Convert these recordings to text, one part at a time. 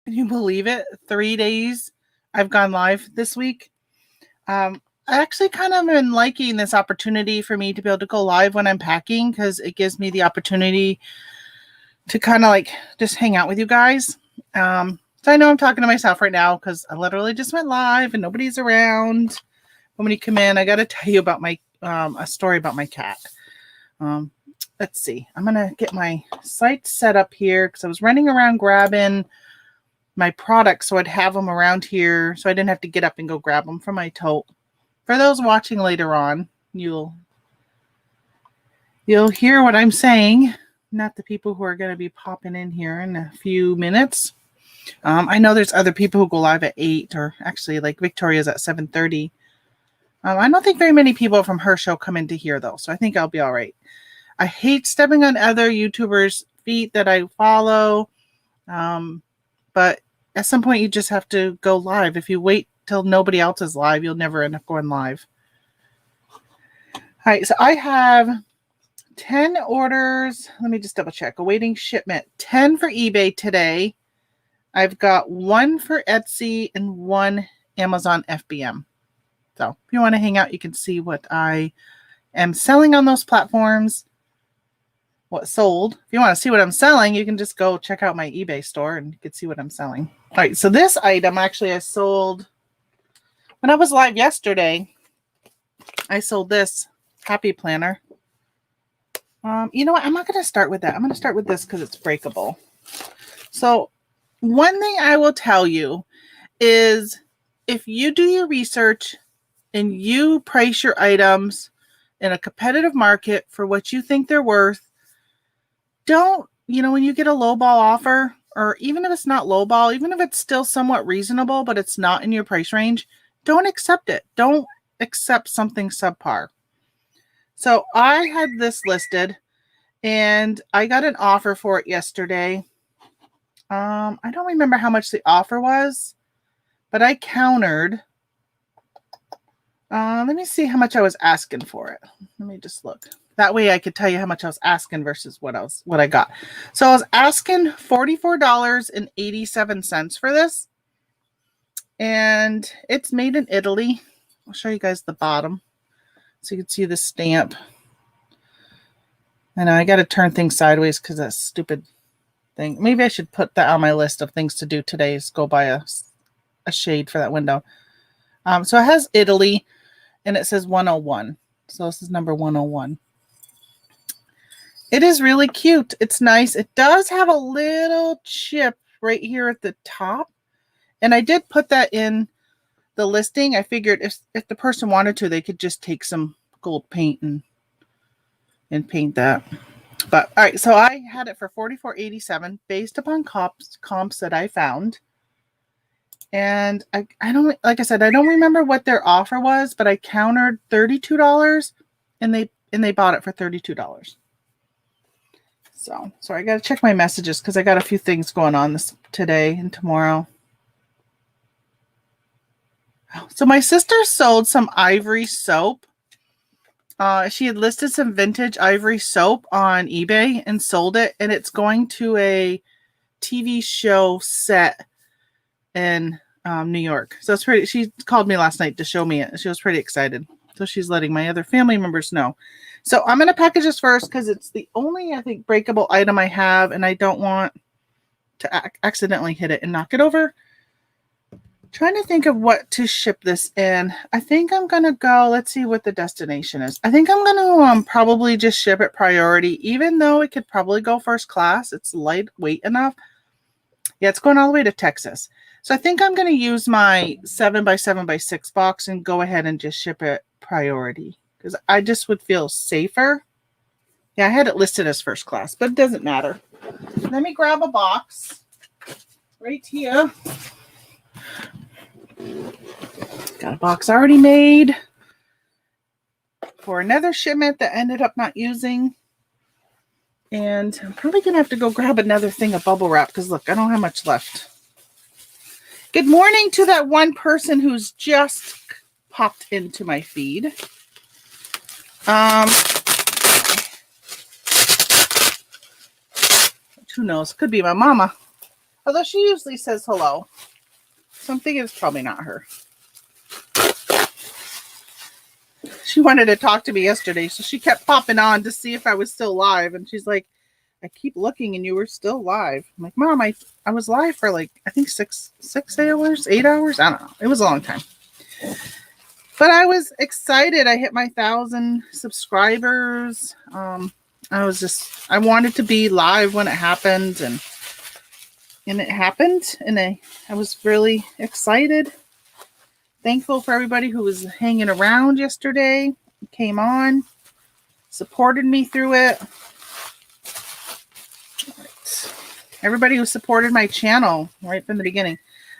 Can you believe it? 3 days I've gone live this week. I actually kind of been liking this opportunity for me to be able to go live when I'm packing because it gives me the opportunity to kind of like just hang out with you guys. So I know I'm talking to myself right now because I literally just went live and nobody's around. When you come in, I got to tell you about my a story about my cat. Let's see. I'm going to get my site set up here because I was running around grabbing my products so I'd have them around here so I didn't have to get up and go grab them from my tote. For those watching later on, you'll hear what I'm saying, not the people who are going to be popping in here in a few minutes. I know there's other people who go live at 8, or actually like Victoria's at 7:30. I don't think very many people from her show come into here though, so I think I'll be all right. I hate stepping on other YouTubers' feet that I follow, but at some point you just have to go live. If you wait till nobody else is live, you'll never end up going live. All right, so I have 10 orders. Let me just double check. Awaiting shipment. 10 for eBay today. I've got 1 for Etsy and 1 Amazon FBM. So if you want to hang out, you can see what I am selling on those platforms. What sold. If you want to see what I'm selling, you can just go check out my eBay store and you can see what I'm selling. All right, so this item actually I sold when I was live yesterday. I sold this happy planner. You know what? I'm not going to start with that. I'm going to start with this because it's breakable. So one thing I will tell you is if you do your research and you price your items in a competitive market for what you think they're worth, don't, when you get a lowball offer, or even if it's not lowball, even if it's still somewhat reasonable, but it's not in your price range, don't accept it. Don't accept something subpar. So I had this listed and I got an offer for it yesterday. I don't remember how much the offer was, but I countered. Let me see how much I was asking for it. Let me just look. That way I could tell you how much I was asking versus what I got. So I was asking $44.87 for this. And it's made in Italy. I'll show you guys the bottom so you can see the stamp. I know I got to turn things sideways because that stupid thing. Maybe I should put that on my list of things to do today is go buy a shade for that window. So it has Italy and it says 101. So this is number 101. It is really cute. It's nice. It does have a little chip right here at the top. And I did put that in the listing. I figured if the person wanted to, they could just take some gold paint and paint that. But all right, so I had it for $44.87 based upon comps that I found. And I don't, like I said, I don't remember what their offer was, but I countered $32 and they bought it for $32. So I got to check my messages because I got a few things going on today and tomorrow. So my sister sold some Ivory soap. She had listed some vintage Ivory soap on eBay and sold it. And it's going to a TV show set in New York. So it's pretty. She called me last night to show me it. She was pretty excited. So she's letting my other family members know. So I'm going to package this first because it's the only, I think, breakable item I have. And I don't want to accidentally hit it and knock it over. Trying to think of what to ship this in. I think I'm going to go, let's see what the destination is. I think I'm going to probably just ship it priority, even though it could probably go first class. It's lightweight enough. Yeah, it's going all the way to Texas. So I think I'm going to use my 7x7x6 box and go ahead and just ship it priority because I just would feel safer. Yeah, I had it listed as first class, but it doesn't matter. Let me grab a box right here. Got a box already made for another shipment that ended up not using. And I'm probably going to have to go grab another thing of bubble wrap because look, I don't have much left. Good morning to that one person who's just popped into my feed. Who knows? Could be my mama. Although she usually says hello. So I'm thinking it's probably not her. She wanted to talk to me yesterday, so she kept popping on to see if I was still live. And she's like, I keep looking and you were still live. I'm like, Mom, I was live for like, I think 6 hours, 8 hours. I don't know. It was a long time. But I was excited. I hit my 1,000 subscribers. I wanted to be live when it happened, and it happened, and I was really excited. Thankful for everybody who was hanging around yesterday, came on, supported me through it. Right. Everybody who supported my channel right from the beginning.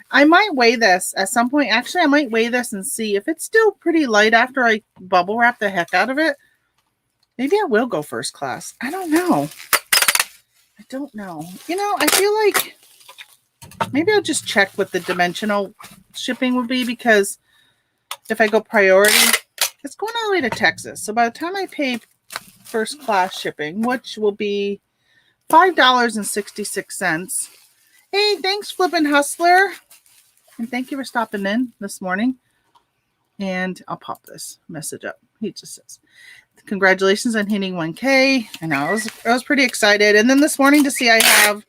I might weigh this at some point. Actually, I might weigh this and see if it's still pretty light after I bubble wrap the heck out of it. Maybe I will go first class. I don't know. You know, I feel like maybe I'll just check what the dimensional shipping will be, because if I go priority, it's going all the way to Texas. So by the time I pay first class shipping, which will be $5.66. Hey, thanks, Flippin' Hustler. And thank you for stopping in this morning. And I'll pop this message up. He just says, congratulations on hitting 1K. And I was pretty excited. And then this morning to see I have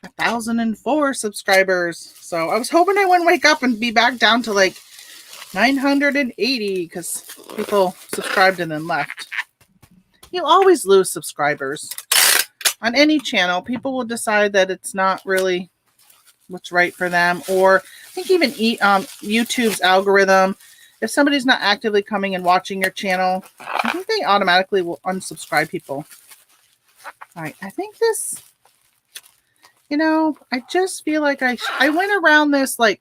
1,004 subscribers. So I was hoping I wouldn't wake up and be back down to like 980 because people subscribed and then left. You always lose subscribers on any channel. People will decide that it's not really what's right for them, or I think even YouTube's algorithm, if somebody's not actively coming and watching your channel, I think they automatically will unsubscribe people. All right, I think this, you know, I just feel like I went around this like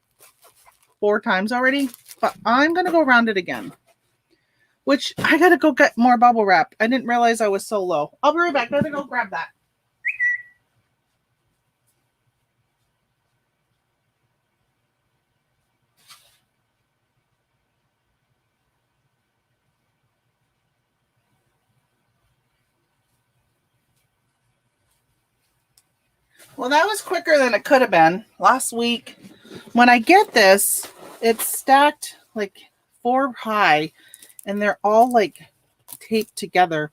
4 times already, but I'm going to go around it again, which I got to go get more bubble wrap. I didn't realize I was so low. I'll be right back. I'm going to go grab that. Well, that was quicker than it could have been. Last week, when I get this, it's stacked like 4 high, and they're all like taped together.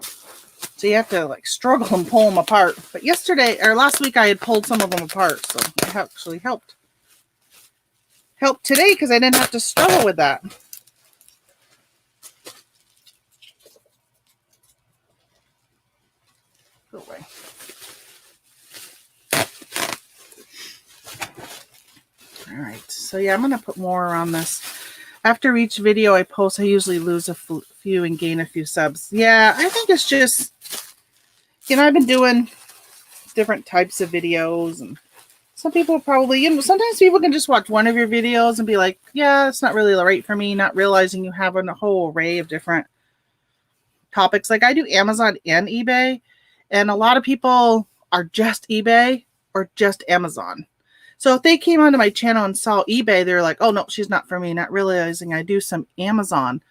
So you have to like struggle and pull them apart. But last week, I had pulled some of them apart, so it actually helped. Helped today because I didn't have to struggle with that. Go away. All right, so yeah, I'm going to put more around this. After each video I post, I usually lose a few and gain a few subs. Yeah, I think it's just, you know, I've been doing different types of videos, and some people probably, you know, sometimes people can just watch one of your videos and be like, yeah, it's not really right for me, not realizing you have a whole array of different topics. Like I do Amazon and eBay, and a lot of people are just eBay or just Amazon. So if they came onto my channel and saw eBay, they're like, oh, no, she's not for me, not realizing I do some Amazon.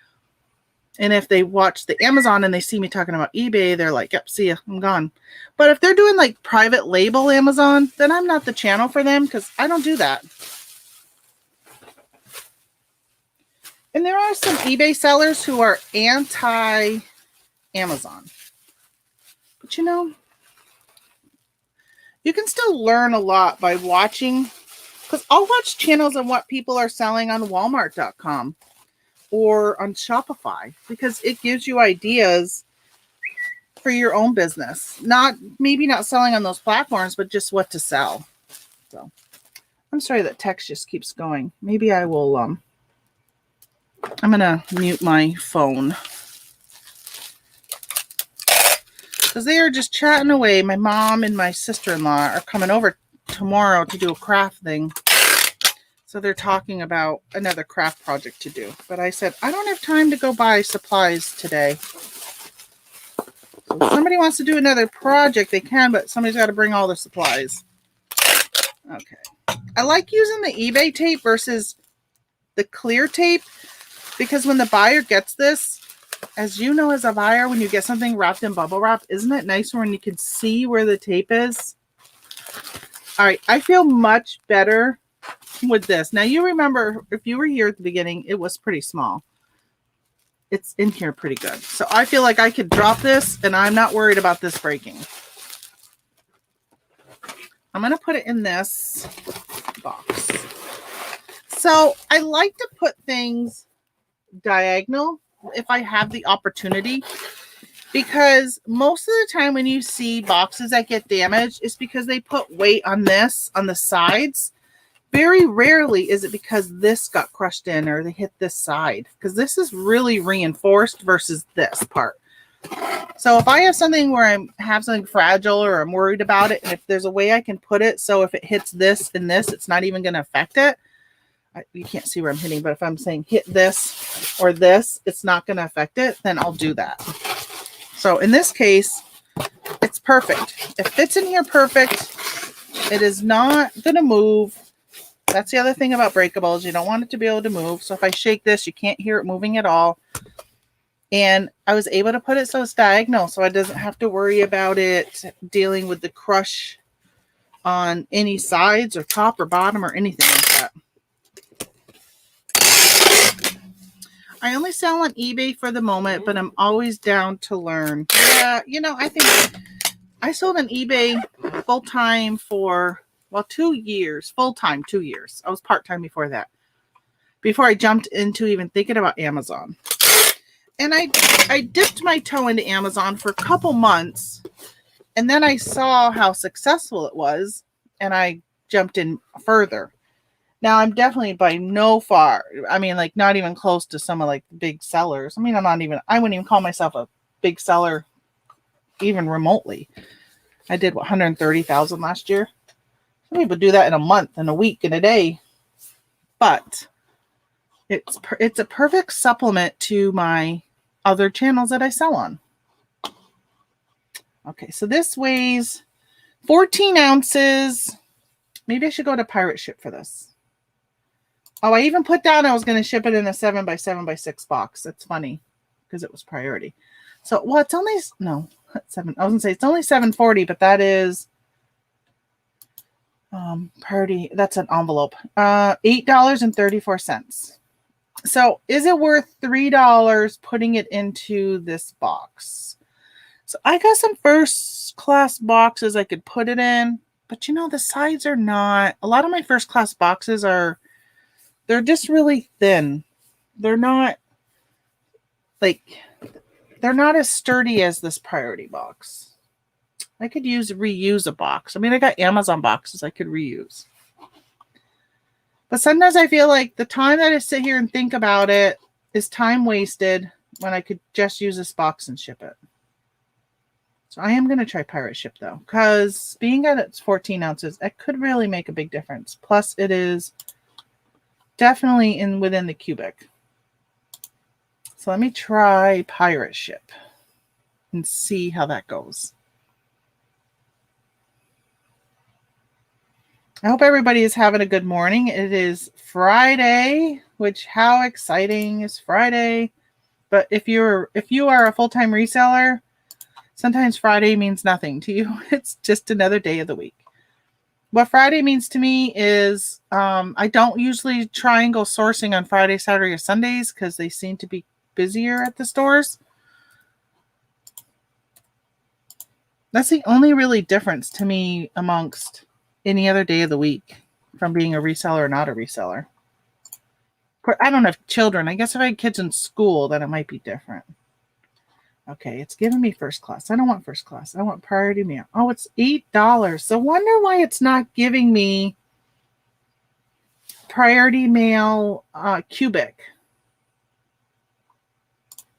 And if they watch the Amazon and they see me talking about eBay, they're like, yep, see ya, I'm gone. But if they're doing like private label Amazon, then I'm not the channel for them because I don't do that. And there are some eBay sellers who are anti-Amazon. But you know, you can still learn a lot by watching, because I'll watch channels on what people are selling on Walmart.com or on Shopify, because it gives you ideas for your own business. Maybe not selling on those platforms, but just what to sell. So I'm sorry that text just keeps going. Maybe I will, I'm going to mute my phone. Because they are just chatting away. My mom and my sister-in-law are coming over tomorrow to do a craft thing. So they're talking about another craft project to do. But I said, I don't have time to go buy supplies today. So if somebody wants to do another project, they can, but somebody's got to bring all the supplies. Okay. I like using the eBay tape versus the clear tape, because when the buyer gets this, as you know, as a buyer, when you get something wrapped in bubble wrap, isn't it nice when you can see where the tape is? All right, I feel much better with this. Now, you remember, if you were here at the beginning, it was pretty small. It's in here pretty good. So I feel like I could drop this, and I'm not worried about this breaking. I'm going to put it in this box. So I like to put things diagonal if I have the opportunity, because most of the time when you see boxes that get damaged, it's because they put weight on this on the sides. Very rarely is it because this got crushed in or they hit this side, because this is really reinforced versus this part. So if I have something where I have something fragile or I'm worried about it, and if there's a way I can put it so if it hits this and this, it's not even going to affect it. You can't see where I'm hitting, but if I'm saying hit this or this, it's not going to affect it, then I'll do that. So in this case, it's perfect. It fits in here perfect. It is not going to move. That's the other thing about breakables. You don't want it to be able to move. So if I shake this, you can't hear it moving at all. And I was able to put it so it's diagonal, so I doesn't have to worry about it dealing with the crush on any sides or top or bottom or anything like that. I only sell on eBay for the moment, but I'm always down to learn. Yeah, you know, I think I sold on eBay full-time for, well, 2 years. Full-time, 2 years. I was part-time before that. Before I jumped into even thinking about Amazon. And I dipped my toe into Amazon for a couple months. And then I saw how successful it was. And I jumped in further. Now, I'm definitely by no far, I mean, like, not even close to some of, like, the big sellers. I mean, I wouldn't even call myself a big seller even remotely. I did, 130,000 last year. Some people do that in a month, in a week, in a day. But it's a perfect supplement to my other channels that I sell on. Okay, so this weighs 14 ounces. Maybe I should go to pirate ship for this. Oh, I even put down I was going to ship it in a 7x7x6 box. That's funny because it was priority. So, well, it's only, no, that's 7. I was going to say it's only $7.40, but that is priority. That's an envelope. $8.34. So, is it worth $3 putting it into this box? So, I got some first class boxes I could put it in, but you know, the sides are not. A lot of my first class boxes are. They're just really thin. They're not as sturdy as this priority box. I could reuse a box. I mean, I got Amazon boxes I could reuse. But sometimes I feel like the time that I sit here and think about it is time wasted when I could just use this box and ship it. So I am going to try pirate ship though, because being that it's 14 ounces, it could really make a big difference. Plus it is definitely within the cubic. So let me try pirate ship and see how that goes. I hope everybody is having a good morning. It is Friday, which how exciting is Friday. But if you are a full-time reseller, sometimes Friday means nothing to you. It's just another day of the week. What Friday means to me is I don't usually try and go sourcing on Friday, Saturday, or Sundays because they seem to be busier at the stores. That's the only really difference to me amongst any other day of the week from being a reseller or not a reseller. I don't have children. I guess if I had kids in school, then it might be different. Okay, it's giving me first class. I don't want first class. I want priority mail. Oh, it's $8. So wonder why it's not giving me priority mail cubic.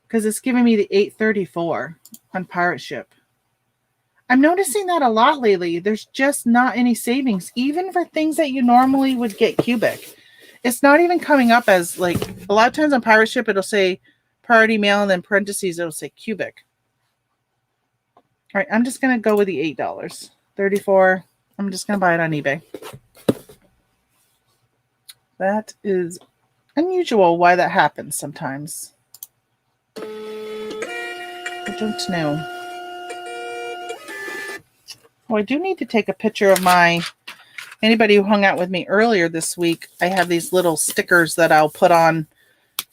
Because it's giving me the $8.34 on pirate ship. I'm noticing that a lot lately. There's just not any savings, even for things that you normally would get cubic. It's not even coming up as, like, a lot of times on pirate ship, it'll say priority mail, and then parentheses, it'll say cubic. All right, I'm just going to go with the $8.34. I'm just going to buy it on eBay. That is unusual why that happens sometimes. I don't know. Oh, I do need to take a picture of my Anybody who hung out with me earlier this week, I have these little stickers that I'll put on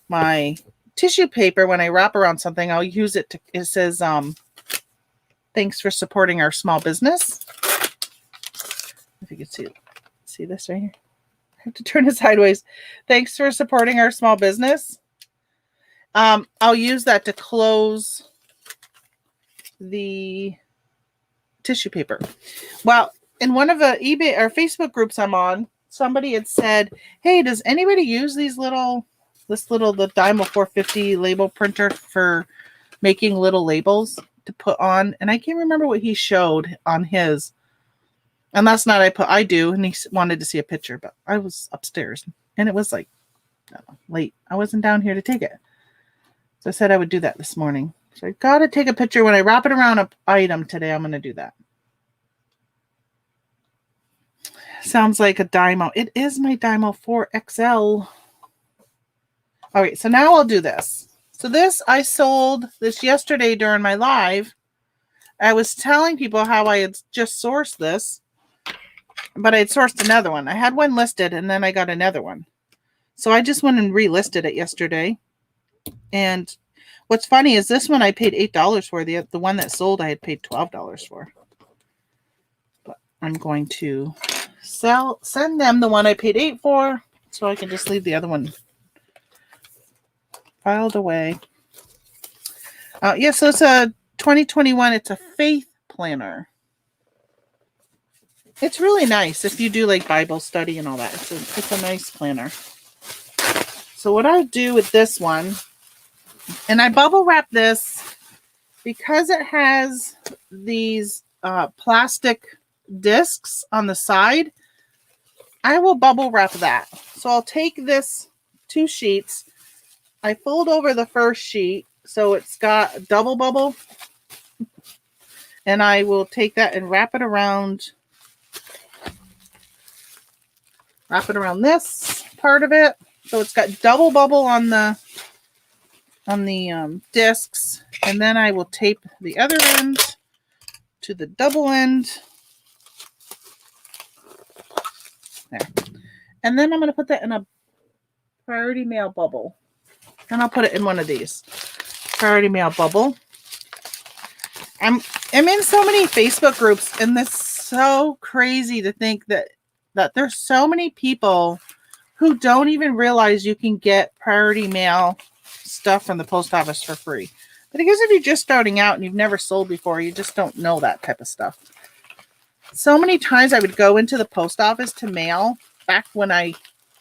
my tissue paper when I wrap around something. I'll use it to, it says, thanks for supporting our small business. If you can see this right here. I have to turn it sideways. Thanks for supporting our small business. I'll use that to close the tissue paper. Well, in one of the eBay or Facebook groups I'm on, somebody had said, hey, does anybody use the Dymo 450 label printer for making little labels to put on? And I can't remember what he showed on his. And last night I do, and he wanted to see a picture, but I was upstairs and it was like, I don't know, late. I wasn't down here to take it. So I said I would do that this morning. So I got to take a picture when I wrap it around an item today. I'm going to do that. Sounds like a Dymo. It is my Dymo 4XL. All right, so now I'll do this. So this, I sold this yesterday during my live. I was telling people how I had just sourced this, but I had sourced another one. I had one listed, and then I got another one. So I just went and relisted it yesterday. And what's funny is this one I paid $8 for. The one that sold I had paid $12 for. But I'm going to send them the one I paid $8 for, so I can just leave the other one filed away. Yeah, so it's a 2021. It's a faith planner. It's really nice if you do like Bible study and all that. It's a nice planner. So what I do with this one, and I bubble wrap this because it has these plastic discs on the side. I will bubble wrap that. So I'll take this 2 sheets. I fold over the first sheet so it's got a double bubble. And I will take that and wrap it around this part of it. So it's got double bubble on the discs. And then I will tape the other end to the double end. There. And then I'm going to put that in a priority mail bubble. And I'll put it in one of these. Priority mail bubble. I'm in so many Facebook groups, and it's so crazy to think that there's so many people who don't even realize you can get priority mail stuff from the post office for free. But I guess if you're just starting out and you've never sold before, you just don't know that type of stuff. So many times I would go into the post office to mail back when I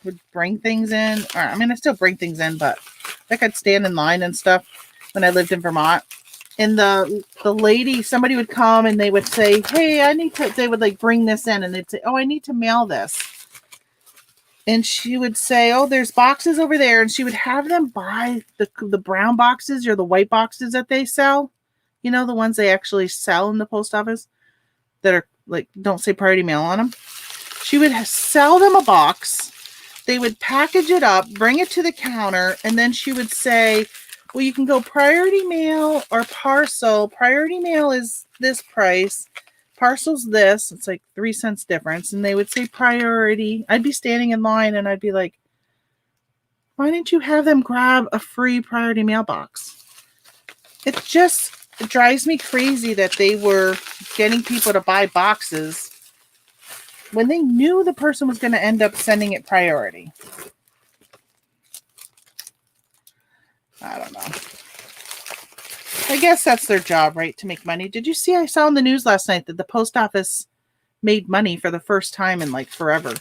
would bring things in. Or, I mean, I still bring things in, but like I'd stand in line and stuff when I lived in Vermont. And the lady, somebody would come and they would say, hey, they would like bring this in, and they'd say, oh, I need to mail this. And she would say, oh, there's boxes over there. And she would have them buy the brown boxes or the white boxes that they sell. You know, the ones they actually sell in the post office that are like, don't say priority mail on them. She would sell them a box. They would package it up, bring it to the counter, and then she would say, well, you can go priority mail or parcel. Priority mail is this price. Parcel's this. It's like 3 cents difference. And they would say priority. I'd be standing in line and I'd be like, why didn't you have them grab a free priority mailbox? It drives me crazy that they were getting people to buy boxes when they knew the person was going to end up sending it priority. I don't know. I guess that's their job, right? To make money. Did you see? I saw in the news last night that the post office made money for the first time in like forever.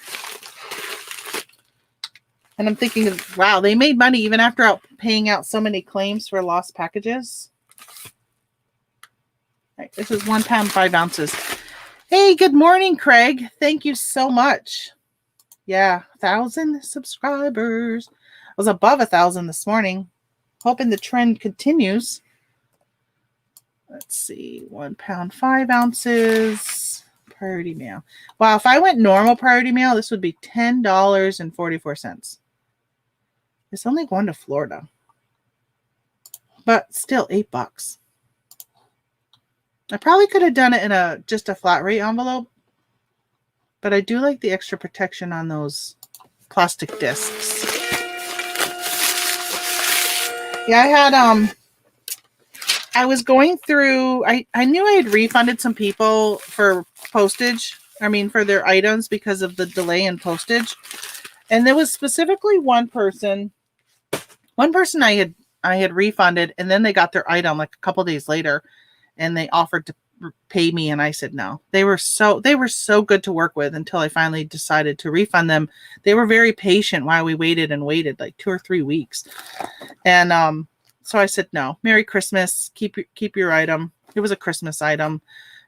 And I'm thinking, wow, they made money even after paying out so many claims for lost packages. All right, this is 1 pound, 5 ounces. Hey, good morning, Craig. Thank you so much. Yeah, 1,000 subscribers. I was above 1,000 this morning. Hoping the trend continues. Let's see. 1 pound, 5 ounces. Priority mail. Wow, if I went normal priority mail, this would be $10.44. It's only going to Florida. But still $8. I probably could have done it in just a flat rate envelope. but I do like the extra protection on those plastic discs. Yeah, I was going through, I knew I had refunded some people for postage. I mean, for their items because of the delay in postage. And there was specifically one person I had refunded, and then they got their item like a couple days later, and they offered to pay me, and I said no. They were so good to work with until I finally decided to refund them. They were very patient while we waited like 2 or 3 weeks. And so I said no. Merry Christmas. Keep your item. It was a Christmas item,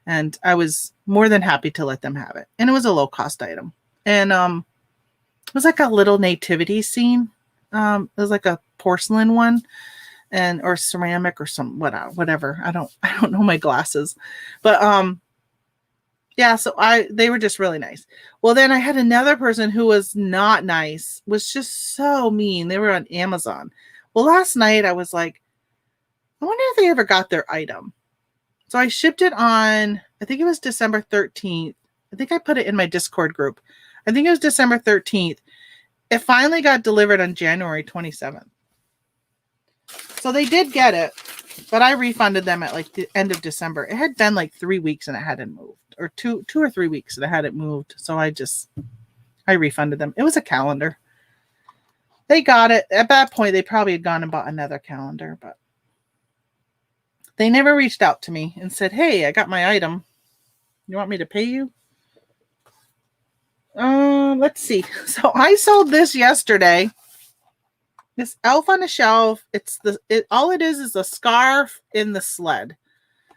and I was more than happy to let them have it. And it was a low cost item. And it was like a little nativity scene. It was like a porcelain one, or ceramic or some whatever. I don't know my glasses, but yeah. So they were just really nice. Well, then I had another person who was not nice, was just so mean. They were on Amazon. Well, last night I was like, I wonder if they ever got their item. So I shipped it on, I think it was December 13th. I think I put it in my Discord group. I think it was December 13th. It finally got delivered on January 27th. So they did get it, but I refunded them at like the end of December. It had been like 3 weeks and it hadn't moved, or two or 3 weeks and it hadn't moved. So I refunded them. It was a calendar. They got it. At that point, they probably had gone and bought another calendar, but they never reached out to me and said, hey, I got my item. You want me to pay you? Let's see. So I sold this yesterday. This elf on a shelf. All it is a scarf in the sled.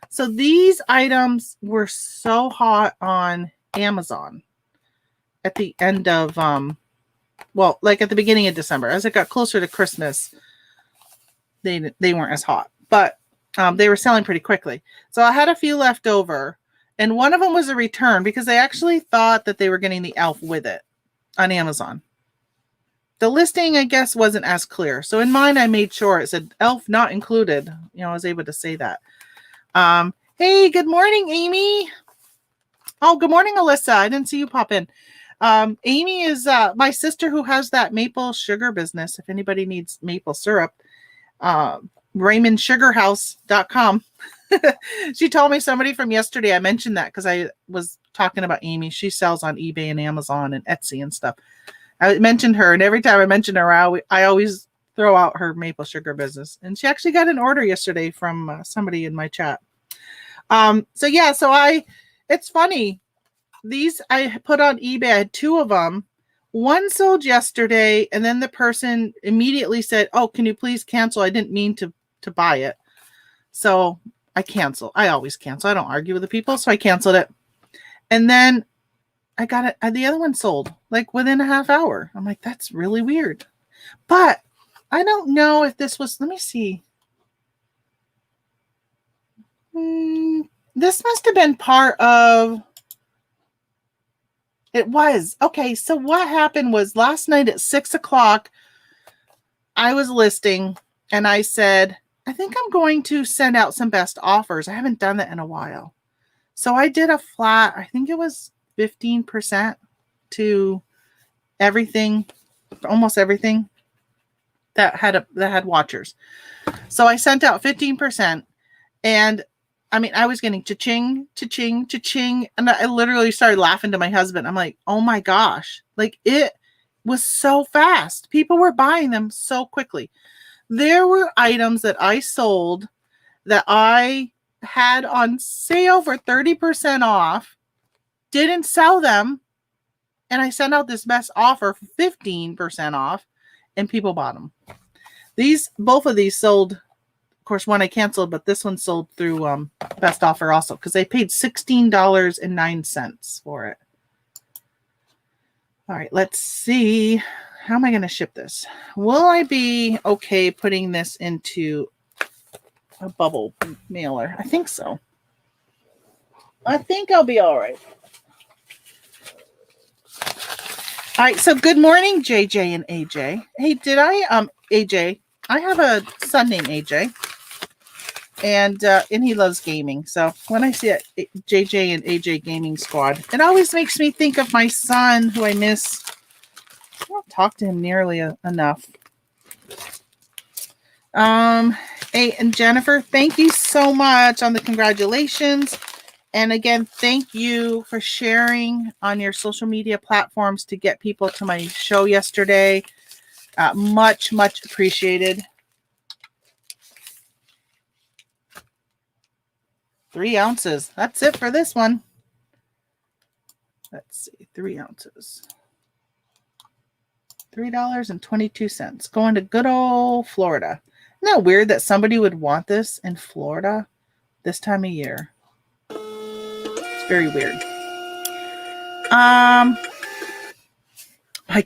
So these items were so hot on Amazon at the end of, like at the beginning of December. As it got closer to Christmas, they weren't as hot, but they were selling pretty quickly. So I had a few left over, and one of them was a return because they actually thought that they were getting the elf with it on Amazon. The listing, I guess, wasn't as clear. So in mine, I made sure it said elf not included. I was able to say that. Hey, good morning, Amy. Oh, good morning, Alyssa. I didn't see you pop in. Amy is my sister who has that maple sugar business. If anybody needs maple syrup, RaymondSugarHouse.com. She told me somebody from yesterday. I mentioned that because I was talking about Amy. She sells on eBay and Amazon and Etsy and stuff. I mentioned her, and every time I mention her, I always throw out her maple sugar business. And she actually got an order yesterday from somebody in my chat. It's funny. These I put on eBay. I had 2 of them. One sold yesterday, and then the person immediately said, oh, can you please cancel? I didn't mean to buy it. So I cancel. I always cancel. I don't argue with the people, so I canceled it. And then I got it. The other one sold like within a half hour. I'm like, that's really weird. But I don't know if this was, let me see. This must have been part of, it was. Okay, so what happened was last night at 6 o'clock, I was listing and I said, I think I'm going to send out some best offers. I haven't done that in a while. So I did a flat, I think it was 15% to everything, almost everything that had watchers. So I sent out 15%, and I mean, I was getting cha-ching, cha-ching, cha-ching. And I literally started laughing to my husband. I'm like, oh my gosh. Like, it was so fast. People were buying them so quickly. There were items that I sold that I had on sale for 30% off, didn't sell them, and I sent out this best offer for 15% off, and people bought them. Both of these sold. Of course, one I canceled, but this one sold through best offer also because they paid $16.09 for it. All right, let's see. How am I going to ship this? Will I be okay putting this into a bubble mailer? I think so. I think I'll be all right. All right, so good morning, JJ and AJ. Hey, AJ, I have a son named AJ. and he loves gaming. So when I see a JJ and AJ Gaming Squad, it always makes me think of my son, who I miss. I don't talk to him nearly enough. Hey, and Jennifer, thank you so much on the congratulations. And again, thank you for sharing on your social media platforms to get people to my show yesterday. Much, much appreciated. 3 ounces. That's it for this one. Let's see, 3 ounces. $3.22. Going to good old Florida. Isn't that weird that somebody would want this in Florida this time of year? It's very weird. My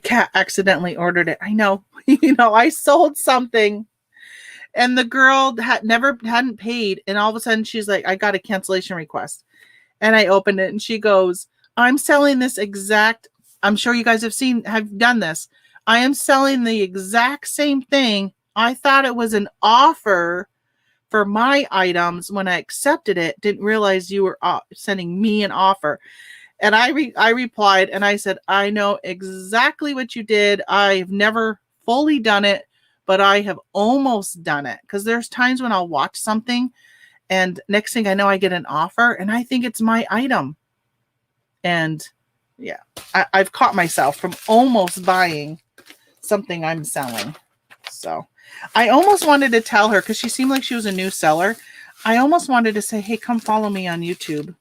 cat accidentally ordered it. I know. I sold something and the girl hadn't paid, and all of a sudden she's like, I got a cancellation request. And I opened it and she goes, I'm selling this exact, I'm sure you guys have done this. I am selling the exact same thing. I thought it was an offer for my items. When I accepted it, didn't realize you were sending me an offer. And I replied and I said, I know exactly what you did. I've never fully done it, but I have almost done it. Because there's times when I'll watch something and next thing I know, I get an offer and I think it's my item. And yeah, I've caught myself from almost buying something I'm selling. So I almost wanted to tell her, because she seemed like she was a new seller. I almost wanted to say, hey, come follow me on YouTube.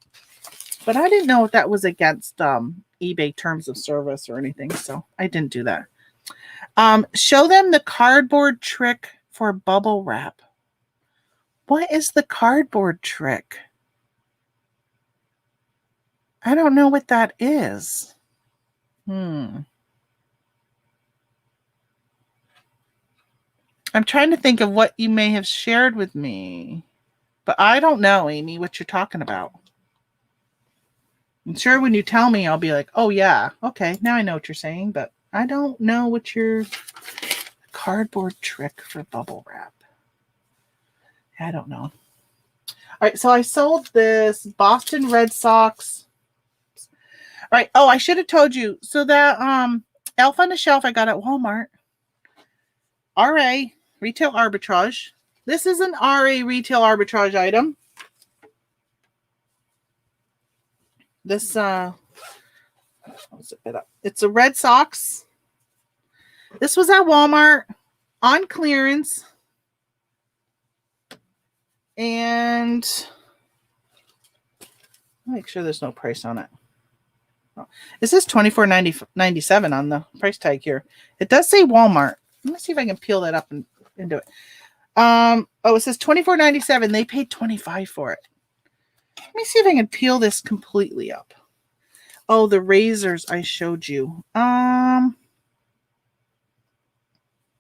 But I didn't know if that was against eBay terms of service or anything. So I didn't do that. Show them the cardboard trick for bubble wrap. What is the cardboard trick? I don't know what that is. I'm trying to think of what you may have shared with me. But I don't know, Amy, what you're talking about. I'm sure when you tell me, I'll be like, oh, yeah. Okay, now I know what you're saying. But I don't know what your cardboard trick for bubble wrap. I don't know. All right, so I sold this Boston Red Sox. All right. Oh, I should have told you. So that Elf on the Shelf I got at Walmart. RA, retail arbitrage. This is an RA retail arbitrage item. This it's a Red Sox. This was at Walmart on clearance. And make sure there's no price on it. Oh, it says $24.97 on the price tag here. It does say Walmart. Let me see if I can peel that up and do it. It says $24.97. They paid $25 for it. Let me see if I can peel this completely up. Oh, the razors I showed you.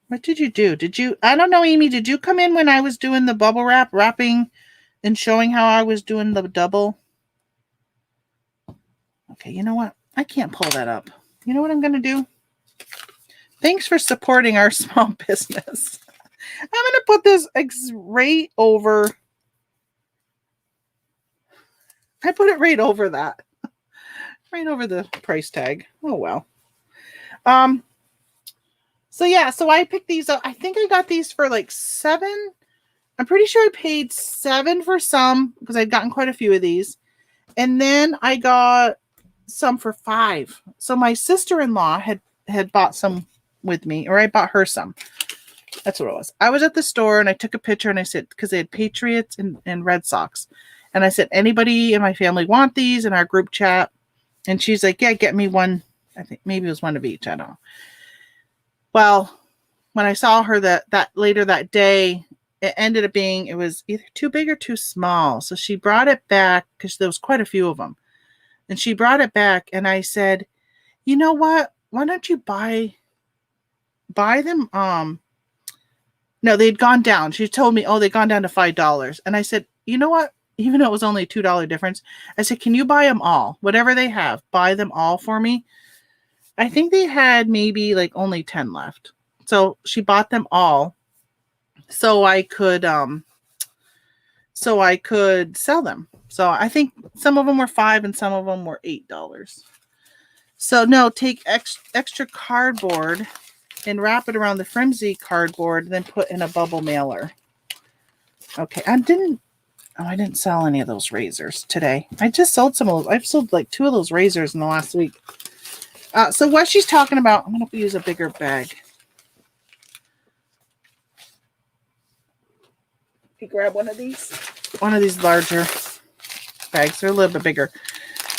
What did you do? I don't know, Amy, did you come in when I was doing the bubble wrapping and showing how I was doing the double? Okay, you know what? I can't pull that up. You know what I'm going to do? Thanks for supporting our small business. I'm going to put this right over. I put it right over that. Right over the price tag. Oh, well. So yeah, so I picked these up. I think I got these for like $7. I'm pretty sure I paid $7 for some because I'd gotten quite a few of these. And then I got some for $5. So my sister-in-law had bought some with me, or I bought her some. That's what it was. I was at the store and I took a picture and I said, because they had Patriots and Red Sox. And I said, anybody in my family want these in our group chat? And she's like, yeah, get me one. I think maybe it was one of each. I don't know. Well, when I saw her that later that day, it ended up being, it was either too big or too small. So she brought it back because there was quite a few of them. And she brought it back and I said, you know what? Why don't you buy them? No, they'd gone down. She told me, they'd gone down to $5. And I said, you know what? Even though it was only a $2 difference, I said, can you buy them all? Whatever they have, buy them all for me. I think they had maybe like only 10 left. So she bought them all so I could so I could sell them. So I think some of them were $5 and some of them were $8. So no, take extra cardboard and wrap it around the flimsy cardboard, then put in a bubble mailer. Okay, I didn't sell any of those razors today. I just sold some of those. I've sold like 2 of those razors in the last week. So what she's talking about, I'm going to use a bigger bag. You grab one of these larger bags. They're a little bit bigger.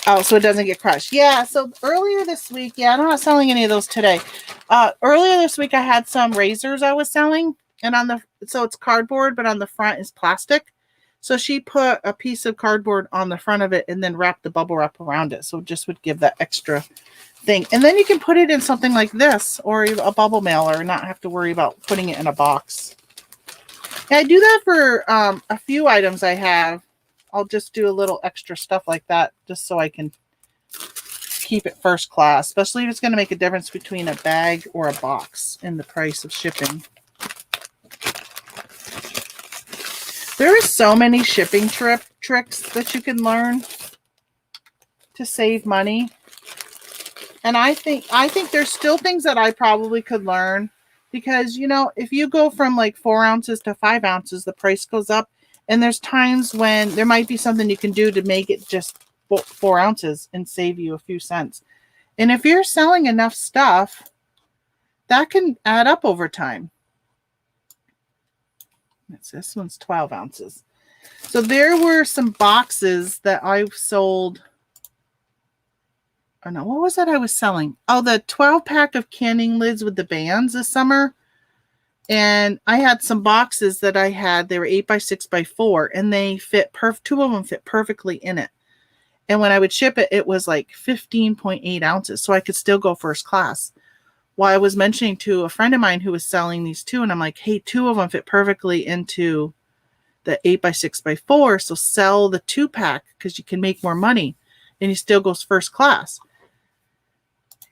Oh, so it doesn't get crushed. Yeah, so earlier this week, I'm not selling any of those today. Earlier this week, I had some razors I was selling, and so it's cardboard, but on the front is plastic. So she put a piece of cardboard on the front of it and then wrapped the bubble wrap around it. So it just would give that extra thing. And then you can put it in something like this or a bubble mailer and not have to worry about putting it in a box. And I do that for a few items I have. I'll just do a little extra stuff like that just so I can keep it first class, especially if it's going to make a difference between a bag or a box in the price of shipping. There are so many shipping tricks that you can learn to save money. And I think there's still things that I probably could learn because, if you go from like 4 ounces to 5 ounces, the price goes up. And there's times when there might be something you can do to make it just 4 ounces and save you a few cents. And if you're selling enough stuff, that can add up over time. This one's 12 ounces. So there were some boxes that I sold. Oh no, what was that I was selling? Oh, the 12-pack of canning lids with the bands this summer. And I had some boxes that I had. They were 8x6x4, and they fit 2 of them fit perfectly in it. And when I would ship it, it was like 15.8 ounces, so I could still go first class. Well, I was mentioning to a friend of mine who was selling these 2, and I'm like, hey, 2 of them fit perfectly into the 8x6x4, so sell the 2-pack because you can make more money, and he still goes first class.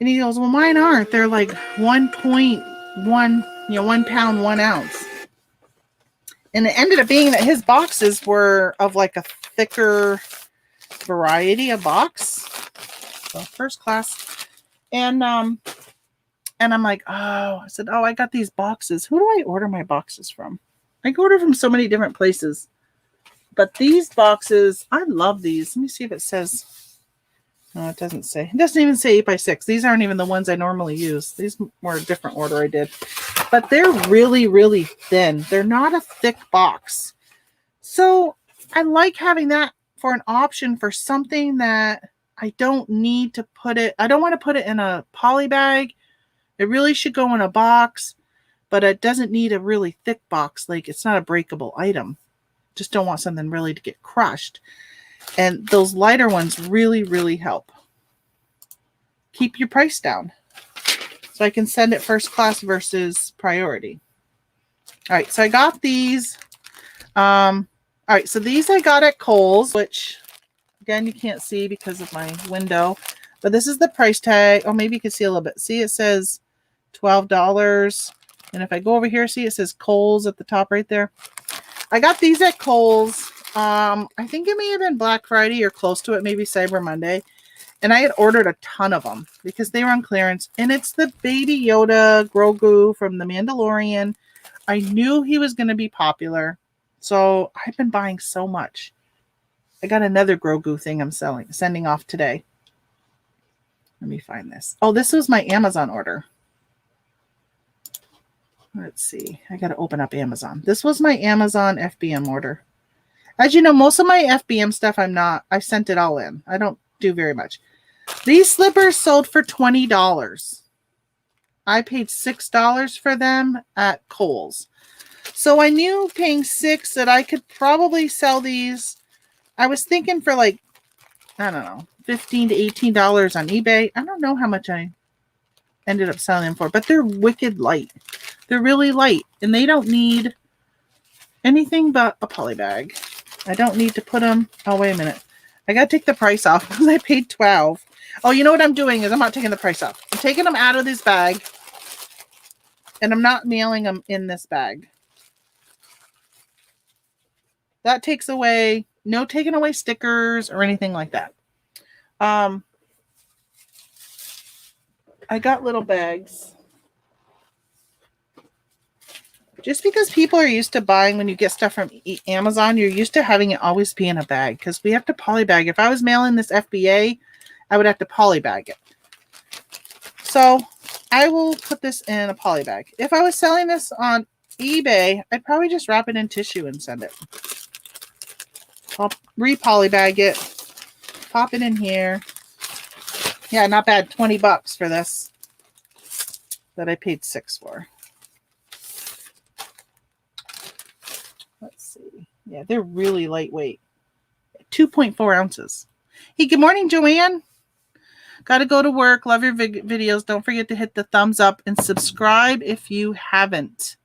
And he goes, well, mine aren't. They're like 1.1 1 pound, 1 ounce. And it ended up being that his boxes were of like a thicker variety of box. So first class. And I'm like, I said, I got these boxes. Who do I order my boxes from? I order from so many different places. But these boxes, I love these. Let me see if it says. No, it doesn't say. It doesn't even say 8x6. These aren't even the ones I normally use. These were a different order I did. But they're really, really thin. They're not a thick box. So I like having that for an option for something that I don't need to put it. I don't want to put it in a poly bag. It really should go in a box. But it doesn't need a really thick box. Like it's not a breakable item. Just don't want something really to get crushed. And those lighter ones really, really help. Keep your price down. So I can send it first class versus priority. All right, so I got these. All right, so these I got at Kohl's, which, again, you can't see because of my window. But this is the price tag. Oh, maybe you can see a little bit. See, it says $12. And if I go over here, see, it says Kohl's at the top right there. I got these at Kohl's. I think it may have been Black Friday or close to it, maybe Cyber Monday. And I had ordered a ton of them because they were on clearance. And it's the Baby Yoda Grogu from The Mandalorian. I knew he was going to be popular. So I've been buying so much. I got another Grogu thing I'm sending off today. Let me find this. Oh, this was my Amazon order. Let's see. I got to open up Amazon. This was my Amazon FBM order. As you know, most of my FBM stuff, I sent it all in. I don't do very much. These slippers sold for $20. I paid $6 for them at Kohl's. So I knew paying $6 that I could probably sell these. I was thinking for like, I don't know, $15 to $18 on eBay. I don't know how much I ended up selling them for, but they're wicked light. They're really light, and they don't need anything but a poly bag. I don't need to put them. Oh, wait a minute. I got to take the price off because I paid $12. Oh, you know what I'm doing is I'm not taking the price off. I'm taking them out of this bag, and I'm not mailing them in this bag. That takes away, no taking away stickers or anything like that. I got little bags. Just because people are used to buying, when you get stuff from Amazon, you're used to having it always be in a bag because we have to polybag. If I was mailing this FBA, I would have to polybag it. So I will put this in a poly bag. If I was selling this on eBay, I'd probably just wrap it in tissue and send it. I'll re-polybag it, pop it in here. Yeah, not bad. $20 for this that I paid $6 for. Let's see. Yeah, they're really lightweight. 2.4 ounces. Hey, good morning, Joanne. Got to go to work. Love your videos. Don't forget to hit the thumbs up and subscribe if you haven't.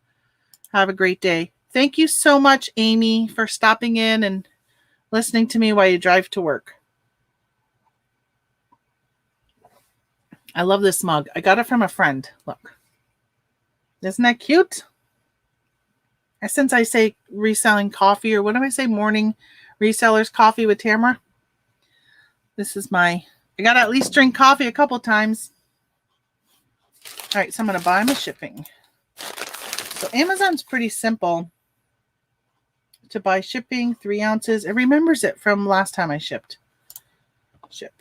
Have a great day. Thank you so much, Amy, for stopping in and listening to me while you drive to work. I love this mug. I got it from a friend. Look. Isn't that cute? Since I say reselling coffee, or what do I say? Morning resellers coffee with Tamara. This is my... I got to at least drink coffee a couple times. All right, so I'm going to buy my shipping. So Amazon's pretty simple to buy shipping, 3 ounces. It remembers it from last time I shipped. Ship.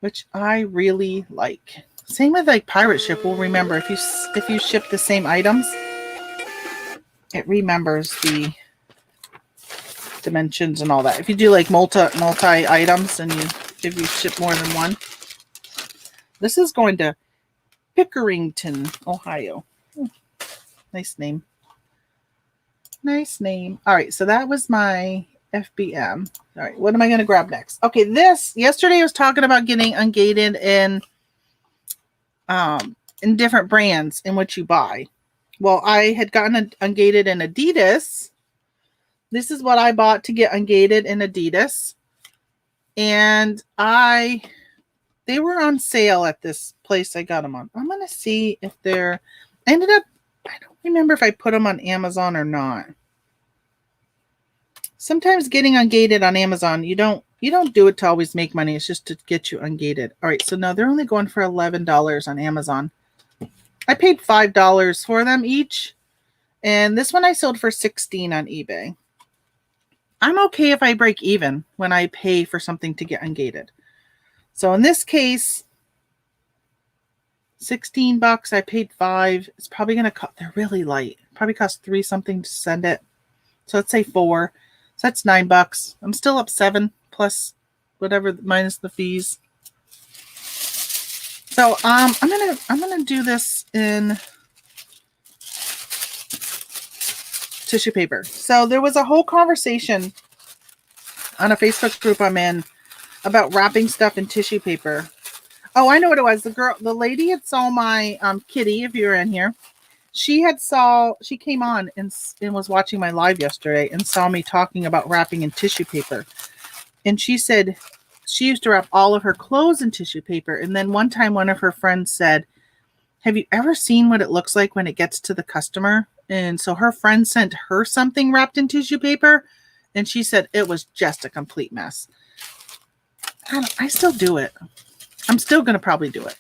Which I really like. Same with like Pirate Ship. We'll remember if you ship the same items, it remembers the dimensions and all that. If you do like multi items and if you ship more than one. This is going to Pickerington, Ohio. Nice name. Nice name. All right, so that was my FBM. All right, what am I going to grab next? Okay, yesterday I was talking about getting ungated in different brands in which you buy. Well, I had gotten ungated in Adidas. This is what I bought to get ungated in Adidas. And they were on sale at this place I got them on. I'm going to see if I don't remember if I put them on Amazon or not. Sometimes getting ungated on Amazon, you don't do it to always make money. It's just to get you ungated. All right, so now they're only going for $11 on Amazon. I paid $5 for them each. And this one I sold for $16 on eBay. I'm okay if I break even when I pay for something to get ungated. So in this case, $16, I paid $5. It's probably going to cost, they're really light. Probably cost $3 something to send it. So let's say $4. So that's $9. I'm still up $7 plus whatever minus the fees. So I'm gonna do this in tissue paper. So there was a whole conversation on a Facebook group I'm in about wrapping stuff in tissue paper. Oh, I know what it was. The lady had saw my kitty, if you're in here. She came on and was watching my live yesterday and saw me talking about wrapping in tissue paper. And she said she used to wrap all of her clothes in tissue paper. And then one time one of her friends said, have you ever seen what it looks like when it gets to the customer? And so her friend sent her something wrapped in tissue paper. And she said it was just a complete mess. I still do it. I'm still going to probably do it.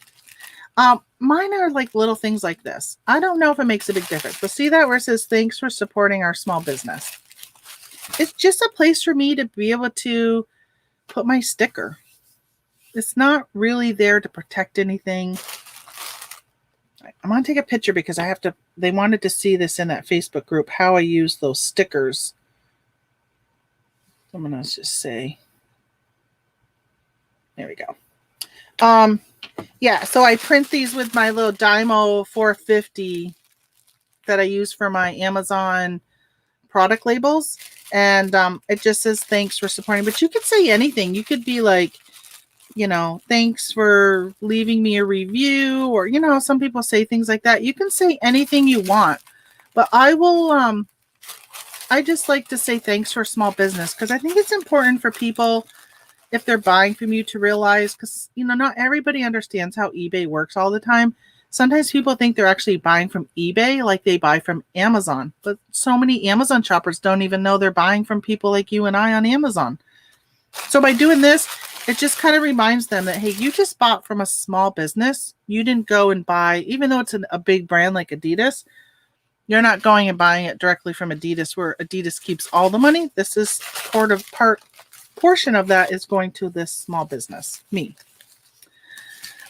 Mine are like little things like this. I don't know if it makes a big difference, but see that where it says, thanks for supporting our small business. It's just a place for me to be able to put my sticker. It's not really there to protect anything. I'm going to take a picture because they wanted to see this in that Facebook group, how I use those stickers. I'm going to just say, there we go. Yeah, so I print these with my little Dymo 450 that I use for my Amazon product labels. And it just says, thanks for supporting. But you could say anything. You could be like, thanks for leaving me a review. Or, some people say things like that. You can say anything you want. But I just like to say thanks for small business because I think it's important for people, if they're buying from you, to realize, because not everybody understands how eBay works all the time. Sometimes people think they're actually buying from eBay like they buy from Amazon, but so many Amazon shoppers don't even know they're buying from people like you and I on Amazon. So by doing this, it just kind of reminds them that, hey, you just bought from a small business. You didn't go and buy, even though it's a big brand like Adidas, you're not going and buying it directly from Adidas where Adidas keeps all the money. This is portion of that is going to this small business, me.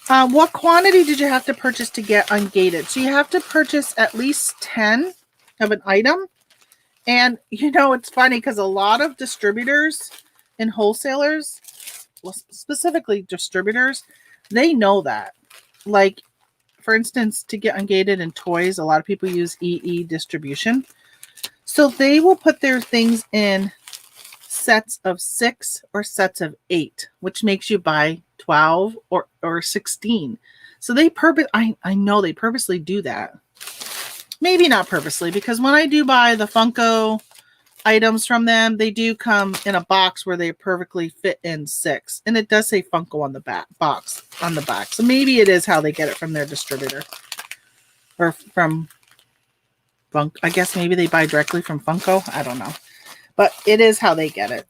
What quantity did you have to purchase to get ungated? So you have to purchase at least 10 of an item. And, you know, it's funny because a lot of distributors and wholesalers, well, specifically distributors, they know that. Like, for instance, to get ungated in toys, a lot of people use EE distribution. So they will put their things in sets of 6 or sets of 8, which makes you buy 12 or 16. So they I know they purposely do that. Maybe not purposely, because when I do buy the Funko items from them, they do come in a box where they perfectly fit in 6, and it does say Funko on the back box on the back. So maybe it is how they get it from their distributor or from Funko. I guess maybe they buy directly from Funko. I don't know, but it is how they get it.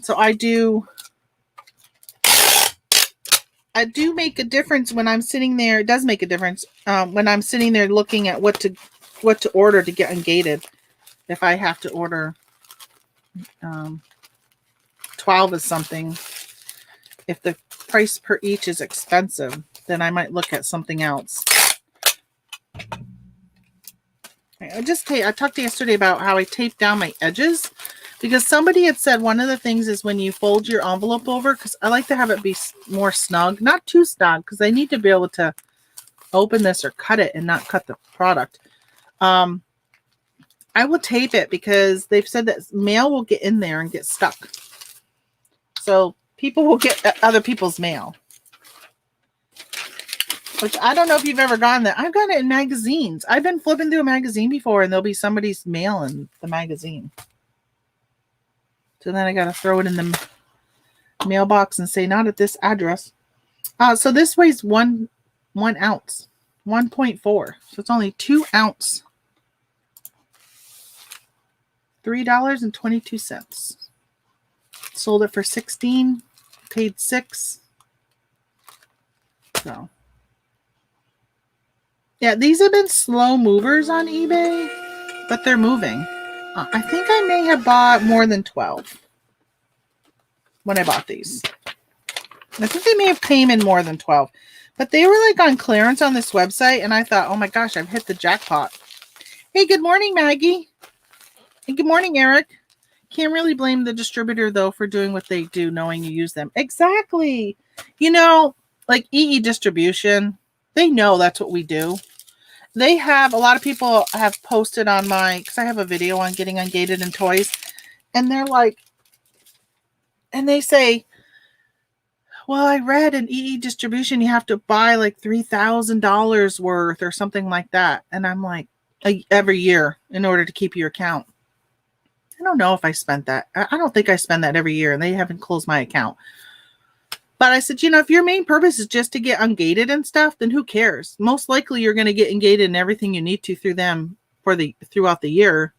So I do make a difference when I'm sitting there. It does make a difference when I'm sitting there looking at what to order to get ungated. If I have to order 12 of something, if the price per each is expensive, then I might look at something else. I talked to you yesterday about how I tape down my edges, because somebody had said one of the things is when you fold your envelope over, because I like to have it be more snug, not too snug, because I need to be able to open this or cut it and not cut the product. I will tape it because they've said that mail will get in there and get stuck. So people will get other people's mail. Which I don't know if you've ever gotten that. I've gotten it in magazines. I've been flipping through a magazine before and there'll be somebody's mail in the magazine. So then I got to throw it in the mailbox and say, not at this address. So this weighs 1 ounce, 1.4. So it's only 2 ounce. $3.22. Sold it for $16, paid $6. So yeah, these have been slow movers on eBay, but they're moving. I think I may have bought more than 12 when I bought these. I think they may have came in more than 12, but they were like on clearance on this website, and I thought, oh my gosh, I've hit the jackpot. Hey, good morning, Maggie. And good morning, Eric. Can't really blame the distributor, though, for doing what they do, knowing you use them. Exactly. You know, like EE distribution, they know that's what we do. They have, a lot of people have posted on because I have a video on getting ungated in toys, and they're like, and they say, well, I read in EE distribution, you have to buy like $3,000 worth or something like that. And I'm like, every year in order to keep your account. I don't know if I spent that. I don't think I spend that every year, and they haven't closed my account. But I said, you know, if your main purpose is just to get ungated and stuff, then who cares? Most likely you're going to get ungated and everything you need to through them throughout the year.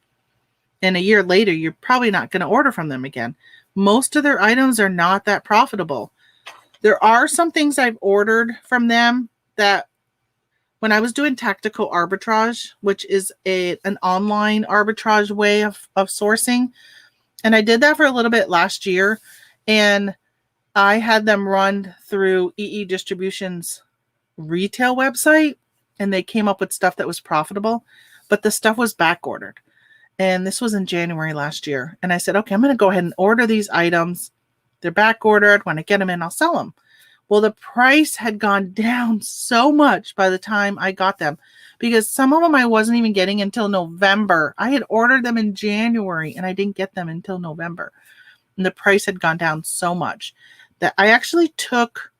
And a year later, you're probably not going to order from them again. Most of their items are not that profitable. There are some things I've ordered from them that when I was doing tactical arbitrage, which is an online arbitrage way of sourcing, and I did that for a little bit last year, and I had them run through EE Distribution's retail website, and they came up with stuff that was profitable, but the stuff was back ordered. And this was in January last year. And I said, okay, I'm going to go ahead and order these items. They're back ordered. When I get them in, I'll sell them. Well, the price had gone down so much by the time I got them, because some of them I wasn't even getting until November. I had ordered them in January and I didn't get them until November. And the price had gone down so much that I actually took,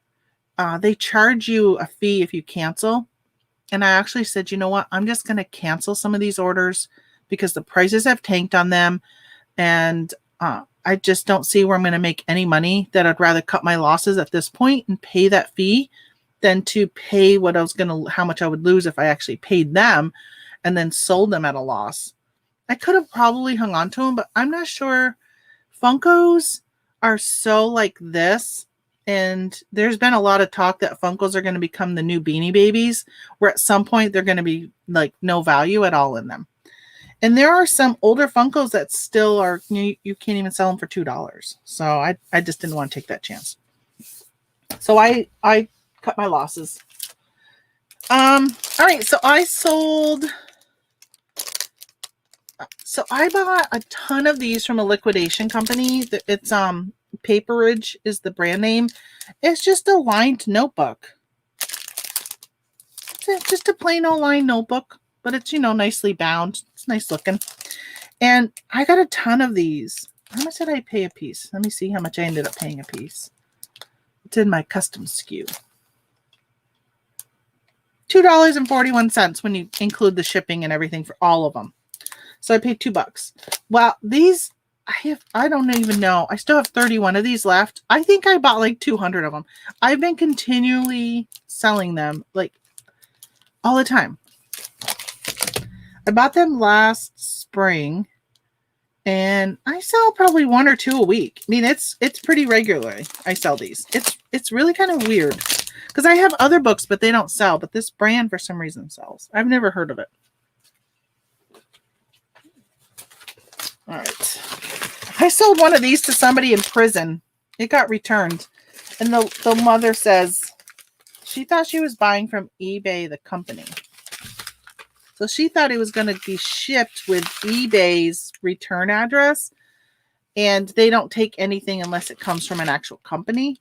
they charge you a fee if you cancel. And I actually said, you know what? I'm just going to cancel some of these orders because the prices have tanked on them. And I just don't see where I'm going to make any money, that I'd rather cut my losses at this point and pay that fee than to pay how much I would lose if I actually paid them and then sold them at a loss. I could have probably hung on to them, but I'm not sure. Funkos are so like this. And there's been a lot of talk that Funkos are going to become the new Beanie Babies, where at some point they're going to be like no value at all in them. And there are some older Funkos that still are, you can't even sell them for $2. So I just didn't want to take that chance. So I cut my losses. All right. So I bought a ton of these from a liquidation company. It's Paperage is the brand name. It's just a lined notebook. It's just a plain old lined notebook, but it's, nicely bound. It's nice looking. And I got a ton of these. How much did I pay a piece? Let me see how much I ended up paying a piece. It's in my custom SKU. $2.41 when you include the shipping and everything for all of them. So I paid $2. Well, these I don't even know. I still have 31 of these left. I think I bought like 200 of them. I've been continually selling them like all the time. I bought them last spring and I sell probably 1 or 2 a week. I mean, it's pretty regularly. I sell these. It's really kind of weird because I have other books, but they don't sell. But this brand for some reason sells. I've never heard of it. All right. I sold one of these to somebody in prison. It got returned. And the mother says she thought she was buying from eBay, the company. So she thought it was going to be shipped with eBay's return address. And they don't take anything unless it comes from an actual company.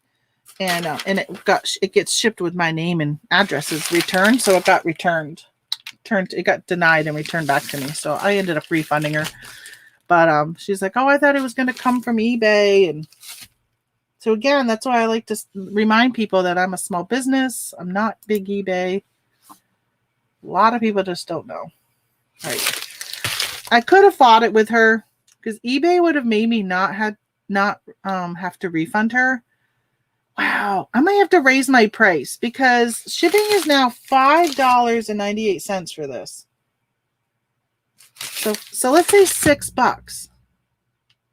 And it gets shipped with my name and address as returned. So it got returned. It got denied and returned back to me. So I ended up refunding her. But she's like, oh, I thought it was going to come from eBay. And so, again, that's why I like to remind people that I'm a small business. I'm not big eBay. A lot of people just don't know. All right. I could have fought it with her because eBay would have made me not have to refund her. Wow. I might have to raise my price because shipping is now $5.98 for this. So let's say $6 because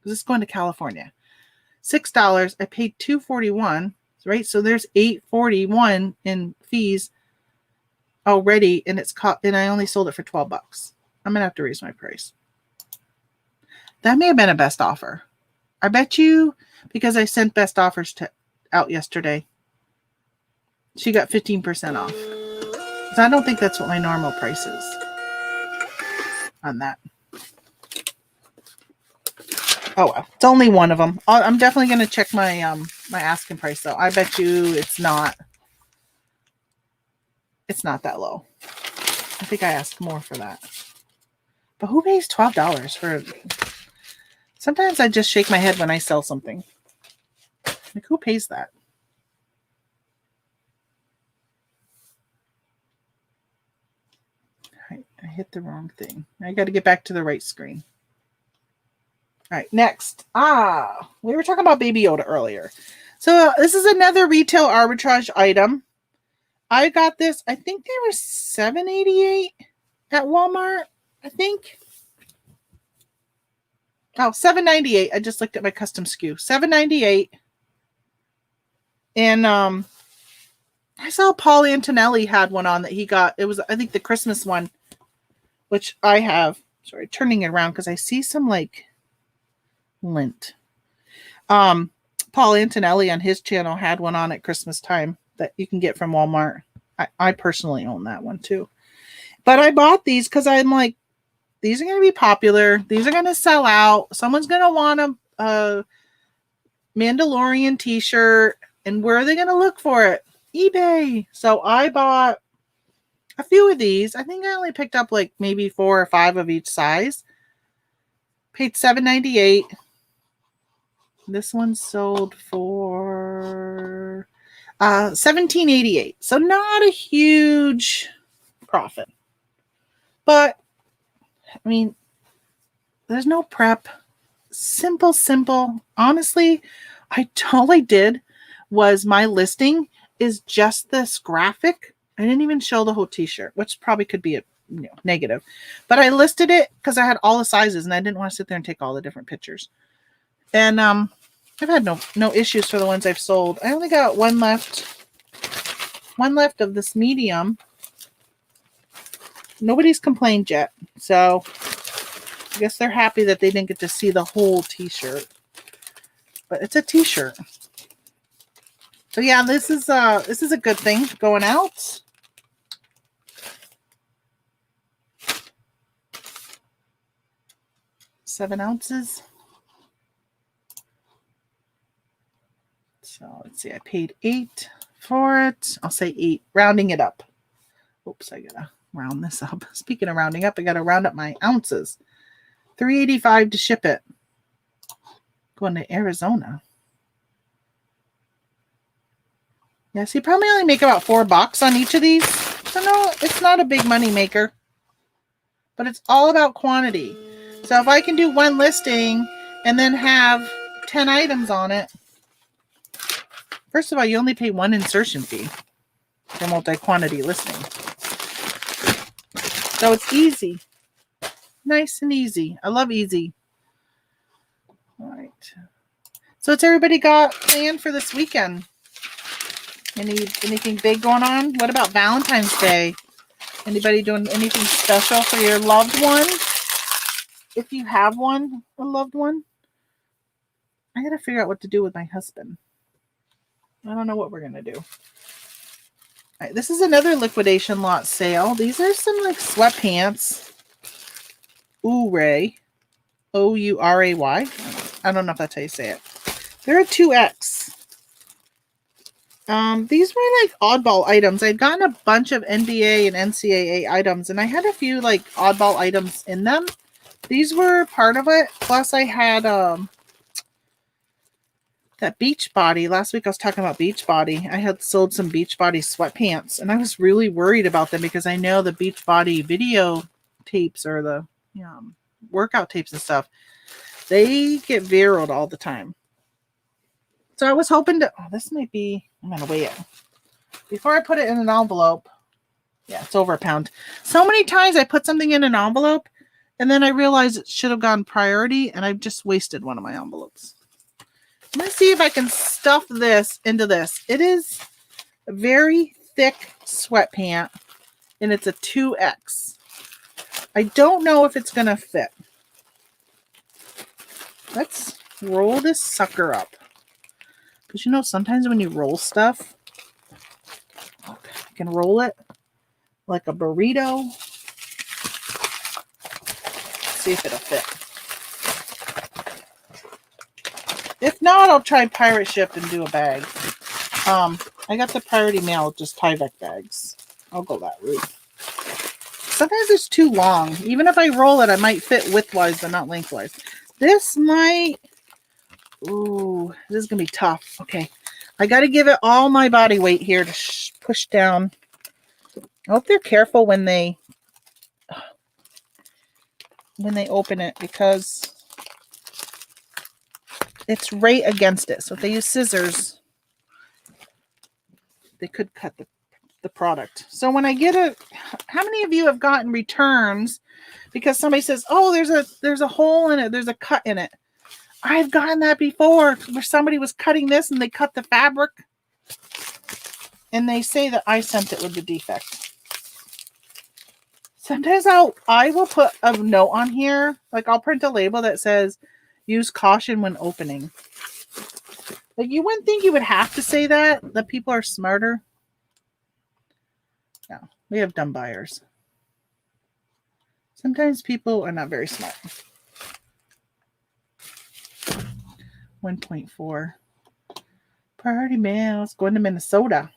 it's going to California. $6. I paid $2.41, right? So there's $8.41 in fees already, and I only sold it for $12. I'm gonna have to raise my price. That may have been a best offer. I bet you because I sent best offers out yesterday. She got 15% off. So I don't think that's what my normal price is on that. Oh well, it's only one of them. I'm definitely going to check my my asking price though. I bet you it's not that low. I think I asked more for that. But who pays $12 for? Sometimes I just shake my head when I sell something. Like, who pays that? I hit the wrong thing. I got to get back to the right screen. All right, next. We were talking about Baby Yoda earlier. So this is another retail arbitrage item. I got this. I think they were $7.88 at Walmart. I think. Oh, $7.98. I just looked at my custom SKU. $7.98. And I saw Paul Antonelli had one on that he got. It was, I think, the Christmas one, which I have. Sorry, turning it around because I see some like lint. Paul Antonelli on his channel had one on at Christmas time that you can get from Walmart. I personally own that one too. But I bought these because I'm like, these are going to be popular. These are going to sell out. Someone's going to want a Mandalorian t-shirt. And where are they going to look for it? eBay. So I bought a few of these. I think I only picked up like maybe 4 or 5 of each size. Paid $7.98. This one sold for $17.88. So not a huge profit. But, I mean, there's no prep. Simple. Honestly, all I did was my listing is just this graphic. I didn't even show the whole t-shirt, which probably could be a negative. But I listed it because I had all the sizes and I didn't want to sit there and take all the different pictures. And I've had no issues for the ones I've sold. I only got one left. One left of this medium. Nobody's complained yet. So I guess they're happy that they didn't get to see the whole t-shirt. But it's a t-shirt. So yeah, this is a good thing going out. Seven ounces. So let's see, I paid $8 for it. I'll say 8, rounding it up. Oops, I gotta round this up. Speaking of rounding up, I gotta round up my ounces. $3.85 to ship it. Going to Arizona. Yeah, so you probably only make about $4 on each of these. So no, it's not a big money maker. But it's all about quantity. So if I can do one listing and then have 10 items on it, first of all, you only pay one insertion fee for multi-quantity listing. So it's easy. Nice and easy. I love easy. All right. So what's everybody got planned for this weekend? Anything big going on? What about Valentine's Day? Anybody doing anything special for your loved one? If you have one, a loved one. I got to figure out what to do with my husband. I don't know what we're going to do. All right, this is another liquidation lot sale. These are some like sweatpants. Ouray. O-U-R-A-Y. I don't know if that's how you say it. They're a 2X. These were like oddball items. I'd gotten a bunch of NBA and NCAA items, and I had a few like oddball items in them. These were part of it. Plus, I had that Beachbody. Last week I was talking about Beachbody. I had sold some Beachbody sweatpants, and I was really worried about them because I know the Beachbody video tapes or the workout tapes and stuff, they get viraled all the time. So I was hoping to, this might be, I'm going to weigh it. Before I put it in an envelope, yeah, it's over a pound. So many times I put something in an envelope and then I realized it should have gone priority and I've just wasted one of my envelopes. I'm going to see if I can stuff this into this. It is a very thick sweatpant and it's a 2X. I don't know if it's going to fit. Let's roll this sucker up. Because sometimes when you roll stuff, you can roll it like a burrito. Let's see if it'll fit. If not, I'll try pirate ship and do a bag. I got the priority mail, just Tyvek bags. I'll go that route. Sometimes it's too long. Even if I roll it, I might fit widthwise, but not lengthwise. This might... Ooh, this is going to be tough. Okay. I got to give it all my body weight here to push down. I hope they're careful when they open it because it's right against it. So if they use scissors, they could cut the product. So when I get how many of you have gotten returns because somebody says, oh, there's a hole in it. There's a cut in it. I've gotten that before where somebody was cutting this and they cut the fabric and they say that I sent it with the defect. Sometimes I will put a note on here. Like I'll print a label that says use caution when opening. Like you wouldn't think you would have to say that people are smarter. No, we have dumb buyers. Sometimes people are not very smart. 1.4. Priority mail. It's going to Minnesota.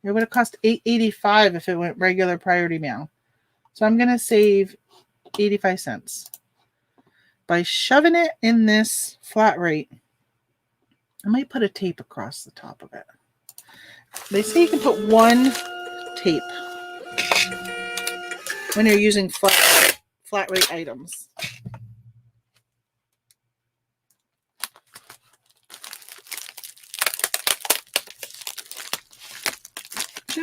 It would have cost $8.85 if it went regular priority mail. So I'm going to save 85 cents. By shoving it in this flat rate, I might put a tape across the top of it. They say you can put one tape when you're using flat rate items.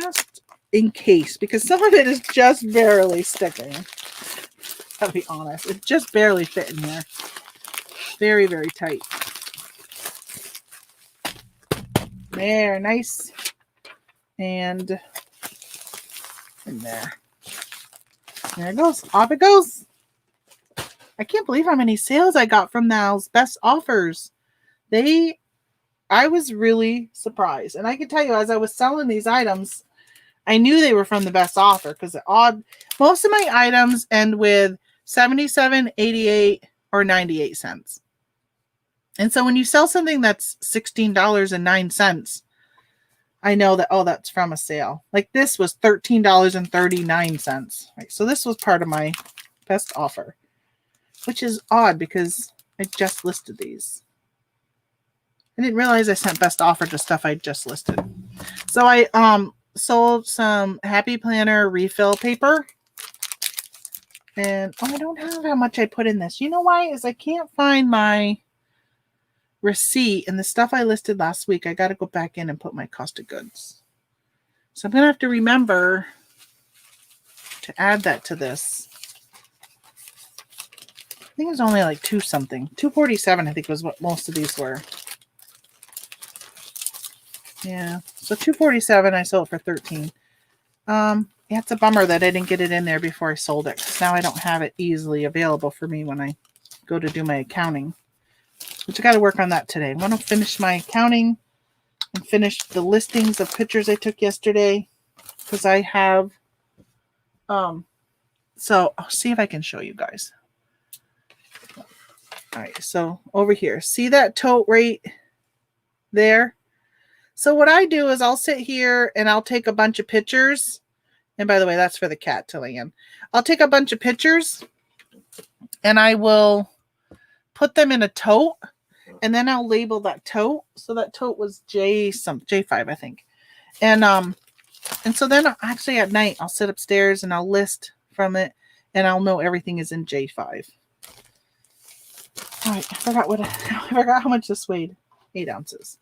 just in case, because some of it is just barely sticking. I'll be honest. It's just barely fitting here. Very, very tight. There, nice. And in there. There it goes. Off it goes. I can't believe how many sales I got from those best offers. I was really surprised. And I can tell you, as I was selling these items, I knew they were from the best offer because most of my items end with 77, 88, or 98 cents. And so when you sell something that's $16.09, I know that, oh, that's from a sale. Like this was $13.39. Right, so this was part of my best offer, which is odd because I just listed these. I didn't realize I sent best offer to stuff I just listed. So I sold some Happy Planner refill paper. And I don't have how much I put in this. You know why? Is I can't find my receipt and the stuff I listed last week. I got to go back in and put my cost of goods. So I'm going to have to remember to add that to this. I think it was only like $2.47, I think was what most of these were. Yeah, so $2.47, I sold it for $13. Yeah, it's a bummer that I didn't get it in there before I sold it, because now I don't have it easily available for me when I go to do my accounting. Which I got to work on that today. I want to finish my accounting and finish the listings of pictures I took yesterday, because I have. So I'll see if I can show you guys. All right, so over here, see that tote right there? So what I do is I'll sit here and I'll take a bunch of pictures. And by the way, that's for the cat to lay in. I'll take a bunch of pictures and I will put them in a tote, and then I'll label that tote. So that tote was J5, I think. And so then actually at night I'll sit upstairs and I'll list from it, and I'll know everything is in J5. All right, I forgot how much this weighed. 8 ounces.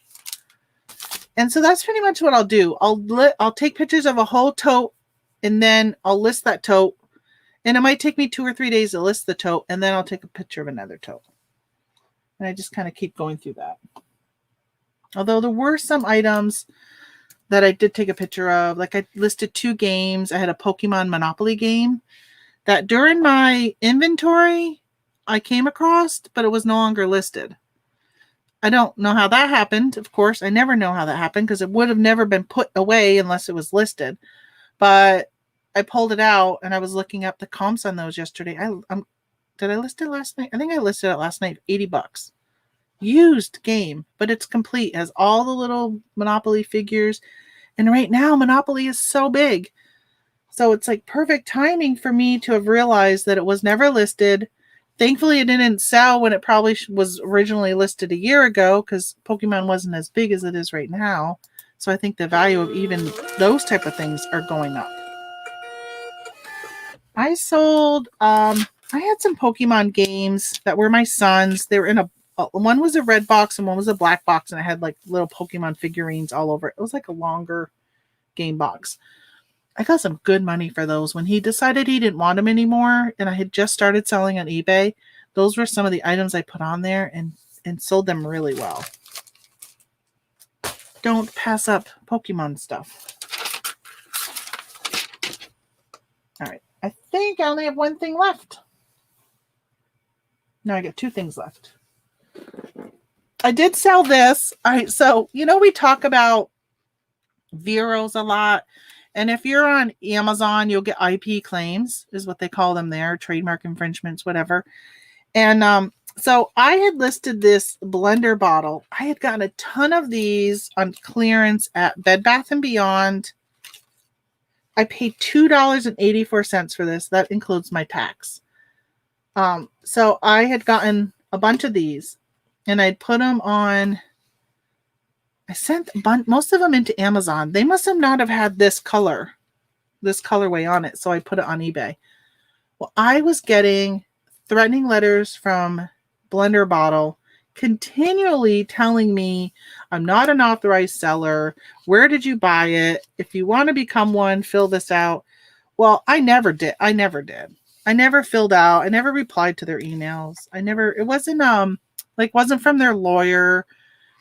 And so that's pretty much what I'll do. I'll take pictures of a whole tote, and then I'll list that tote. And it might take me 2 or 3 days to list the tote, and then I'll take a picture of another tote. And I just kind of keep going through that. Although there were some items that I did take a picture of. Like I listed 2 games. I had a Pokemon Monopoly game that during my inventory I came across, but it was no longer listed. I don't know how that happened. Of course, I never know how that happened because it would have never been put away unless it was listed. But I pulled it out and I was looking up the comps on those yesterday. Did I list it last night? I think I listed it last night, $80. Used game, but it's complete. It has all the little Monopoly figures. And right now, Monopoly is so big. So it's like perfect timing for me to have realized that it was never listed. Thankfully, it didn't sell when it probably was originally listed a year ago, because Pokemon wasn't as big as it is right now. So I think the value of even those type of things are going up. I sold, I had some Pokemon games that were my son's. They were in one was a red box and one was a black box, and I had like little Pokemon figurines all over it. It was like a longer game box. I got some good money for those. When he decided he didn't want them anymore, and I had just started selling on eBay, those were some of the items I put on there and sold them really well. Don't pass up Pokemon stuff. All right. I think I only have one thing left. No, I got 2 things left. I did sell this. All right. So, we talk about Veros a lot. And if you're on Amazon, you'll get IP claims, is what they call them there, trademark infringements, whatever. And so I had listed this blender bottle. I had gotten a ton of these on clearance at Bed Bath & Beyond. I paid $2.84 for this. That includes my tax. So I had gotten a bunch of these, and I'd put them on. I sent most of them into Amazon. They must have not have had this colorway on it, so I put it on eBay. Well, I was getting threatening letters from Blender Bottle continually telling me I'm not an authorized seller. Where did you buy it? If you want to become one, fill this out. Well, I never did. I never filled out. I never replied to their emails. It wasn't from their lawyer.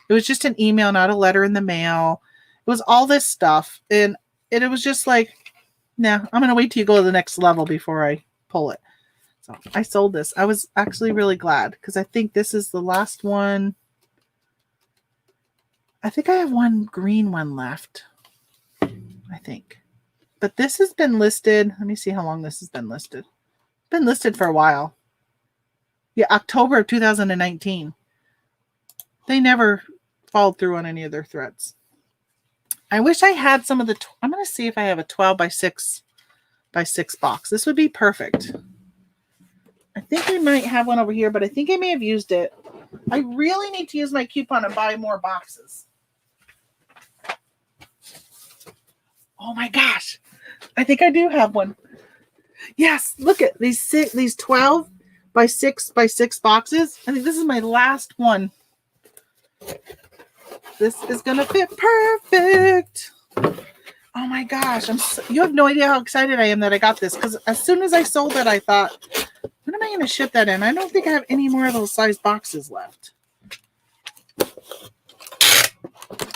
It was just an email, not a letter in the mail. It was all this stuff. And it was just like, nah, I'm going to wait till you go to the next level before I pull it. So I sold this. I was actually really glad because I think this is the last one. I think I have one green one left. I think. But this has been listed. Let me see how long this has been listed. It's been listed for a while. Yeah, October of 2019. They never followed through on any of their threats. I wish I had some of the... I'm going to see if I have a 12 by 6 box. This would be perfect. I think I might have one over here, but I think I may have used it. I really need to use my coupon and buy more boxes. Oh my gosh. I think I do have one. Yes, look at these 12 by 6 boxes. I think this is my last one. This is going to fit perfect. Oh my gosh. You have no idea how excited I am that I got this, because as soon as I sold it, I thought, when am I going to ship that in? I don't think I have any more of those size boxes left.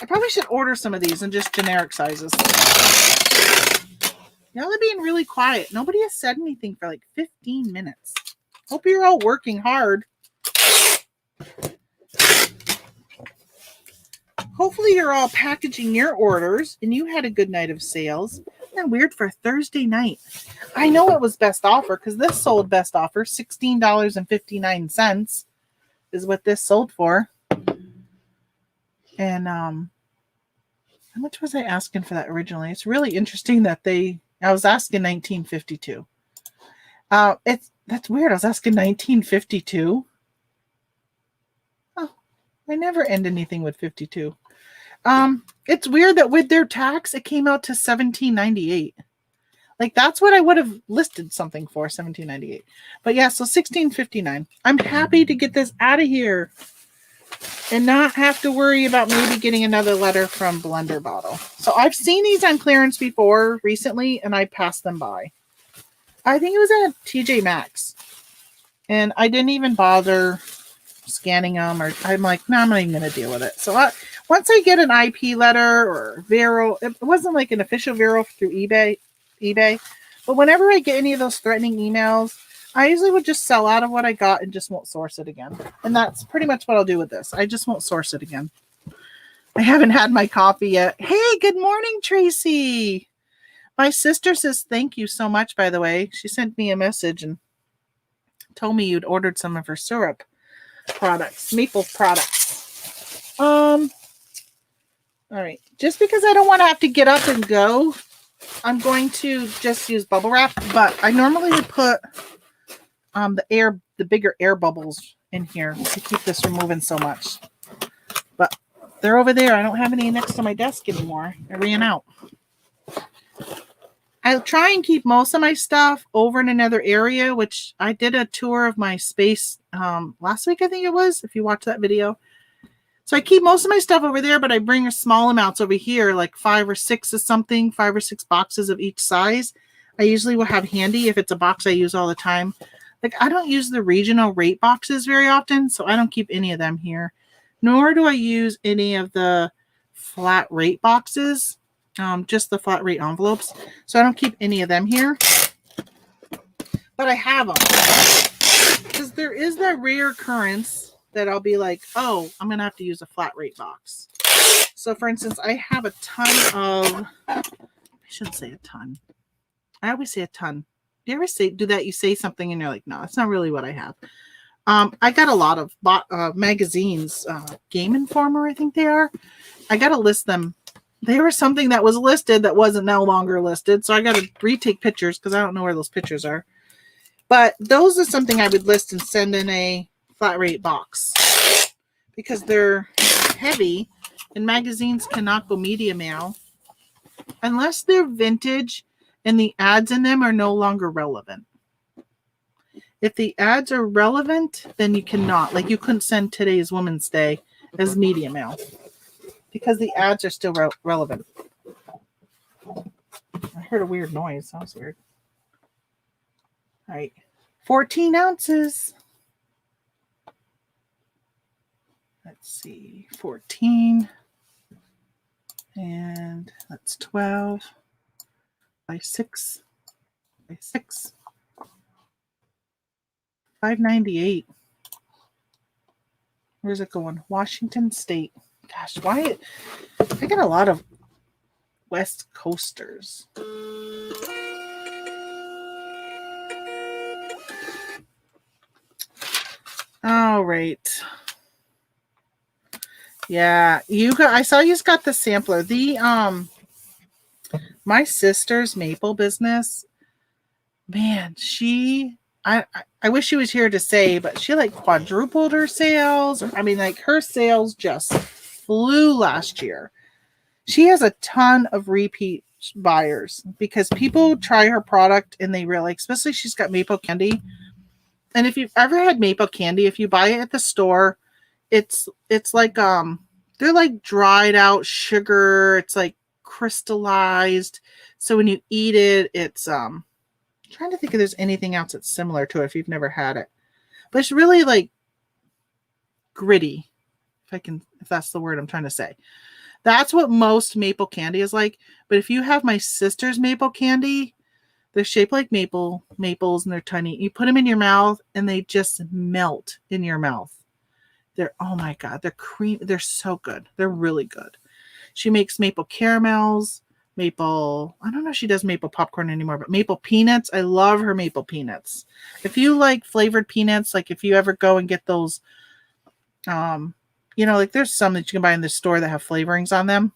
I probably should order some of these in just generic sizes. Y'all are being really quiet. Nobody has said anything for like 15 minutes. Hope you're all working hard. Hopefully you're all packaging your orders and you had a good night of sales. Isn't that weird for Thursday night? I know it was best offer because this sold best offer. $16.59 is what this sold for. And how much was I asking for that originally? It's really interesting that I was asking $19.52. That's weird. I was asking $19.52. Oh, I never end anything with 52. It's weird that with their tax, it came out to $17.98. Like that's what I would have listed something for, $17.98. But yeah, so $16.59. I'm happy to get this out of here and not have to worry about maybe getting another letter from Blender Bottle. So I've seen these on clearance before recently, and I passed them by. I think it was at TJ Maxx. And I didn't even bother scanning them, or I'm like, no, I'm not even going to deal with it. So once I get an IP letter or Vero, it wasn't like an official Vero through eBay, but whenever I get any of those threatening emails, I usually would just sell out of what I got and just won't source it again. And that's pretty much what I'll do with this. I just won't source it again. I haven't had my coffee yet. Hey, good morning, Tracy. My sister says thank you so much, by the way. She sent me a message and told me you'd ordered some of her syrup products, maple products. All right. Just because I don't want to have to get up and go, I'm going to just use bubble wrap, but I normally would put the bigger air bubbles in here to keep this from moving so much. But they're over there. I don't have any next to my desk anymore. I ran out. I'll try and keep most of my stuff over in another area, which I did a tour of my space last week, I think it was, if you watched that video. So I keep most of my stuff over there, but I bring small amounts over here, like 5 or 6 of something, 5 or 6 boxes of each size. I usually will have handy if it's a box I use all the time. Like I don't use the regional rate boxes very often, so I don't keep any of them here. Nor do I use any of the flat rate boxes, just the flat rate envelopes. So I don't keep any of them here. But I have them. Because there is that rare occurrence that I'll be like, oh, I'm going to have to use a flat rate box. So for instance, I have a ton of, I shouldn't say a ton. I always say a ton. Do you ever do that? You say something and you're like, no, that's not really what I have. I got a lot of magazines, Game Informer, I think they are. I got to list them. They were something that was listed that wasn't no longer listed. So I got to retake pictures because I don't know where those pictures are. But those are something I would list and send in a flat rate box because they're heavy and magazines cannot go media mail unless they're vintage and the ads in them are no longer relevant. If the ads are relevant, then you cannot. Like you couldn't send Today's Women's Day as media mail. because the ads are still relevant. I heard a weird noise. Sounds weird. All right. 14 ounces. Let's see. 14. And that's 12 by 6 by 6. $5.98. Where's it going? Washington State. Gosh, why? I got a lot of West Coasters. All right. Yeah, I saw you got the sampler. My sister's maple business, man, I wish she was here to say, but she like quadrupled her sales. I mean, like her sales just flew last year. She has a ton of repeat buyers because people try her product and they really, especially she's got maple candy. And if you've ever had maple candy, if you buy it at the store, it's like they're like dried out sugar. It's like crystallized. So when you eat it, it's trying to think if there's anything else that's similar to it if you've never had it. But it's really like gritty, if that's the word I'm trying to say. That's what most maple candy is like. But if you have my sister's maple candy, they're shaped like maples, and they're tiny. You put them in your mouth and they just melt in your mouth. Oh my God, they're cream. They're so good. They're really good. She makes maple caramels, I don't know if she does maple popcorn anymore, but maple peanuts. I love her maple peanuts. If you like flavored peanuts, like if you ever go and get those, like there's some that you can buy in the store that have flavorings on them.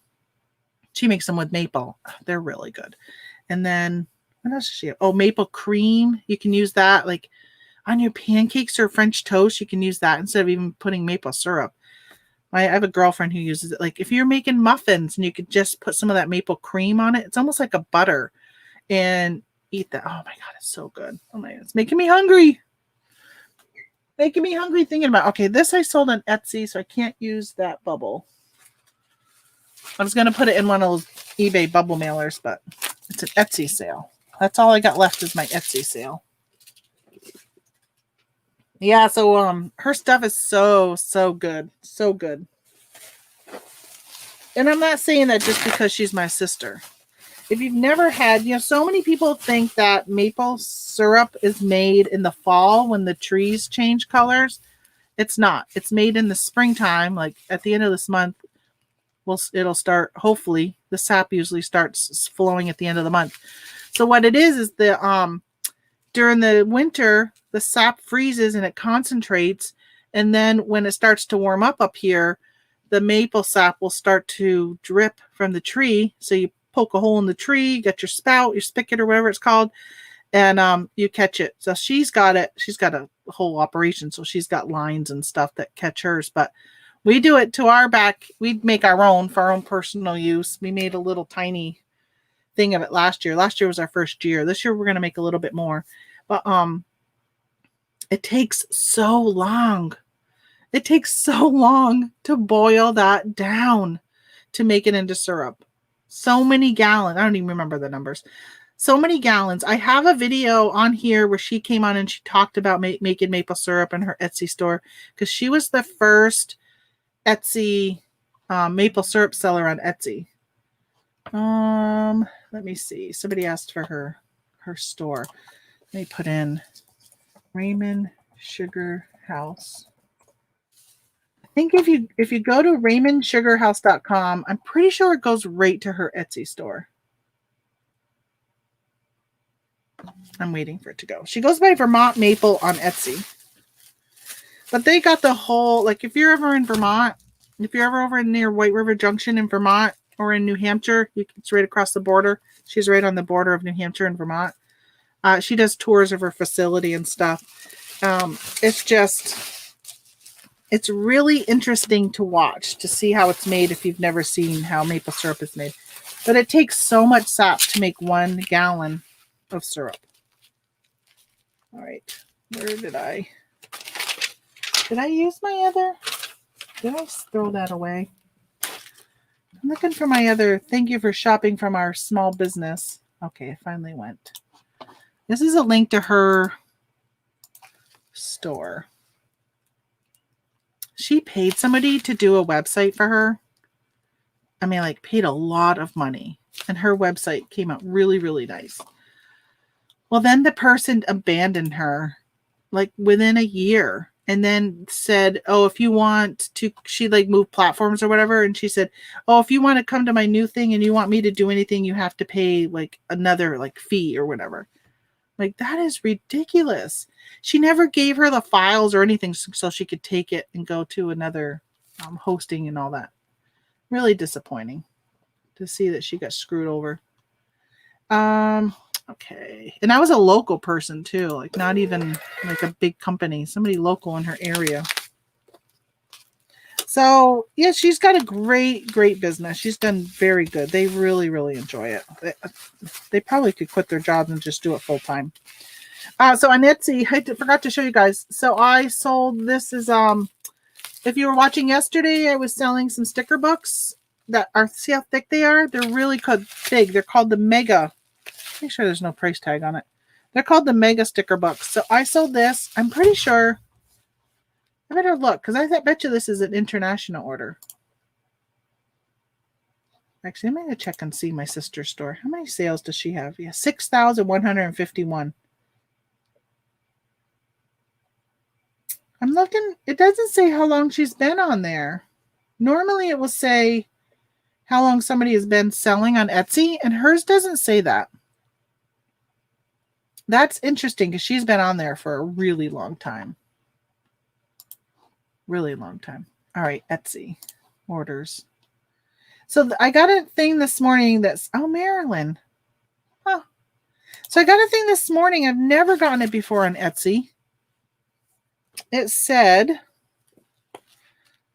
She makes them with maple. They're really good. And then what else does she have? Oh, maple cream. You can use that like on your pancakes or French toast. You can use that instead of even putting maple syrup. I have a girlfriend who uses it. Like if you're making muffins and you could just put some of that maple cream on it, it's almost like a butter, and eat that. Oh my God, it's so good. Oh my God, it's making me hungry. Thinking about, okay, this I sold on Etsy, so I can't use that bubble. I was going to put it in one of those eBay bubble mailers, but it's an Etsy sale. That's all I got left is my Etsy sale. Yeah, so her stuff is so good. So good. And I'm not saying that just because she's my sister. If you've never had, so many people think that maple syrup is made in the fall when the trees change colors. It's not. It's made in the springtime, like at the end of this month. It'll start, hopefully, the sap usually starts flowing at the end of the month. So what it is during the winter, the sap freezes and it concentrates. And then when it starts to warm up here, the maple sap will start to drip from the tree. So you poke a hole in the tree, you got your spout, your spigot, or whatever it's called, and you catch it. So she's got it. She's got a whole operation. So she's got lines and stuff that catch hers. But we do it to our back. We make our own for our own personal use. We made a little tiny thing of it last year. Last year was our first year. This year we're going to make a little bit more. But it takes so long. It takes so long to boil that down to make it into syrup. So many gallons. I don't even remember the numbers. So many gallons. I have a video on here where she came on and she talked about making maple syrup in her Etsy store because she was the first Etsy maple syrup seller on Etsy. Let me see. Somebody asked for her store. Let me put in Raymond Sugar House. I think if you go to RaymondSugarHouse.com, I'm pretty sure it goes right to her Etsy store. I'm waiting for it to go. She goes by Vermont Maple on Etsy. But they got the whole, like if you're ever in Vermont, if you're ever over near White River Junction in Vermont or in New Hampshire, it's right across the border. She's right on the border of New Hampshire and Vermont. She does tours of her facility and stuff. It's really interesting to watch, to see how it's made if you've never seen how maple syrup is made. But it takes so much sap to make 1 gallon of syrup. All right. Where did I use my other? Did I throw that away? I'm looking for my other, thank you for shopping from our small business. Okay, it finally went. This is a link to her store. She paid somebody to do a website for her. I mean, like, paid a lot of money. And her website came out really, really nice. Well, then the person abandoned her, like, within a year. And then said, oh, if you want to, she like moved platforms or whatever. And she said, oh, if you want to come to my new thing and you want me to do anything, you have to pay like another like fee or whatever. Like, that is ridiculous. She never gave her the files or anything so she could take it and go to another hosting and all that. Really disappointing to see that she got screwed over. Okay. And I was a local person too, like not even like a big company, somebody local in her area. So yeah, she's got a great business. She's done very good. They really, really enjoy it. They probably could quit their jobs and just do it full time. So on Etsy, I forgot to show you guys. So I sold, this is, if you were watching yesterday, I was selling some sticker books that are, see how thick they are? They're really big. They're called the Mega. Make sure there's no price tag on it. They're called the Mega sticker books. So I sold this. I'm pretty sure. I better look because I bet you this is an international order. Actually, I'm going to check and see my sister's store. How many sales does she have? Yeah, 6,151. I'm looking. It doesn't say how long she's been on there. Normally it will say how long somebody has been selling on Etsy, and hers doesn't say that. That's interesting because she's been on there for a really long time. Really long time. All right, Etsy orders. So I got a thing this morning that's, oh, Maryland. Huh. So I got a thing this morning. I've never gotten it before on Etsy. It said,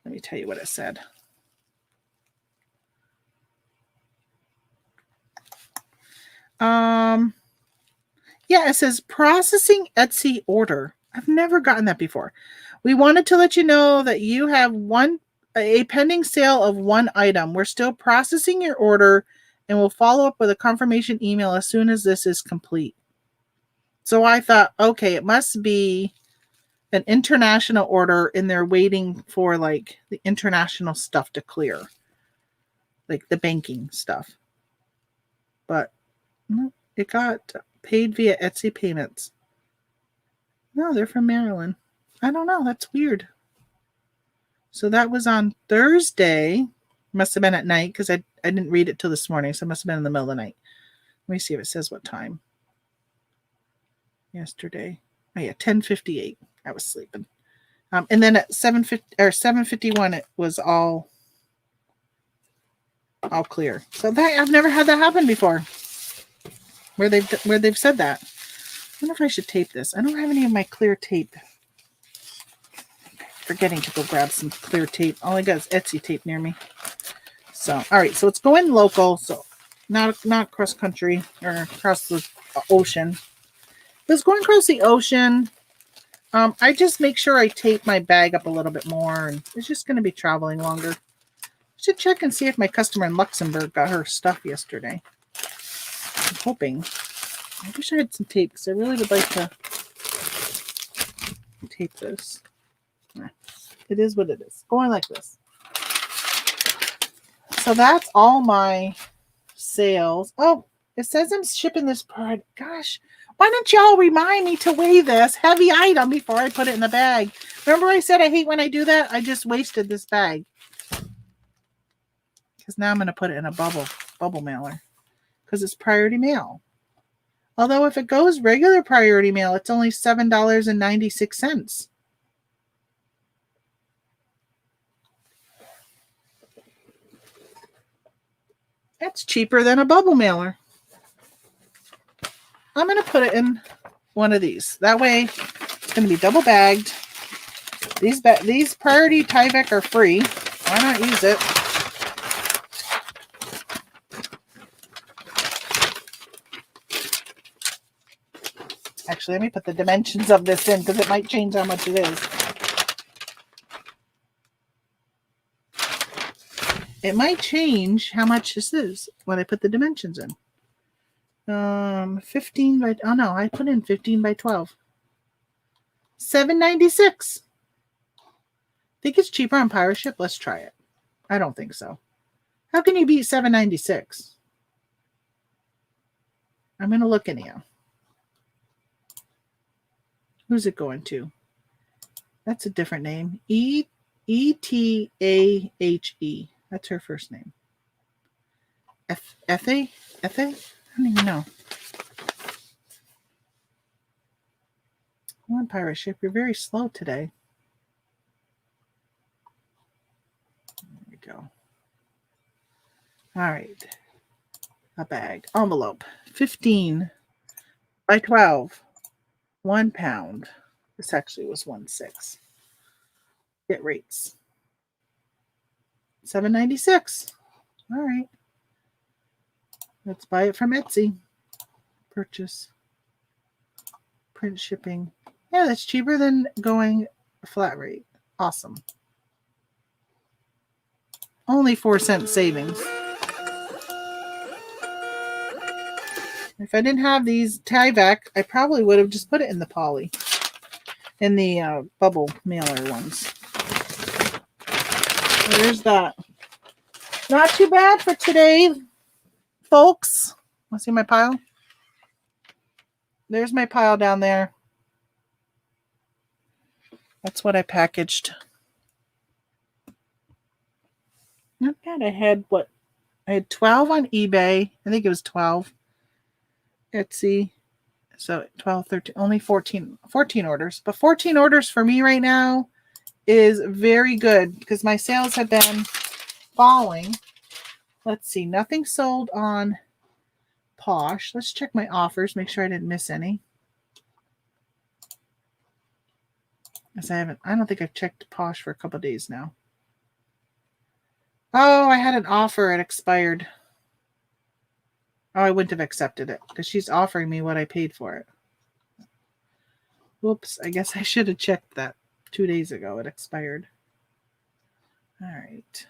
let me tell you what it said. Yeah, it says processing Etsy order. I've never gotten that before. We wanted to let you know that you have a pending sale of one item. We're still processing your order and we'll follow up with a confirmation email as soon as this is complete. So I thought, okay, it must be an international order and they're waiting for like the international stuff to clear. Like the banking stuff. But no, it got paid via Etsy payments. No, they're from Maryland. I don't know. That's weird. So that was on Thursday. Must have been at night because I didn't read it till this morning. So it must have been in the middle of the night. Let me see if it says what time. Yesterday. Oh yeah, 10:58. I was sleeping. And then at 7:51 it was all clear. So that I've never had that happen before. Where they've said that. I wonder if I should tape this. I don't have any of my clear tape. Forgetting to go grab some clear tape. All I got is Etsy tape near me. So, all right. So it's going local. So not cross country or across the ocean. But it's going across the ocean. I just make sure I tape my bag up a little bit more. And it's just going to be traveling longer. I should check and see if my customer in Luxembourg got her stuff yesterday. I'm hoping. I wish I had some tape because I really would like to tape this. It is what it is. Going like this. So that's all my sales. Oh, it says I'm shipping this part. Gosh, why don't y'all remind me to weigh this heavy item before I put it in the bag? Remember I said I hate when I do that? I just wasted this bag. Because now I'm going to put it in a bubble mailer. Because it's priority mail. Although if it goes regular priority mail, it's only $7.96. That's cheaper than a bubble mailer. I'm going to put it in one of these. That way, it's going to be double bagged. These priority Tyvek are free. Why not use it? Actually, let me put the dimensions of this in because it might change how much it is. it might change how much this is when I put the dimensions in. 15 by, oh no, I put in 15 by 12. $7.96. Think it's cheaper on Pirate Ship? Let's try it. I don't think so. How can you beat $7.96? I'm going to look in here. Who's it going to? That's a different name. Etahe. That's her first name. Ethe? I don't even know. Come on, Pirate Ship. You're very slow today. There we go. All right. A bag. Envelope. 15 by 12. 1 pound. This actually was 1.6. Get rates. $7.96. All right. Let's buy it from Etsy. Purchase. Print shipping. Yeah, that's cheaper than going flat rate. Awesome. Only 4-cent savings. If I didn't have these Tyvek, I probably would have just put it in the poly. In the bubble mailer ones. So there's that. Not too bad for today, folks. Want to see my pile? There's my pile down there. That's what I packaged. Not bad. I had 12 on eBay. I think it was 12. Etsy. So 12, 13, only 14 orders. But 14 orders for me right now is very good because my sales have been falling. Let's see. Nothing sold on Posh. Let's check my offers. Make sure I didn't miss any. Because I don't think I've checked Posh for a couple of days now. Oh, I had an offer. It expired. Oh, I wouldn't have accepted it because she's offering me what I paid for it. Whoops. I guess I should have checked that 2 days ago. It expired. All right.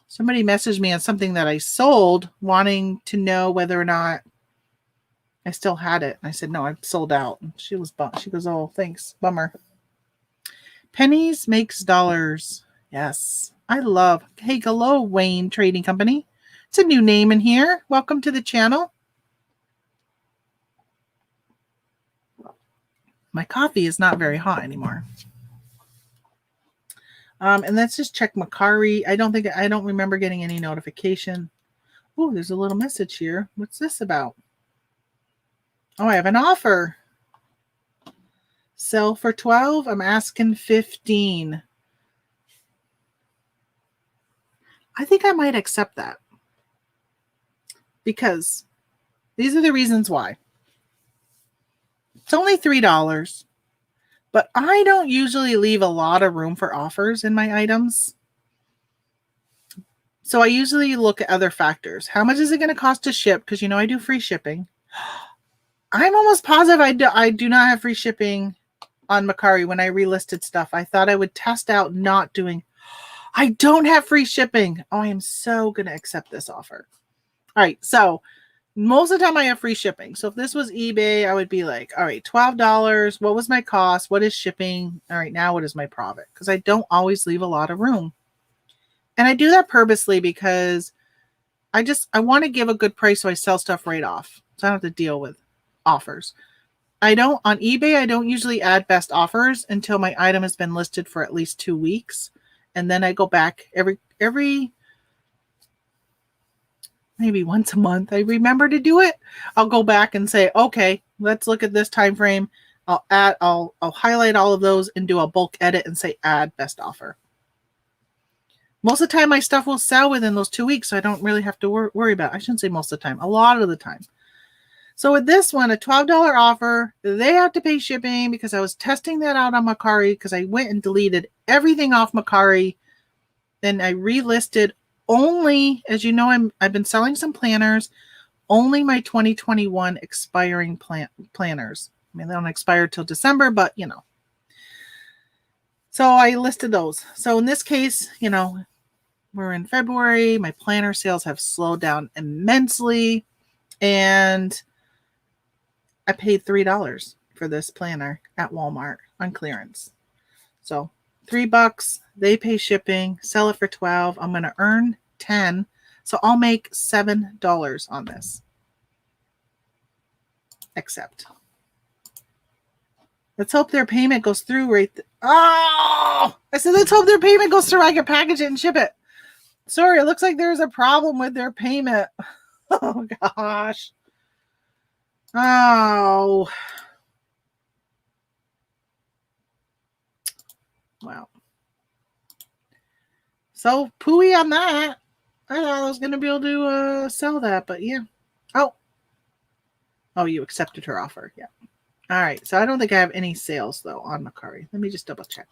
Somebody messaged me on something that I sold wanting to know whether or not I still had it. And I said, no, I've sold out. And she was bummed. She goes, oh, thanks. Bummer. Pennies makes dollars. Yes. I love. Hey, hello, Wayne Trading Company. It's a new name in here. Welcome to the channel. My coffee is not very hot anymore. And let's just check Macari. I don't remember getting any notification. Oh, there's a little message here. What's this about? Oh, I have an offer. Sell for 12. I'm asking 15. I think I might accept that. Because these are the reasons why. It's only $3. But I don't usually leave a lot of room for offers in my items. So I usually look at other factors. How much is it going to cost to ship? Because you know I do free shipping. I'm almost positive I do not have free shipping on Macari when I relisted stuff. I thought I would test out not doing. I don't have free shipping. Oh, I am so going to accept this offer. All right. So most of the time I have free shipping. So if this was eBay, I would be like, all right, $12. What was my cost? What is shipping? All right. Now what is my profit? Because I don't always leave a lot of room. And I do that purposely because I want to give a good price so I sell stuff right off. So I don't have to deal with offers. On eBay, I don't usually add best offers until my item has been listed for at least 2 weeks. And then I go back every maybe once a month. I remember to do it. I'll go back and say, okay, let's look at this time frame. I'll highlight all of those and do a bulk edit and say add best offer. Most of the time, my stuff will sell within those 2 weeks, so I don't really have to worry about it. I shouldn't say most of the time, a lot of the time. So with this one, a $12 offer, they have to pay shipping because I was testing that out on Macari because I went and deleted everything off Macari. Then I relisted only, as you know, I've been selling some planners, only my 2021 expiring planners. I mean, they don't expire till December, but you know. So I listed those. So in this case, you know, We're in February. My planner sales have slowed down immensely. And I paid $3 for this planner at Walmart on clearance. So $3, they pay shipping, sell it for $12. I'm going to earn $10. So I'll make $7 on this. Accept. Let's hope their payment goes through right. Oh, I said, let's hope their payment goes through. I can package it and ship it. Sorry, it looks like there's a problem with their payment. Oh, gosh. Oh. Wow. So, pooey on that. I thought I was going to be able to sell that, but yeah. Oh. Oh, you accepted her offer. Yeah. All right. So, I don't think I have any sales, though, on Mercari. Let me just double check.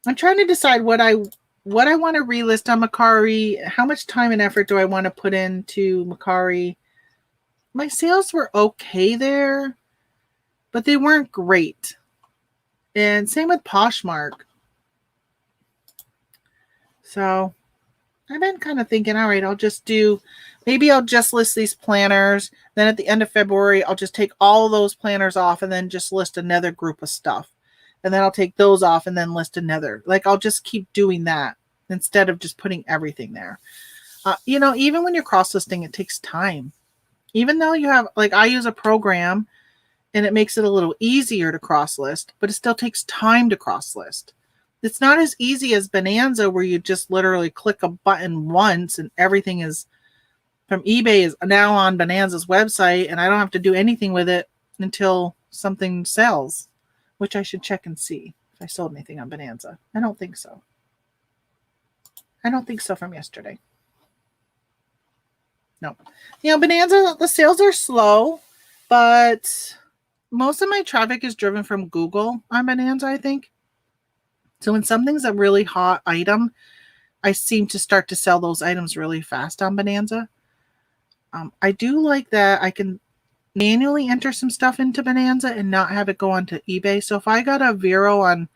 I'm trying to decide what I want to relist on Mercari. How much time and effort do I want to put into Mercari? My sales were okay there, but they weren't great. And same with Poshmark. So I've been kind of thinking, all right, maybe I'll just list these planners. Then at the end of February, I'll just take all of those planners off and then just list another group of stuff. And then I'll take those off and then list another. Like, I'll just keep doing that instead of just putting everything there. Even when you're cross-listing, it takes time. Even though you have, like, I use a program and it makes it a little easier to cross-list, but it still takes time to cross-list. It's not as easy as Bonanza, where you just literally click a button once and everything is from eBay is now on Bonanza's website, and I don't have to do anything with it until something sells, which I should check and see if I sold anything on Bonanza. I don't think so. I don't think so from yesterday. No. Bonanza, the sales are slow, but most of my traffic is driven from Google on Bonanza, I think. So when something's a really hot item, I seem to start to sell those items really fast on Bonanza. I do like that I can manually enter some stuff into Bonanza and not have it go onto eBay. So if I got a Vero on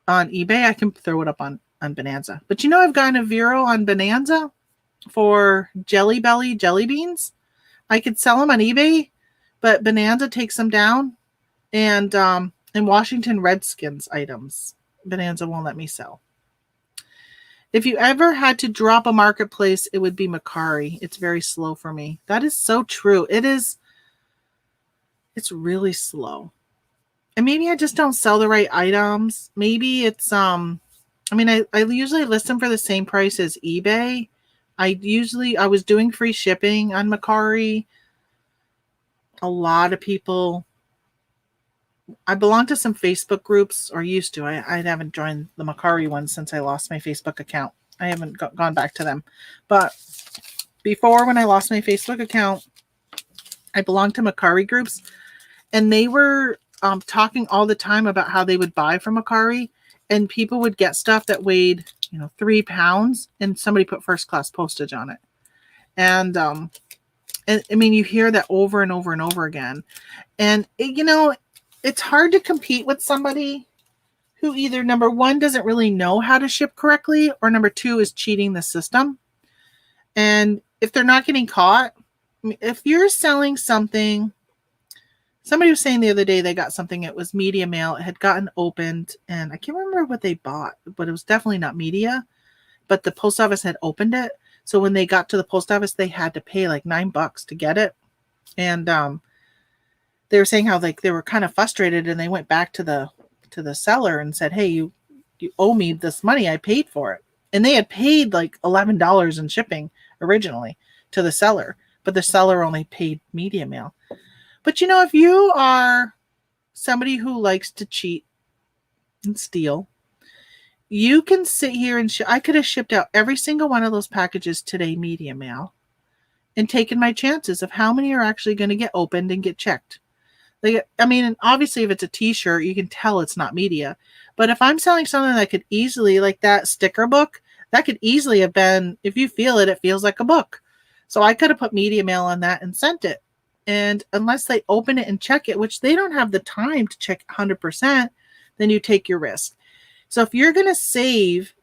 eBay, I can throw it up on Bonanza. But I've gotten a Vero on Bonanza for Jelly Belly jelly beans. I could sell them on eBay, but Bonanza takes them down. And Washington Redskins items, Bonanza won't let me sell. If you ever had to drop a marketplace, it would be Mercari. It's very slow for me. That is so true. It's really slow. And maybe I just don't sell the right items. Maybe it's I usually list them for the same price as eBay. I was doing free shipping on Mercari. A lot of people, I belong to some Facebook groups, or used to. I haven't joined the Mercari one since I lost my Facebook account. I haven't gone back to them. But before, when I lost my Facebook account, I belonged to Mercari groups, and they were talking all the time about how they would buy from Mercari, and people would get stuff that weighed 3 pounds, and somebody put first class postage on it. And you hear that over and over and over again. And it's hard to compete with somebody who either, number one, doesn't really know how to ship correctly, or number two, is cheating the system. And if they're not getting caught, if you're selling something, somebody was saying the other day they got something, it was media mail, it had gotten opened, and I can't remember what they bought, but it was definitely not media, but the post office had opened it. So when they got to the post office, they had to pay like $9 to get it. And they were saying how they were kind of frustrated, and they went back to the seller and said, hey, you owe me this money. I paid for it. And they had paid like $11 in shipping originally to the seller, but the seller only paid media mail. But if you are somebody who likes to cheat and steal, you can sit here and I could have shipped out every single one of those packages today, media mail, and taken my chances of how many are actually going to get opened and get checked. Obviously, if it's a t-shirt, you can tell it's not media. But if I'm selling something that could easily, like that sticker book, that could easily have been, if you feel it, it feels like a book. So I could have put media mail on that and sent it. And unless they open it and check it, which they don't have the time to check 100%, then you take your risk. So if you're going to save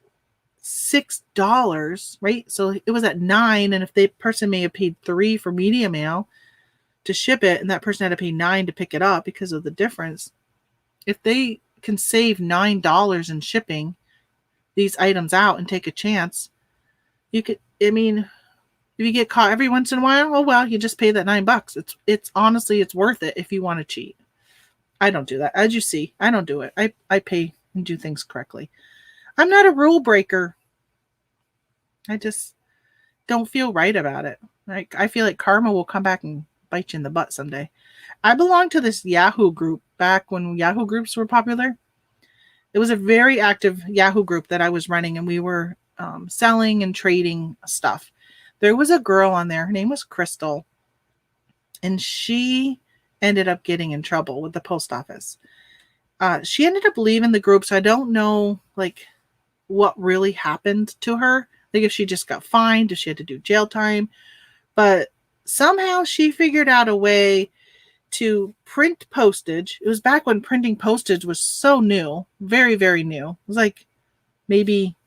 $6, right? So it was at $9, and if the person may have paid $3 for media mail to ship it, and that person had to pay $9 to pick it up because of the difference. If they can save $9 in shipping these items out and take a chance, you could, I mean, if you get caught every once in a while, oh well, you just pay that $9. It's honestly, it's worth it if you want to cheat. I don't do that. As you see, I don't do it. I pay and do things correctly. I'm not a rule breaker. I just don't feel right about it. Like, I feel like karma will come back and bite you in the butt someday. I belong to this Yahoo group back when Yahoo groups were popular. It was a very active Yahoo group that I was running, and we were selling and trading stuff. There was a girl on there. Her name was Crystal, and she ended up getting in trouble with the post office. She ended up leaving the group, so I don't know like what really happened to her. Like if she just got fined, if she had to do jail time. But somehow she figured out a way to print postage. It was back when printing postage was so new, very, very new. It was like maybe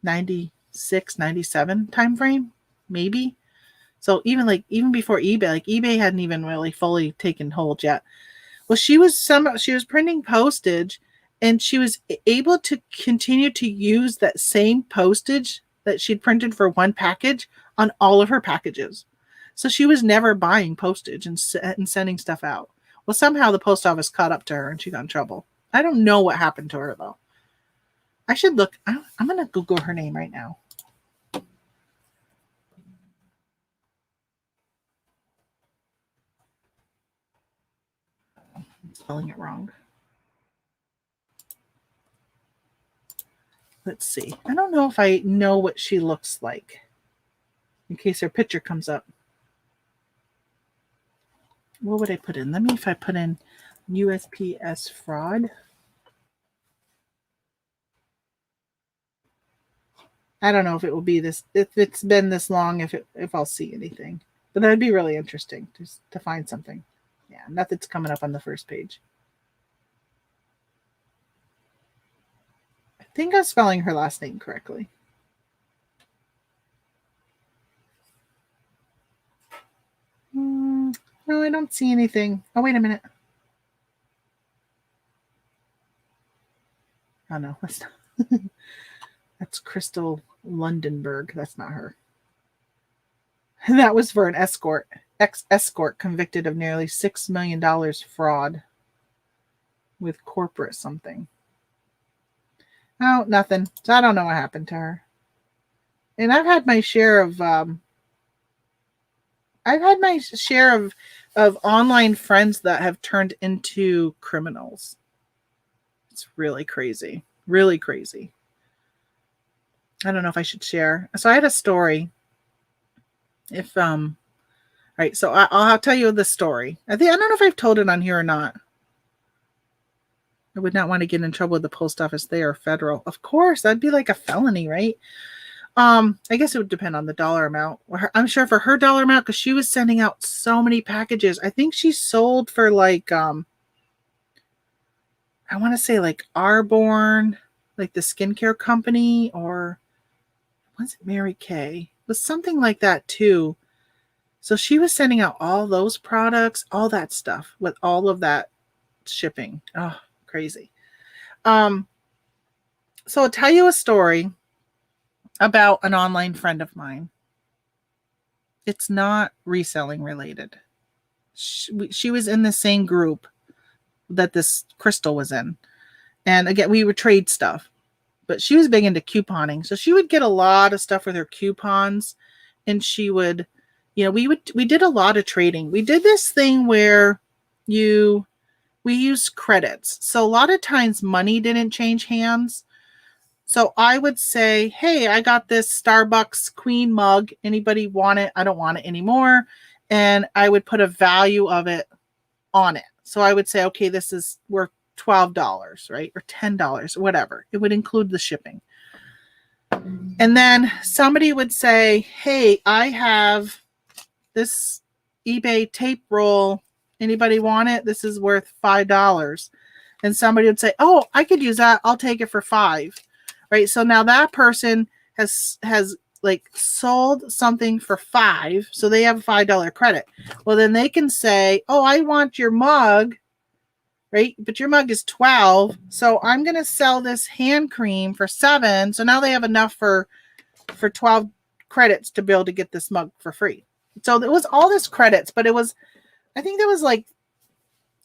96, 97 time frame, maybe. So even before eBay, like eBay hadn't even really fully taken hold yet. Well, she was printing postage, and she was able to continue to use that same postage that she'd printed for one package on all of her packages. So she was never buying postage and sending stuff out. Well, somehow the post office caught up to her and she got in trouble. I don't know what happened to her, though. I should look. I'm going to Google her name right now. I'm spelling it wrong. Let's see. I don't know if I know what she looks like, in case her picture comes up. What would I put in? Let me, if I put in USPS fraud. I don't know if it will be this, if it's been this long, if I'll see anything. But that'd be really interesting to find something. Yeah, nothing's coming up on the first page. I think I'm spelling her last name correctly. No, I don't see anything. Oh, wait a minute. Oh, no, that's not. That's Crystal Lundenberg. That's not her. That was for an ex-escort convicted of nearly $6 million fraud with corporate something. Oh, nothing. So I don't know what happened to her. And I've had my share of online friends that have turned into criminals. It's really crazy. Really crazy. I don't know if I should share. So I had a story. All right, so I'll tell you the story. I don't know if I've told it on here or not. I would not want to get in trouble with the post office. They are federal. Of course, that'd be like a felony, right? I guess it would depend on the dollar amount. I'm sure for her dollar amount, because she was sending out so many packages. I think she sold for like, I want to say like Arborn, like the skincare company, or was it Mary Kay? It was something like that too. So she was sending out all those products, all that stuff with all of that shipping. Oh, crazy. So I'll tell you a story about an online friend of mine. It's not reselling related. She was in the same group that this Crystal was in. And again, we would trade stuff. But she was big into couponing. So she would get a lot of stuff with her coupons. And she would, we did a lot of trading. We did this thing where we used credits. So a lot of times money didn't change hands. So I would say, hey, I got this Starbucks Queen mug. Anybody want it? I don't want it anymore. And I would put a value of it on it. So I would say, okay, this is worth $12, right? Or $10, whatever. It would include the shipping. And then somebody would say, hey, I have this eBay tape roll. Anybody want it? This is worth $5. And somebody would say, oh, I could use that. I'll take it for $5. right? So now that person has like sold something for $5, so they have a $5 credit. Well, then they can say, oh, I want your mug, right? But your mug is 12, so I'm going to sell this hand cream for 7. So now they have enough for 12 credits to be able to get this mug for free. So it was all this credits, but it was, I think there was like,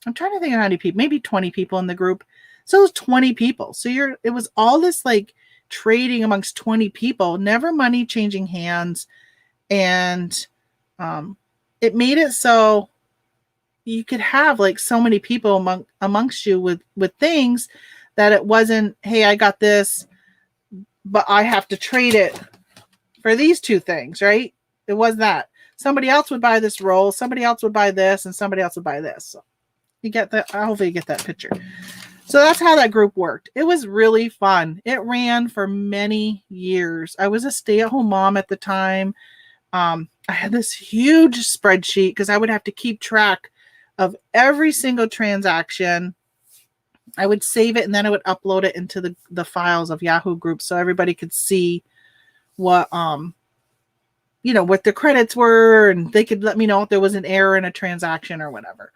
I'm trying to think of how many people, maybe 20 people in the group. So it was 20 people. So it was all this like trading amongst 20 people, never money changing hands. And it made it so you could have like so many people amongst you with things that it wasn't, hey, I got this, but I have to trade it for these 2 things, right? It was that somebody else would buy this roll, somebody else would buy this, and somebody else would buy this. So you get that. Hopefully you get that picture. So that's how that group worked. It was really fun. It ran for many years. I was a stay-at-home mom at the time. I had this huge spreadsheet because I would have to keep track of every single transaction. I would save it and then I would upload it into the files of Yahoo groups so everybody could see what what the credits were, and they could let me know if there was an error in a transaction or whatever.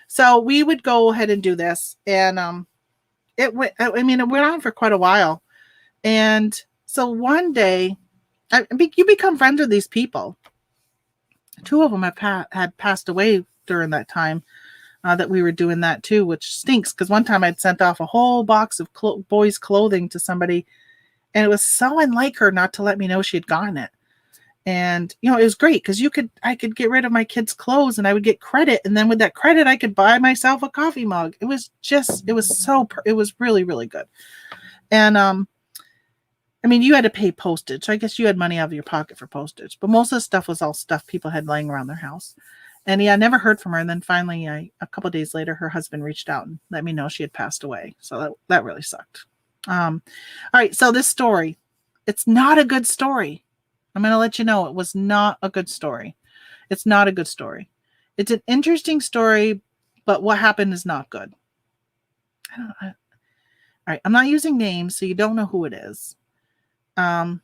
So we would go ahead and do this, and it went on for quite a while. And so one day, you become friends with these people. 2 of them had passed away during that time that we were doing that too, which stinks because one time I'd sent off a whole box of boys' clothing to somebody, and it was so unlike her not to let me know she had gotten it. And it was great because I could get rid of my kids' clothes and I would get credit, and then with that credit I could buy myself a coffee mug. It was really, really good. And you had to pay postage, so I guess you had money out of your pocket for postage, but most of the stuff was all stuff people had laying around their house. And I never heard from her. And then finally, a couple of days later, her husband reached out and let me know she had passed away. So that really sucked. All right. So this story, it's not a good story. I'm going to let you know it was not a good story. It's not a good story. It's an interesting story, but what happened is not good. All right. I'm not using names, so you don't know who it is. It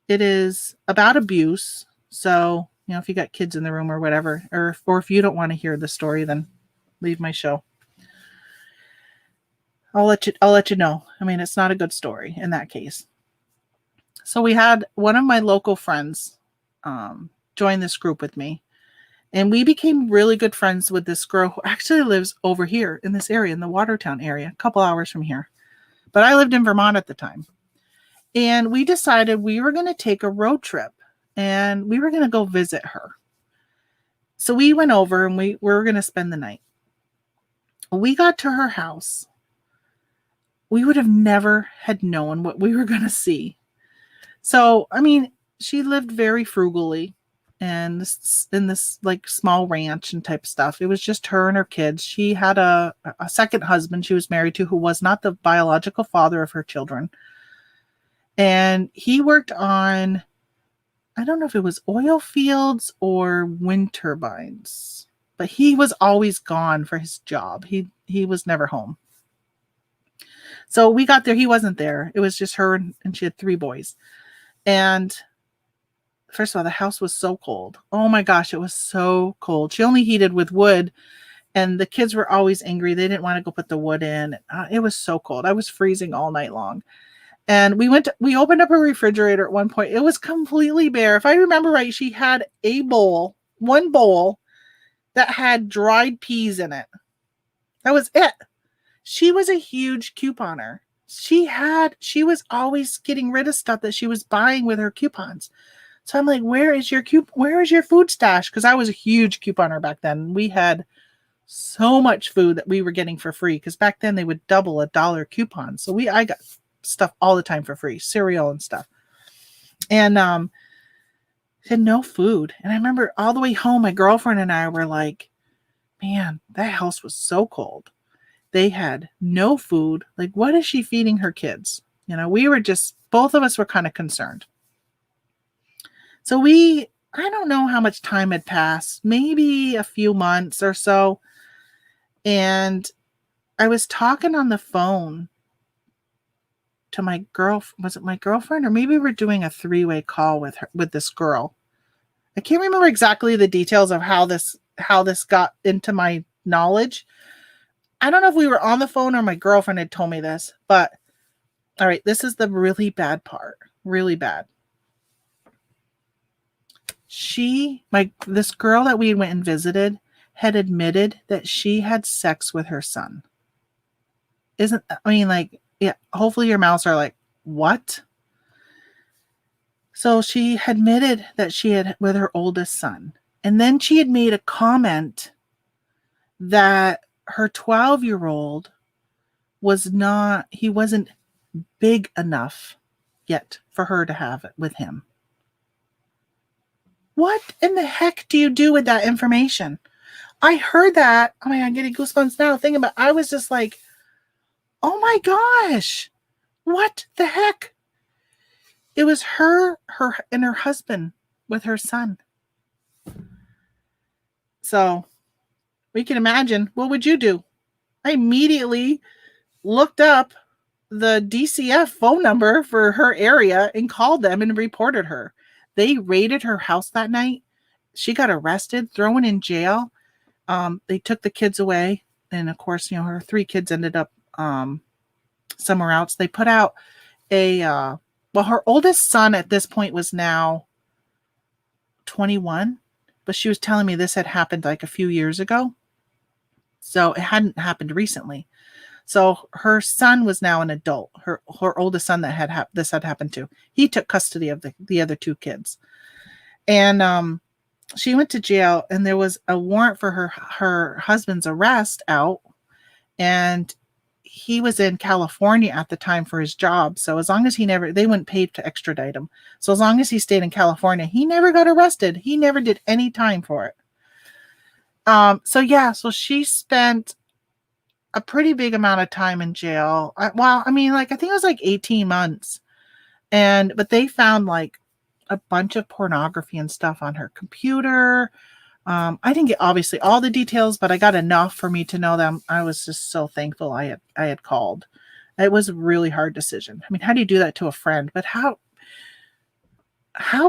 is about abuse. So, if you got kids in the room or whatever, or if you don't want to hear the story, then leave my show. I'll let you know. It's not a good story in that case. So we had one of my local friends join this group with me, and we became really good friends with this girl who actually lives over here in this area, in the Watertown area, a couple hours from here. But I lived in Vermont at the time. And we decided we were going to take a road trip and we were going to go visit her. So we went over and we were going to spend the night. We got to her house. We would have never had known what we were going to see. So, she lived very frugally and in this like small ranch and type stuff. It was just her and her kids. She had a second husband she was married to who was not the biological father of her children. And he worked on, I don't know if it was oil fields or wind turbines, but he was always gone for his job. He was never home. So we got there. He wasn't there. It was just her, and she had 3 boys. And first of all, the house was so cold. Oh my gosh, it was so cold. She only heated with wood, and the kids were always angry. They didn't want to go put the wood in. It was so cold. I was freezing all night long. And we opened up a refrigerator at one point. It was completely bare. If I remember right, she had one bowl that had dried peas in it. That was it. She was a huge couponer. She was always getting rid of stuff that she was buying with her coupons. So I'm like, where is your food stash? Because I was a huge couponer back then. We had so much food that we were getting for free, because back then they would double $1 coupon. So I got stuff all the time for free, cereal and stuff. And had no food. And I remember all the way home, my girlfriend and I were like, man, that house was so cold. They had no food. Like, what is she feeding her kids? We were both of us were kind of concerned. So I don't know how much time had passed, maybe a few months or so. And I was talking on the phone to my was it my girlfriend, or maybe we're doing a 3-way call with her, with this girl. I can't remember exactly the details of how this got into my knowledge. I don't know if we were on the phone or my girlfriend had told me this, but all right, this is the really bad part. Really bad. This girl that we went and visited had admitted that she had sex with her son. Yeah, hopefully your mouths are like, what? So she admitted that she had with her oldest son. And then she had made a comment that her 12-year-old he wasn't big enough yet for her to have it with him. What in the heck do you do with that information? I heard that. Oh my God, I'm getting goosebumps now thinking about it. I was just like, oh my gosh, what the heck? It was her and her husband with her son. So we can imagine, what would you do? I immediately looked up the DCF phone number for her area and called them and reported her. They raided her house that night. She got arrested, thrown in jail. They took the kids away. And of course, her 3 kids ended up somewhere else. They put out her oldest son at this point was now 21, but she was telling me this had happened like a few years ago. So it hadn't happened recently. So her son was now an adult. Her oldest son that this had happened to. He took custody of the other 2 kids. And she went to jail, and there was a warrant for her husband's arrest out, and he was in California at the time for his job. So as long as they wouldn't pay to extradite him. So as long as he stayed in California, he never got arrested. He never did any time for it. So she spent a pretty big amount of time in jail. I think it was like 18 months. But they found like a bunch of pornography and stuff on her computer. I didn't get obviously all the details, but I got enough for me to know them. I was just so thankful I had called. It was a really hard decision. I mean, how do you do that to a friend? But how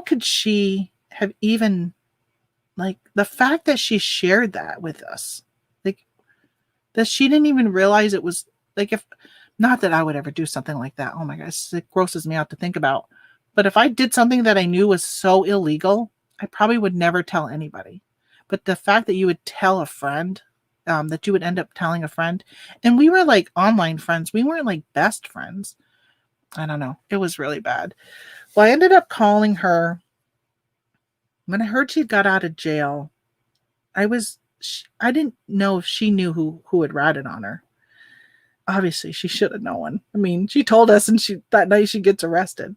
could she have even, like, the fact that she shared that with us, like, that she didn't even realize it was, like, not that I would ever do something like that. Oh my gosh, it grosses me out to think about. But if I did something that I knew was so illegal, I probably would never tell anybody. But the fact that you would tell a friend, that you would end up telling a friend, and we were like online friends. We weren't like best friends. I don't know. It was really bad. Well, I ended up calling her. When I heard she got out of jail, I didn't know if she knew who had ratted on her. Obviously, she should have known. I mean, she told us, and that night she gets arrested.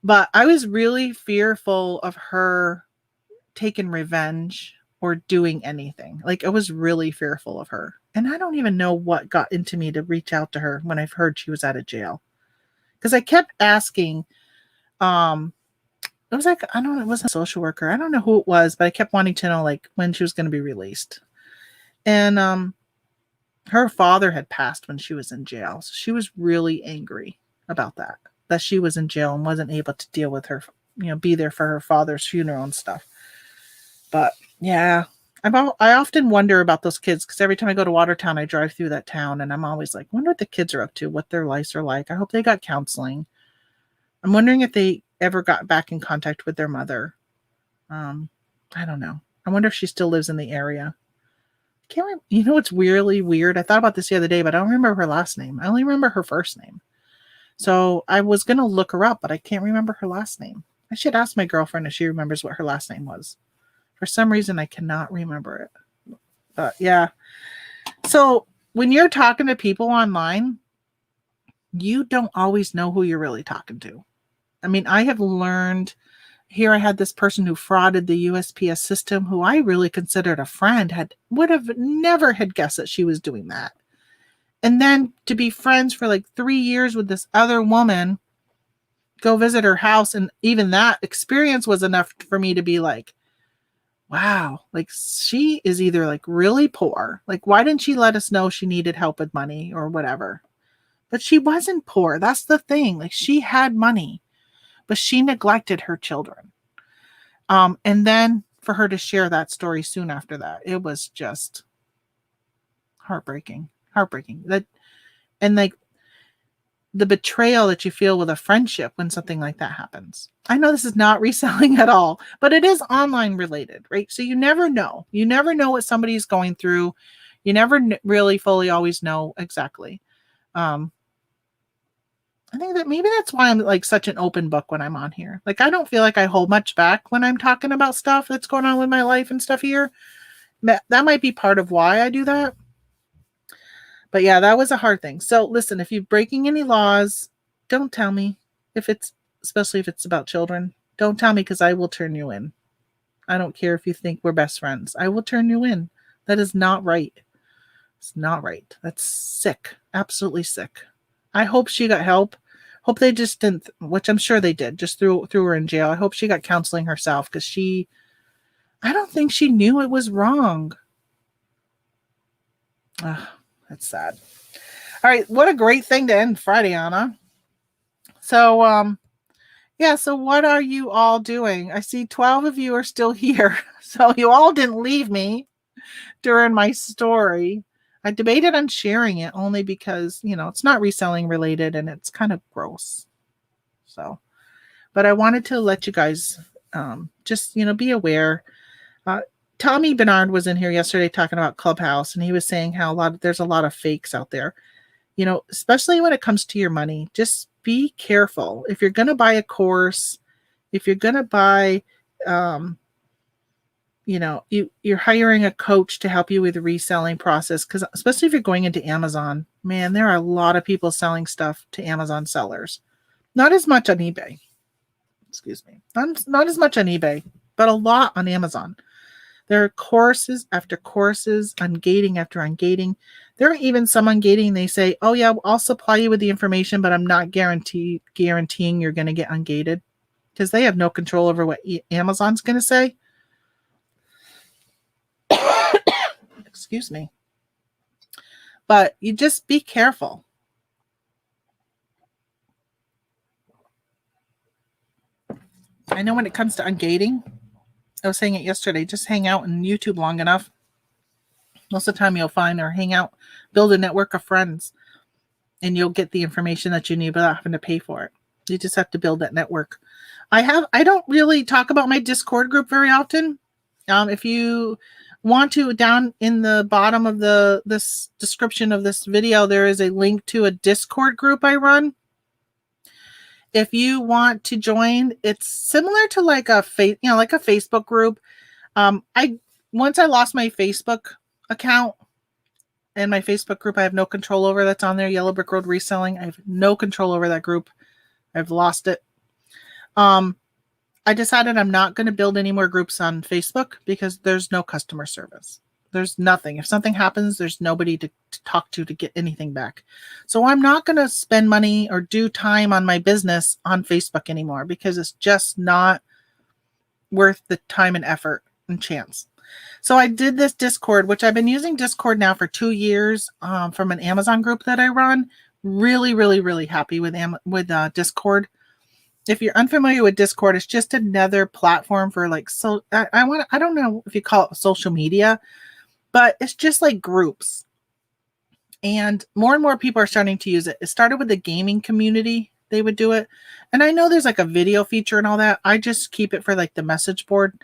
But I was really fearful of her taking revenge or doing anything. Like, I was really fearful of her. And I don't even know what got into me to reach out to her when I've heard she was out of jail. Because I kept asking, it was like, I don't know, it wasn't a social worker. I don't know who it was, but I kept wanting to know, like, when she was going to be released. And her father had passed when she was in jail. So she was really angry about that she was in jail and wasn't able to deal with her, be there for her father's funeral and stuff. But yeah, I often wonder about those kids, because every time I go to Watertown, I drive through that town, and I'm always like, wonder what the kids are up to, what their lives are like. I hope they got counseling. I'm wondering if they ever got back in contact with their mother. I don't know. I wonder if she still lives in the area. I can't remember. It's really weird. I thought about this the other day, but I don't remember her last name. I only remember her first name. So I was going to look her up, but I can't remember her last name. I should ask my girlfriend if she remembers what her last name was. For some reason, I cannot remember it. But yeah. So when you're talking to people online, you don't always know who you're really talking to. I mean, I have learned here. I had this person who frauded the USPS system, who I really considered a friend, would have never had guessed that she was doing that. And then to be friends for like 3 years with this other woman, go visit her house. And even that experience was enough for me to be like, wow, like, she is either like really poor. Like, why didn't she let us know she needed help with money or whatever? But she wasn't poor. That's the thing. Like, she had money, but she neglected her children. And then for her to share that story soon after that, it was just heartbreaking. That, and like, the betrayal that you feel with a friendship when something like that happens. I know this is not reselling at all, but it is online related, right? So you never know. You never know what somebody's going through. You never really fully always know exactly. I think that maybe that's why I'm like such an open book when I'm on here. Like, I don't feel like I hold much back when I'm talking about stuff that's going on with my life and stuff here. That might be part of why I do that. But yeah, that was a hard thing. So listen, if you're breaking any laws, don't tell me. Especially if it's about children, don't tell me, because I will turn you in. I don't care if you think we're best friends. I will turn you in. That is not right. It's not right. That's sick. Absolutely sick. I hope she got help. Hope they just didn't, which I'm sure they did, just threw her in jail. I hope she got counseling herself, because I don't think she knew it was wrong. That's sad. All right, what a great thing to end Friday on, huh? So, yeah, so what are you all doing? I see 12 of you are still here. So you all didn't leave me during my story. I debated on sharing it only because, it's not reselling related and it's kind of gross. So, but I wanted to let you guys just, be aware. Tommy Bernard was in here yesterday talking about Clubhouse, and he was saying how there's a lot of fakes out there, especially when it comes to your money. Just be careful. If you're going to buy a course, if you're going to buy, you're hiring a coach to help you with the reselling process, because especially if you're going into Amazon, man, there are a lot of people selling stuff to Amazon sellers. Not as much on eBay. Excuse me. Not as much on eBay, but a lot on Amazon. There are courses after courses, ungating after ungating. There are even some ungating, they say, oh yeah, I'll supply you with the information, but I'm not guaranteeing you're going to get ungated, because they have no control over what Amazon's going to say. Excuse me. But you just be careful. I know when it comes to ungating, I was saying it yesterday, just hang out in YouTube long enough. Most of the time you'll find, or hang out, build a network of friends, and you'll get the information that you need without having to pay for it. You just have to build that network. I don't really talk about my Discord group very often. If you want to, down in the bottom of this description of this video, there is a link to a Discord group I run. If you want to join, it's similar to like a Facebook group. Once I lost my Facebook account and my Facebook group, I have no control over. That's on there, Yellow Brick Road Reselling. I have no control over that group. I've lost it. I decided I'm not going to build any more groups on Facebook because there's no customer service. There's nothing. If something happens, there's nobody to talk to get anything back. So I'm not going to spend money or do time on my business on Facebook anymore, because it's just not worth the time and effort and chance. So I did this Discord, which I've been using Discord now for 2 years, from an Amazon group that I run. Really, really, really happy with Discord. If you're unfamiliar with Discord, it's just another platform for I don't know if you call it social media, but it's just like groups. And more people are starting to use it. It started with the gaming community. They would do it. And I know there's like a video feature and all that. I just keep it for like the message board.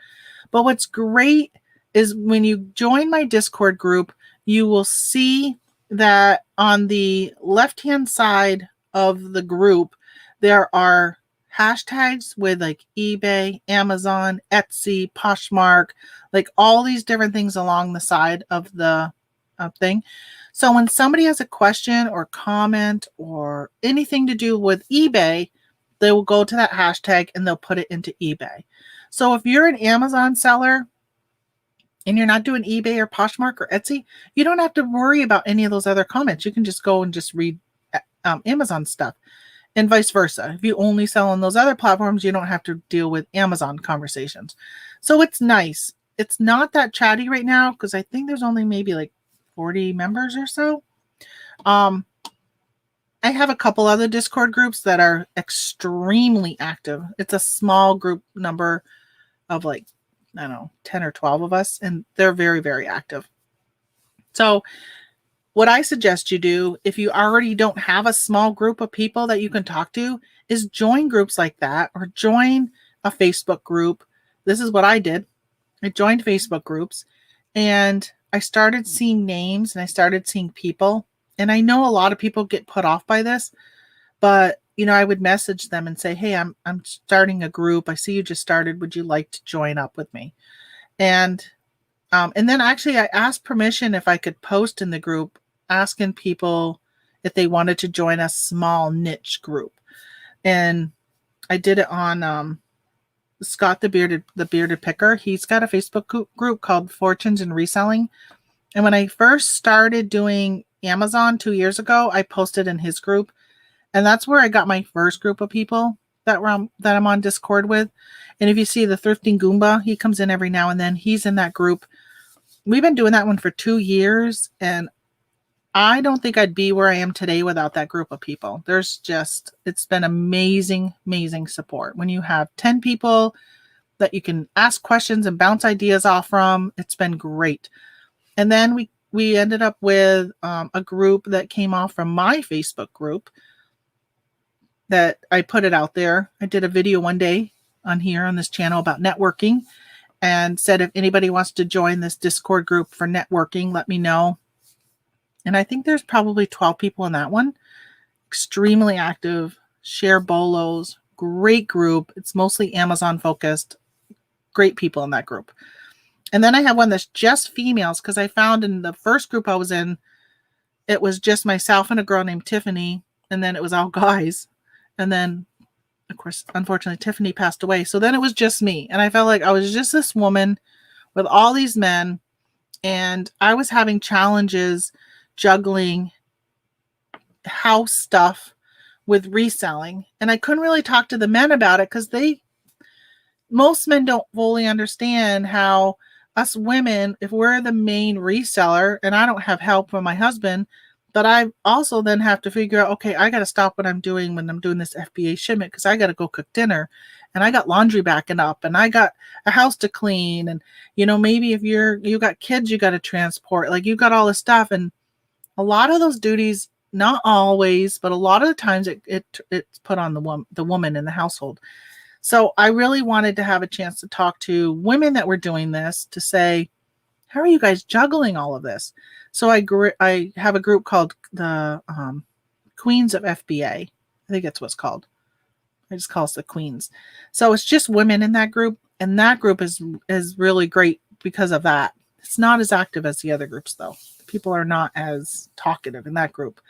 But what's great is when you join my Discord group, you will see that on the left-hand side of the group, there are hashtags with like eBay, Amazon, Etsy, Poshmark, like all these different things along the side of the thing. So when somebody has a question or comment or anything to do with eBay, they will go to that hashtag and they'll put it into eBay. So if you're an Amazon seller and you're not doing eBay or Poshmark or Etsy, you don't have to worry about any of those other comments. You can just go and just read Amazon stuff. And vice versa. If you only sell on those other platforms, you don't have to deal with Amazon conversations. So it's nice. It's not that chatty right now because I think there's only maybe like 40 members or so. I have a couple other Discord groups that are extremely active. It's a small group number of like, I don't know, 10 or 12 of us, and they're very, very active. So what I suggest you do, if you already don't have a small group of people that you can talk to, is join groups like that or join a Facebook group. This is what I did. I joined Facebook groups and I started seeing names and I started seeing people. And I know a lot of people get put off by this, but I would message them and say, "Hey, I'm starting a group. I see you just started. Would you like to join up with me?" And then actually I asked permission if I could post in the group, asking people if they wanted to join a small niche group. And I did it on Scott the bearded picker. He's got a Facebook group called Fortunes and Reselling. And when I first started doing Amazon 2 years ago, I posted in his group. And that's where I got my first group of people that I'm on Discord with. And if you see the Thrifting Goomba, he comes in every now and then. He's in that group. We've been doing that one for 2 years, and I don't think I'd be where I am today without that group of people. It's been amazing, amazing support. When you have 10 people that you can ask questions and bounce ideas off from, it's been great. And then we ended up with a group that came off from my Facebook group that I put it out there. I did a video one day on this channel about networking and said, if anybody wants to join this Discord group for networking, let me know. And I think there's probably 12 people in that one. Extremely active, share bolos, great group. It's mostly Amazon focused. Great people in that group. And then I have one that's just females, because I found in the first group I was in, it was just myself and a girl named Tiffany. And then it was all guys. And then, of course, unfortunately, Tiffany passed away. So then it was just me. And I felt like I was just this woman with all these men. And I was having challenges juggling house stuff with reselling. And I couldn't really talk to the men about it because most men don't fully understand how us women, if we're the main reseller and I don't have help from my husband, but I also then have to figure out, okay, I got to stop what I'm doing when I'm doing this FBA shipment because I got to go cook dinner and I got laundry backing up and I got a house to clean. And, maybe if you got kids, you got to transport, like you got all this stuff. And a lot of those duties, not always, but a lot of the times it's put on the woman in the household. So I really wanted to have a chance to talk to women that were doing this to say, how are you guys juggling all of this? So I have a group called the Queens of FBA. I think that's what it's called. I just call it the Queens. So it's just women in that group. And that group is really great because of that. It's not as active as the other groups, though. People are not as talkative in that group.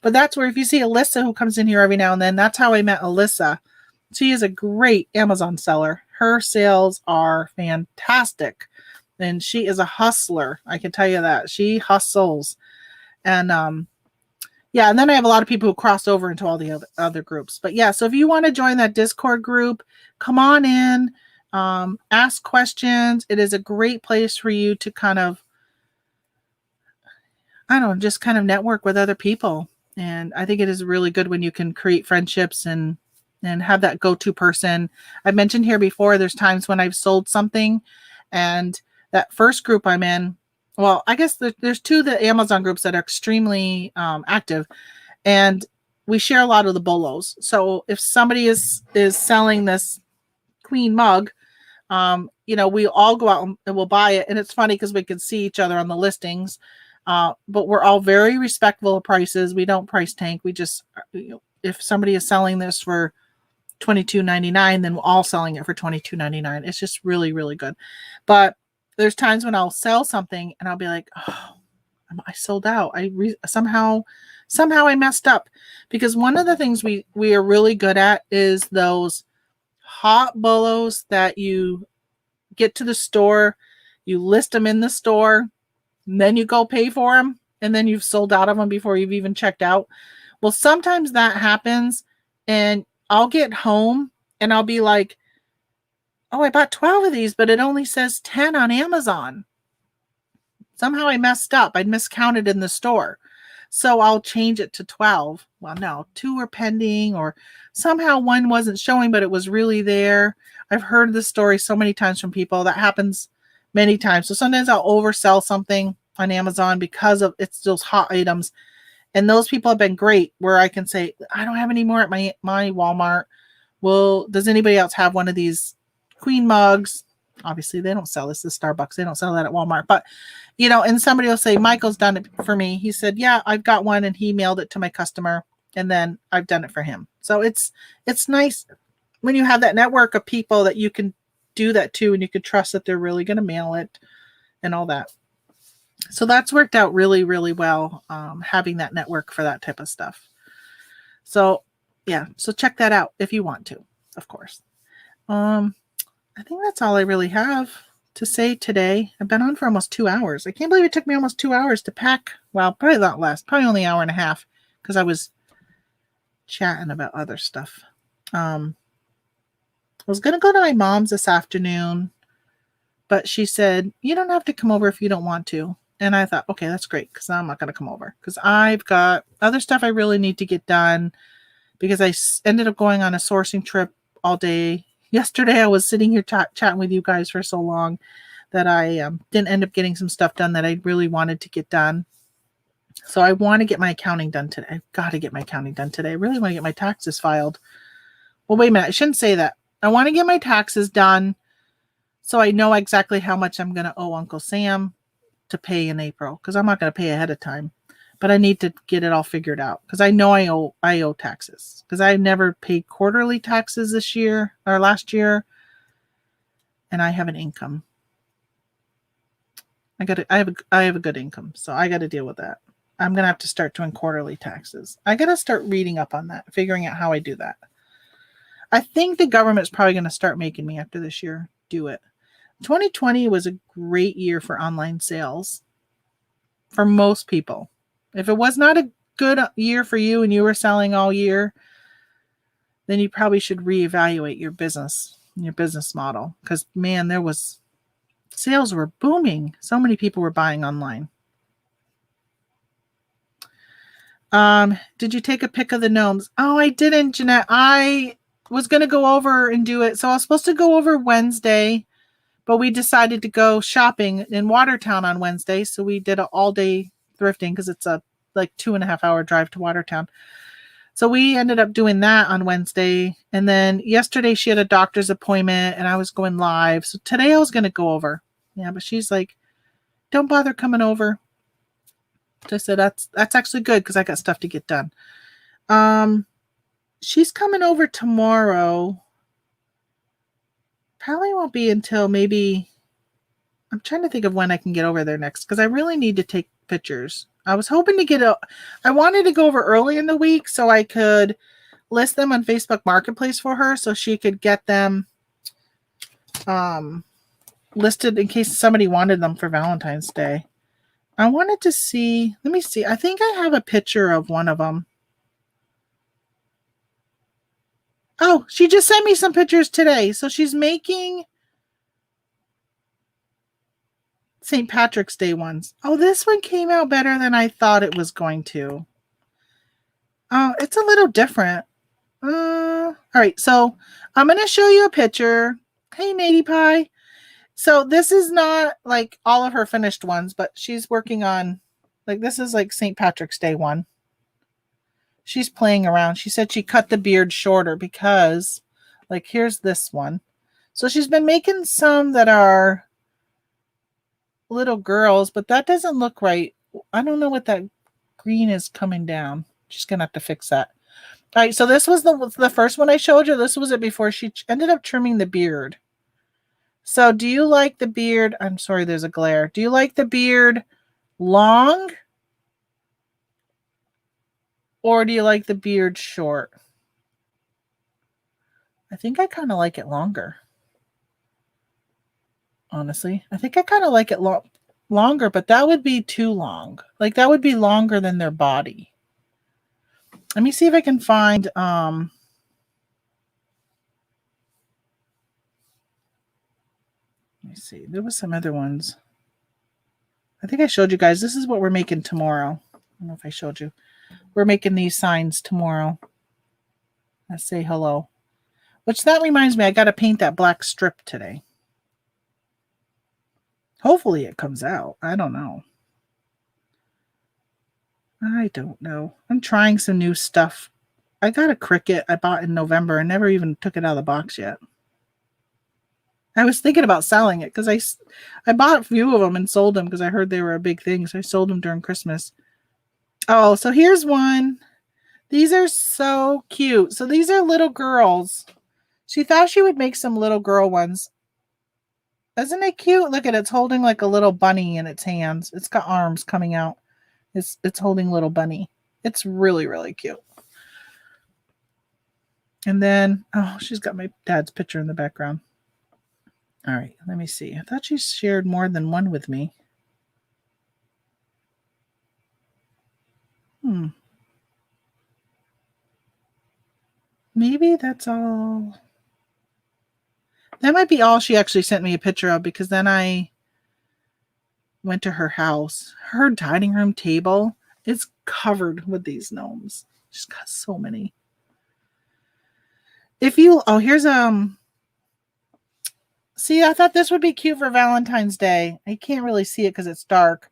But that's where, if you see Alyssa, who comes in here every now and then, that's how I met Alyssa. She is a great Amazon seller. Her sales are fantastic. And she is a hustler. I can tell you that. She hustles. And and then I have a lot of people who cross over into all the other groups. But yeah, so if you want to join that Discord group, come on in, ask questions. It is a great place for you to kind of, just kind of network with other people. And I think it is really good when you can create friendships and have that go-to person. I've mentioned here before, there's times when I've sold something and that first group I'm in, well, I guess there's two the Amazon groups that are extremely active, and we share a lot of the bolos. So if somebody is selling this clean mug, we all go out and we'll buy it. And it's funny because we can see each other on the listings, but we're all very respectful of prices. We don't price tank. We just, if somebody is selling this for $22.99, then we're all selling it for $22.99. It's just really, really good. But there's times when I'll sell something and I'll be like, oh, I sold out. Somehow I messed up. Because one of the things we are really good at is those hot bolos that you get to the store, you list them in the store, and then you go pay for them, and then you've sold out of them before you've even checked out. Well, sometimes that happens, and I'll get home and I'll be like, oh, I bought 12 of these, but it only says 10 on Amazon. Somehow I messed up. I miscounted in the store. So I'll change it to 12. Well, no, 2 are pending, or somehow one wasn't showing, but it was really there. I've heard this story so many times from people. That happens many times. So sometimes I'll oversell something on Amazon because of it's those hot items. And those people have been great where I can say, I don't have any more at my Walmart. Well, does anybody else have one of these queen mugs? Obviously, they don't sell this at Starbucks. They don't sell that at Walmart. But, and somebody will say, Michael's done it for me. He said, yeah, I've got one, and he mailed it to my customer, and then I've done it for him. So it's nice when you have that network of people that you can do that to, and you can trust that they're really going to mail it and all that. So that's worked out really, really well, having that network for that type of stuff. So, yeah, so check that out if you want to, of course. I think that's all I really have to say today. I've been on for almost 2 hours. I can't believe it took me almost 2 hours to pack. Well, probably a lot less, probably only an hour and a half, because I was chatting about other stuff. I was going to go to my mom's this afternoon, but she said, you don't have to come over if you don't want to. And I thought, okay, that's great, because I'm not going to come over, because I've got other stuff I really need to get done, because I ended up going on a sourcing trip all day. Yesterday, I was sitting here chatting with you guys for so long that I didn't end up getting some stuff done that I really wanted to get done. So I want to get my accounting done today. I've got to get my accounting done today. I really want to get my taxes filed. Well, wait a minute. I shouldn't say that. I want to get my taxes done so I know exactly how much I'm going to owe Uncle Sam to pay in April, because I'm not going to pay ahead of time. But I need to get it all figured out, because I know I owe taxes, because I never paid quarterly taxes this year or last year, and I have an income. I have a good income, so I got to deal with that. I'm gonna have to start doing quarterly taxes. I got to start reading up on that, figuring out how I do that. I think the government's probably going to start making me after this year do it. 2020 was a great year for online sales for most people. If it was not a good year for you and you were selling all year, then you probably should reevaluate your business model, because man, sales were booming. So many people were buying online. Did you take a pic of the gnomes? Oh, I didn't, Jeanette. I was going to go over and do it. So I was supposed to go over Wednesday, but we decided to go shopping in Watertown on Wednesday. So we did an all-day thrifting, because it's a 2.5 hour drive to Watertown. So we ended up doing that on Wednesday. And then yesterday she had a doctor's appointment and I was going live. So today I was going to go over. Yeah, but she's like, don't bother coming over. So I said, that's actually good, because I got stuff to get done. She's coming over tomorrow. Probably won't be until maybe, I'm trying to think of when I can get over there next, because I really need to take pictures. I was hoping to I wanted to go over early in the week so I could list them on Facebook Marketplace for her, so she could get them listed in case somebody wanted them for Valentine's Day. I wanted to see, let me see. I think I have a picture of one of them. Oh, she just sent me some pictures today. So she's making St. Patrick's Day ones. Oh, this one came out better than I thought it was going to. Oh, it's a little different. All right, so I'm going to show you a picture. Hey, Nady Pie. So this is not like all of her finished ones, but she's working on, this is like St. Patrick's Day one. She's playing around. She said she cut the beard shorter because, here's this one. So she's been making some that are little girls, but that doesn't look right. I don't know what that green is coming down. She's going to have to fix that. All right, so this was the first one I showed you. This was it before she ended up trimming the beard. So do you like the beard? I'm sorry, there's a glare. Do you like the beard long? Or do you like the beard short? I think I kind of like it longer. Honestly, I think I kind of like it longer, but that would be too long. That would be longer than their body. Let me see if I can find, let me see. There was some other ones. I think I showed you guys. This is what we're making tomorrow. don't know if I showed you. We're making these signs tomorrow. Let's say hello. Which that reminds me, I got to paint that black strip today. Hopefully it comes out. I don't know. I'm trying some new stuff. I got a Cricut I bought in November and never even took it out of the box yet. I was thinking about selling it because I bought a few of them and sold them because I heard they were a big thing. So I sold them during Christmas. Oh, so here's one. These are so cute. So these are little girls. She thought she would make some little girl ones. Isn't it cute? Look at it. It's holding like a little bunny in its hands. It's got arms coming out. It's holding little bunny. It's really, really cute. And then, oh, she's got my dad's picture in the background. All right, let me see. I thought she shared more than one with me. Maybe that's all. That might be all she actually sent me a picture of, because then I went to her house. Her dining room table is covered with these gnomes. She's got so many. Here's see, I thought this would be cute for Valentine's Day. I can't really see it because it's dark,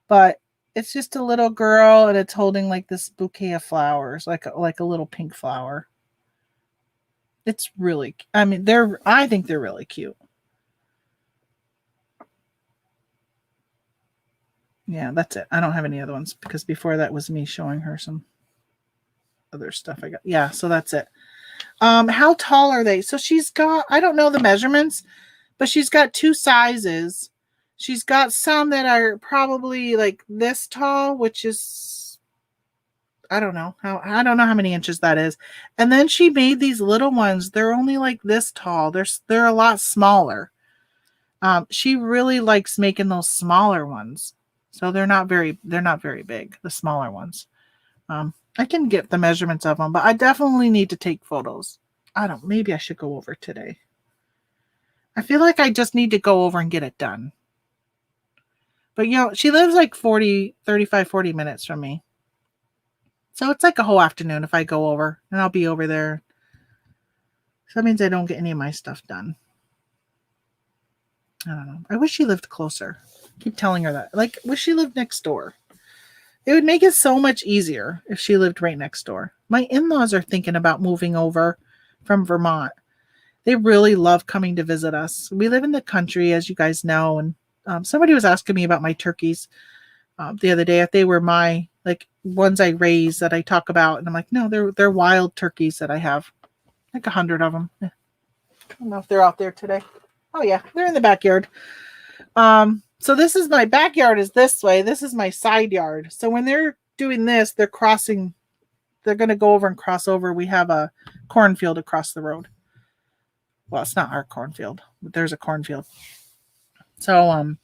but it's just a little girl and it's holding like this bouquet of flowers, like a little pink flower. It's really, I think they're really cute. Yeah, that's it. I don't have any other ones because before that was me showing her some other stuff I got. Yeah, so that's it. How tall are they? So she's got, I don't know the measurements, but she's got two sizes. She's got some that are probably like this tall, which is, I don't know how many inches that is. And then she made these little ones. They're only like this tall. They're a lot smaller. She really likes making those smaller ones. So they're not very big, the smaller ones. I can get the measurements of them, but I definitely need to take photos. Maybe I should go over today. I feel like I just need to go over and get it done. But she lives like 35, 40 minutes from me. So it's like a whole afternoon if I go over, and I'll be over there. So that means I don't get any of my stuff done. I don't know. I wish she lived closer. I keep telling her that. Like, wish she lived next door. It would make it so much easier if she lived right next door. My in-laws are thinking about moving over from Vermont. They really love coming to visit us. We live in the country, as you guys know, and somebody was asking me about my turkeys the other day, if they were my, like, ones I raise that I talk about. And I'm like, no, they're wild turkeys that I have. Like 100 of them. I don't know if they're out there today. Oh, yeah, they're in the backyard. So this is my backyard is this way. This is my side yard. So when they're doing this, they're going to go over and cross over. We have a cornfield across the road. Well, it's not our cornfield, but there's a cornfield. So,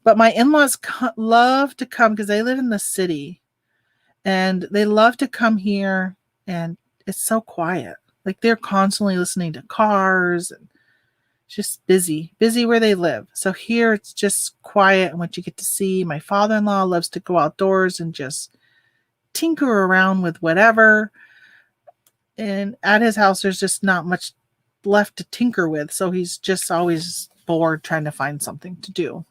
but my in-laws love to come because they live in the city and they love to come here, and it's so quiet. Like, they're constantly listening to cars and just busy where they live. So here it's just quiet and what you get to see. My father-in-law loves to go outdoors and just tinker around with whatever. And at his house, there's just not much left to tinker with. So he's just always bored trying to find something to do.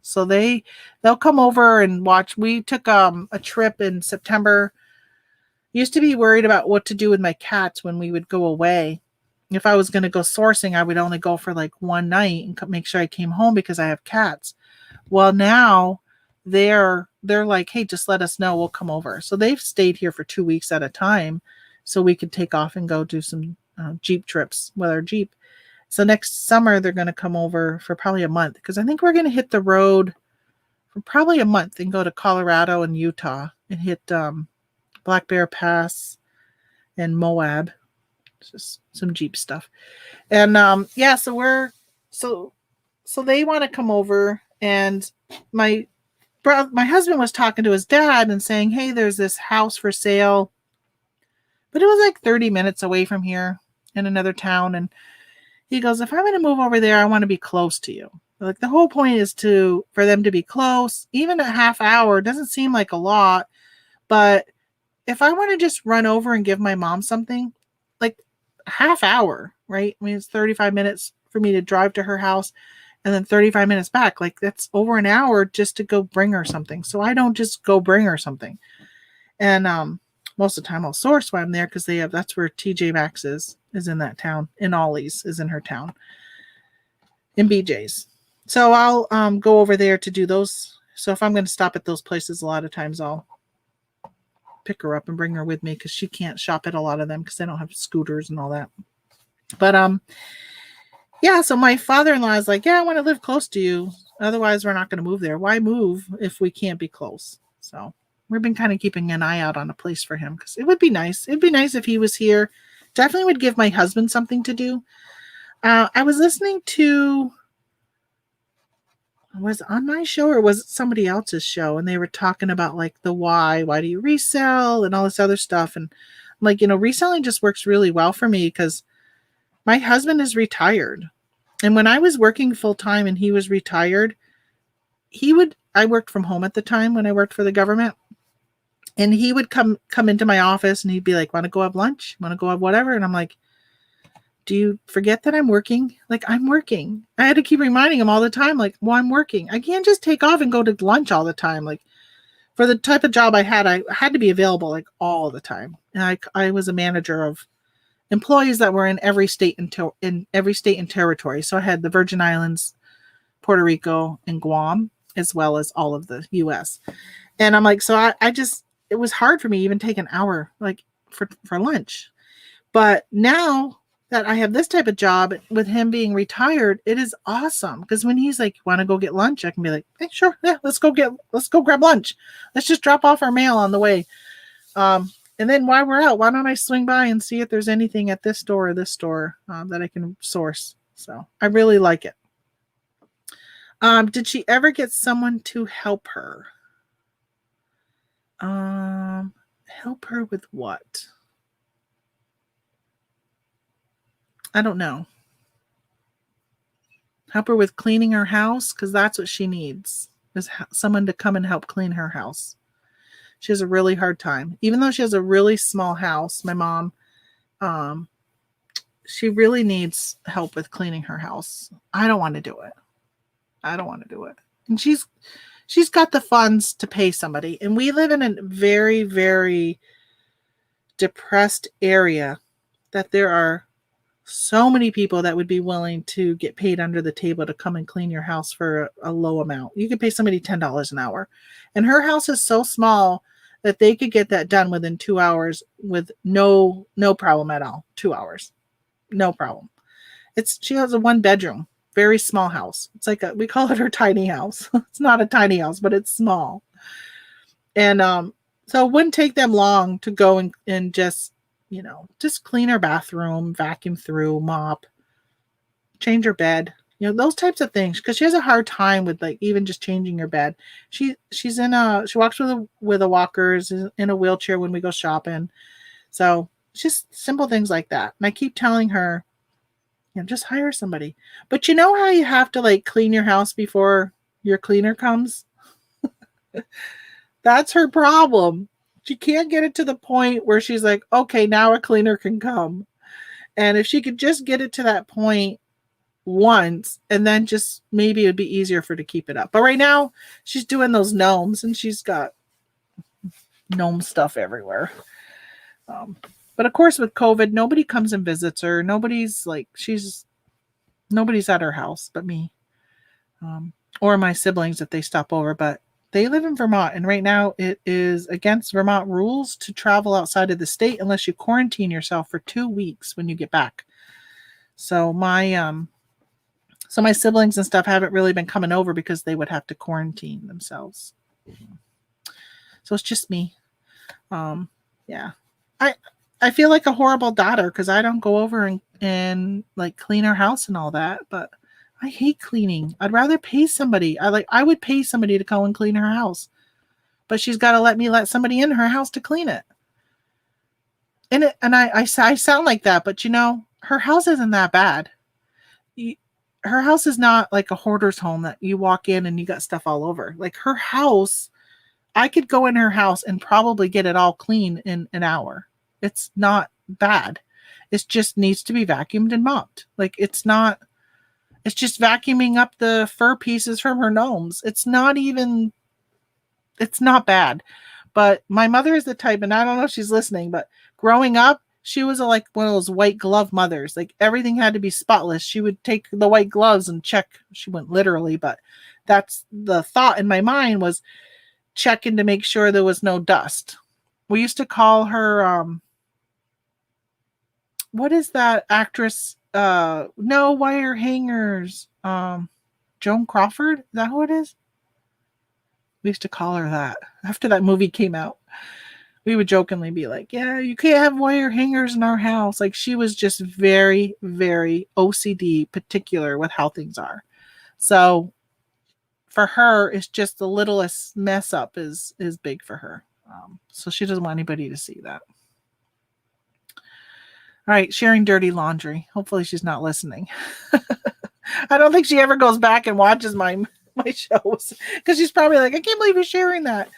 So they'll come over and watch. We took a trip in September. Used to be worried about what to do with my cats when we would go away. If I was going to go sourcing, I would only go for like one night and make sure I came home because I have cats. Well, now they're like, hey, just let us know. We'll come over. So they've stayed here for 2 weeks at a time so we could take off and go do some Jeep trips with our Jeep. So next summer, they're going to come over for probably a month because I think we're going to hit the road for probably a month and go to Colorado and Utah and hit Black Bear Pass and Moab. Just some Jeep stuff. And so they want to come over, and my husband was talking to his dad and saying, hey, there's this house for sale, but it was like 30 minutes away from here in another town. And he goes, if I'm going to move over there, I want to be close to you. Like the whole point is for them to be close. Even a half hour doesn't seem like a lot, but if I want to just run over and give my mom something, like a half hour, right? I mean, it's 35 minutes for me to drive to her house and then 35 minutes back. Like that's over an hour just to go bring her something. So I don't just go bring her something. And most of the time I'll source while I'm there because that's where TJ Maxx is in that town. And Ollie's is in her town. And BJ's. So I'll go over there to do those. So if I'm going to stop at those places, a lot of times I'll pick her up and bring her with me because she can't shop at a lot of them because they don't have scooters and all that. But yeah, so my father-in-law is like, yeah, I want to live close to you. Otherwise, we're not going to move there. Why move if we can't be close? So we've been kind of keeping an eye out on a place for him because it would be nice. It'd be nice if he was here. Definitely would give my husband something to do. I was listening to, was it on my show or was it somebody else's show? And they were talking about like the why do you resell and all this other stuff. And I'm like, reselling just works really well for me because my husband is retired. And when I was working full time and he was retired, I worked from home at the time when I worked for the government. And he would come into my office and he'd be like, want to go have lunch? Want to go have whatever? And I'm like, do you forget that I'm working? Like, I'm working. I had to keep reminding him all the time, like, well, I'm working. I can't just take off and go to lunch all the time. Like, for the type of job I had to be available, like, all the time. And I was a manager of employees that were in every state and territory. So I had the Virgin Islands, Puerto Rico, and Guam, as well as all of the U.S. And I'm like, so it was hard for me to even take an hour, like, for lunch. But now that I have this type of job with him being retired, it is awesome. Because when he's like, want to go get lunch? I can be like, hey, sure. Yeah, let's go grab lunch. Let's just drop off our mail on the way. And then while we're out, why don't I swing by and see if there's anything at this store or this store that I can source. So I really like it. Did she ever get someone to help her? Help her with what? I don't know. Help her with cleaning her house because that's what she needs is someone to come and help clean her house. She has a really hard time. Even though she has a really small house, my mom, she really needs help with cleaning her house. I don't want to do it. And she's got the funds to pay somebody. And we live in a very, very depressed area that there are so many people that would be willing to get paid under the table to come and clean your house for a low amount. You could pay somebody $10 an hour. And her house is so small that they could get that done within 2 hours with no problem at all. 2 hours. No problem. She has a 1-bedroom, very small house. It's like we call it her tiny house. It's not a tiny house, but it's small. And so it wouldn't take them long to go and just clean her bathroom, vacuum through, mop, change her bed, those types of things. Because she has a hard time with like even just changing her bed. She walks with a walker, is in a wheelchair when we go shopping. So just simple things like that. And I keep telling her, just hire somebody. But you know how you have to like clean your house before your cleaner comes? That's her problem. She can't get it to the point where she's like, okay, now a cleaner can come. And if she could just get it to that point once, and then just maybe it would be easier for her to keep it up. But right now, she's doing those gnomes, and she's got gnome stuff everywhere. But of course, with COVID, nobody comes and visits her. Nobody's at her house but me, or my siblings if they stop over. But they live in Vermont, and right now it is against Vermont rules to travel outside of the state unless you quarantine yourself for 2 weeks when you get back. So my siblings and stuff haven't really been coming over because they would have to quarantine themselves. So it's just me. Yeah. I feel like a horrible daughter because I don't go over and like clean her house and all that, but I hate cleaning. I'd rather pay somebody. I would pay somebody to go and clean her house, but she's got to let somebody in her house to clean it. And I sound like that, but her house isn't that bad. her house is not like a hoarder's home that you walk in and you got stuff all over. Like her house, I could go in her house and probably get it all clean in an hour. It's not bad. It just needs to be vacuumed and mopped. Like it's just vacuuming up the fur pieces from her gnomes. It's not bad. But my mother is the type, and I don't know if she's listening, but growing up, she was like one of those white glove mothers. Like everything had to be spotless. She would take the white gloves and check. She wouldn't literally, but that's the thought in my mind, was checking to make sure there was no dust. We used to call her, what is that actress? No wire hangers. Joan Crawford? Is that who it is? We used to call her that after that movie came out. We would jokingly be like, yeah, you can't have wire hangers in our house. Like she was just very, very OCD, particular with how things are. So for her, it's just the littlest mess up is big for her. So she doesn't want anybody to see that. All right, sharing dirty laundry. Hopefully she's not listening. I don't think she ever goes back and watches my shows, because she's probably like, I can't believe you're sharing that.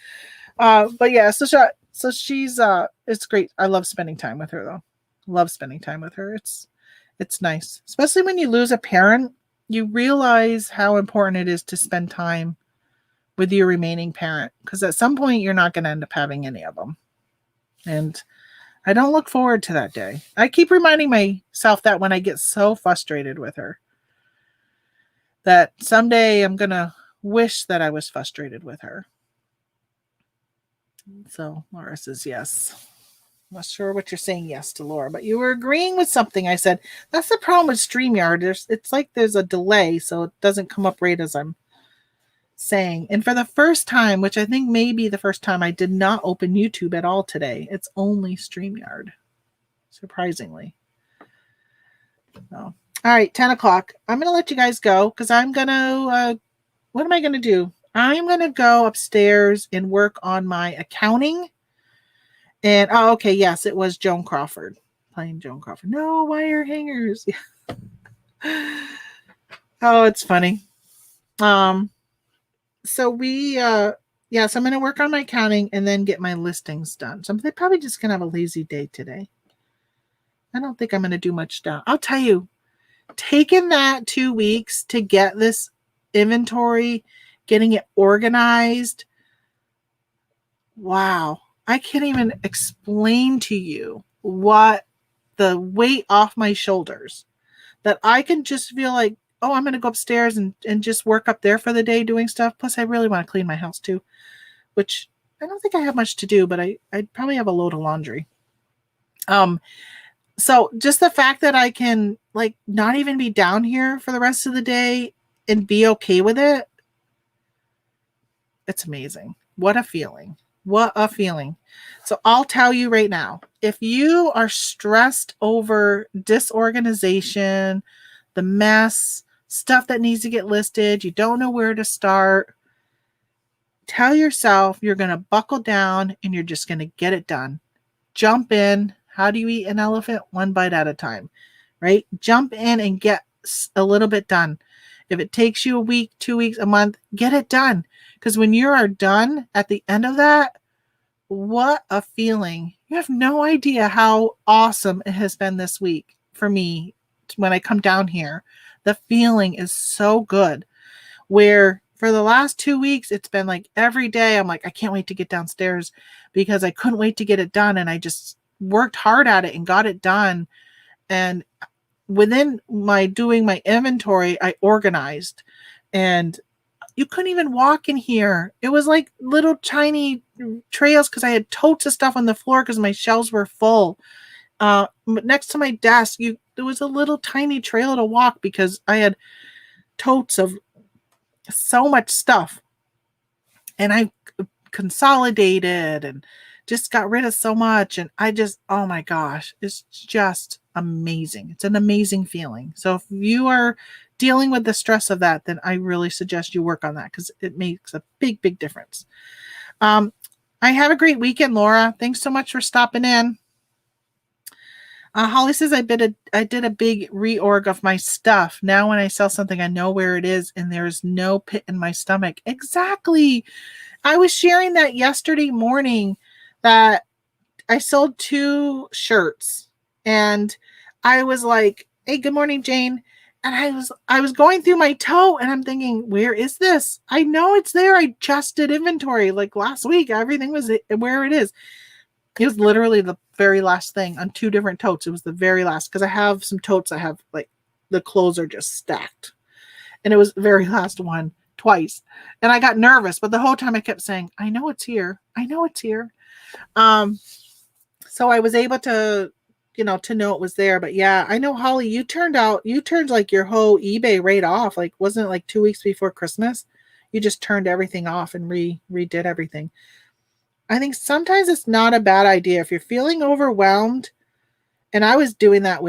But yeah, so she's it's great. I love spending time with her though. Love spending time with her. It's nice, especially when you lose a parent. You realize how important it is to spend time with your remaining parent, because at some point you're not going to end up having any of them. And I don't look forward to that day. I keep reminding myself that when I get so frustrated with her, that someday I'm going to wish that I was frustrated with her. So Laura says yes. I'm not sure what you're saying yes to, Laura, but you were agreeing with something I said. That's the problem with StreamYard. It's like there's a delay, so it doesn't come up right as I'm saying. And for the first time, which I think may be the first time, I did not open YouTube at all today. It's only StreamYard, surprisingly. So, all right, 10 o'clock. I'm going to let you guys go because I'm going to, what am I going to do? I'm going to go upstairs and work on my accounting. And, oh, okay, yes, it was Joan Crawford. Playing Joan Crawford. No wire hangers. Oh, it's funny. So we, so I'm going to work on my accounting and then get my listings done. So I'm probably just going to have a lazy day today. I don't think I'm going to do much down. I'll tell you, taking that 2 weeks to get this inventory, getting it organized. Wow. I can't even explain to you what the weight off my shoulders, that I can just feel like, oh, I'm going to go upstairs and just work up there for the day doing stuff. Plus, I really want to clean my house too, which I don't think I have much to do, but I'd probably have a load of laundry. So just the fact that I can like not even be down here for the rest of the day and be okay with it, it's amazing. What a feeling. What a feeling. So I'll tell you right now, if you are stressed over disorganization, the mess, stuff that needs to get listed, you don't know where to start, tell yourself you're going to buckle down and you're just going to get it done. Jump in. How do you eat an elephant? One bite at a time, right? Jump in and get a little bit done. If it takes you a week, 2 weeks, a month, get it done. Because when you are done at the end of that, what a feeling. You have no idea how awesome it has been this week for me when I come down here. The feeling is so good. Where for the last 2 weeks, it's been like every day, I'm like, I can't wait to get downstairs because I couldn't wait to get it done. And I just worked hard at it and got it done. And within my doing my inventory, I organized, and you couldn't even walk in here. It was like little tiny trails because I had totes of stuff on the floor because my shelves were full. Next to my desk, there was a little tiny trail to walk because I had totes of so much stuff. And I consolidated and just got rid of so much. And I just, oh my gosh, it's just amazing. It's an amazing feeling. So if you are dealing with the stress of that, then I really suggest you work on that because it makes a big, big difference. I have a great weekend, Laura. Thanks so much for stopping in. Holly says I did a big reorg of my stuff. Now when I sell something, I know where it is and there's no pit in my stomach. Exactly. I was sharing that yesterday morning that I sold 2 shirts and I was like, "Hey, good morning, Jane." And I was going through my toe and I'm thinking, "Where is this? I know it's there. I just did inventory like last week. Everything was where it is." It was literally the very last thing on 2 different totes. It was the very last because I have some totes I have like the clothes are just stacked. And it was the very last one twice. And I got nervous, but the whole time I kept saying, "I know it's here. I know it's here." So I was able to, to know it was there. But yeah, I know, Holly, you turned like your whole eBay rate off. Like, wasn't it like 2 weeks before Christmas? You just turned everything off and redid everything. I think sometimes it's not a bad idea if you're feeling overwhelmed. And I was doing that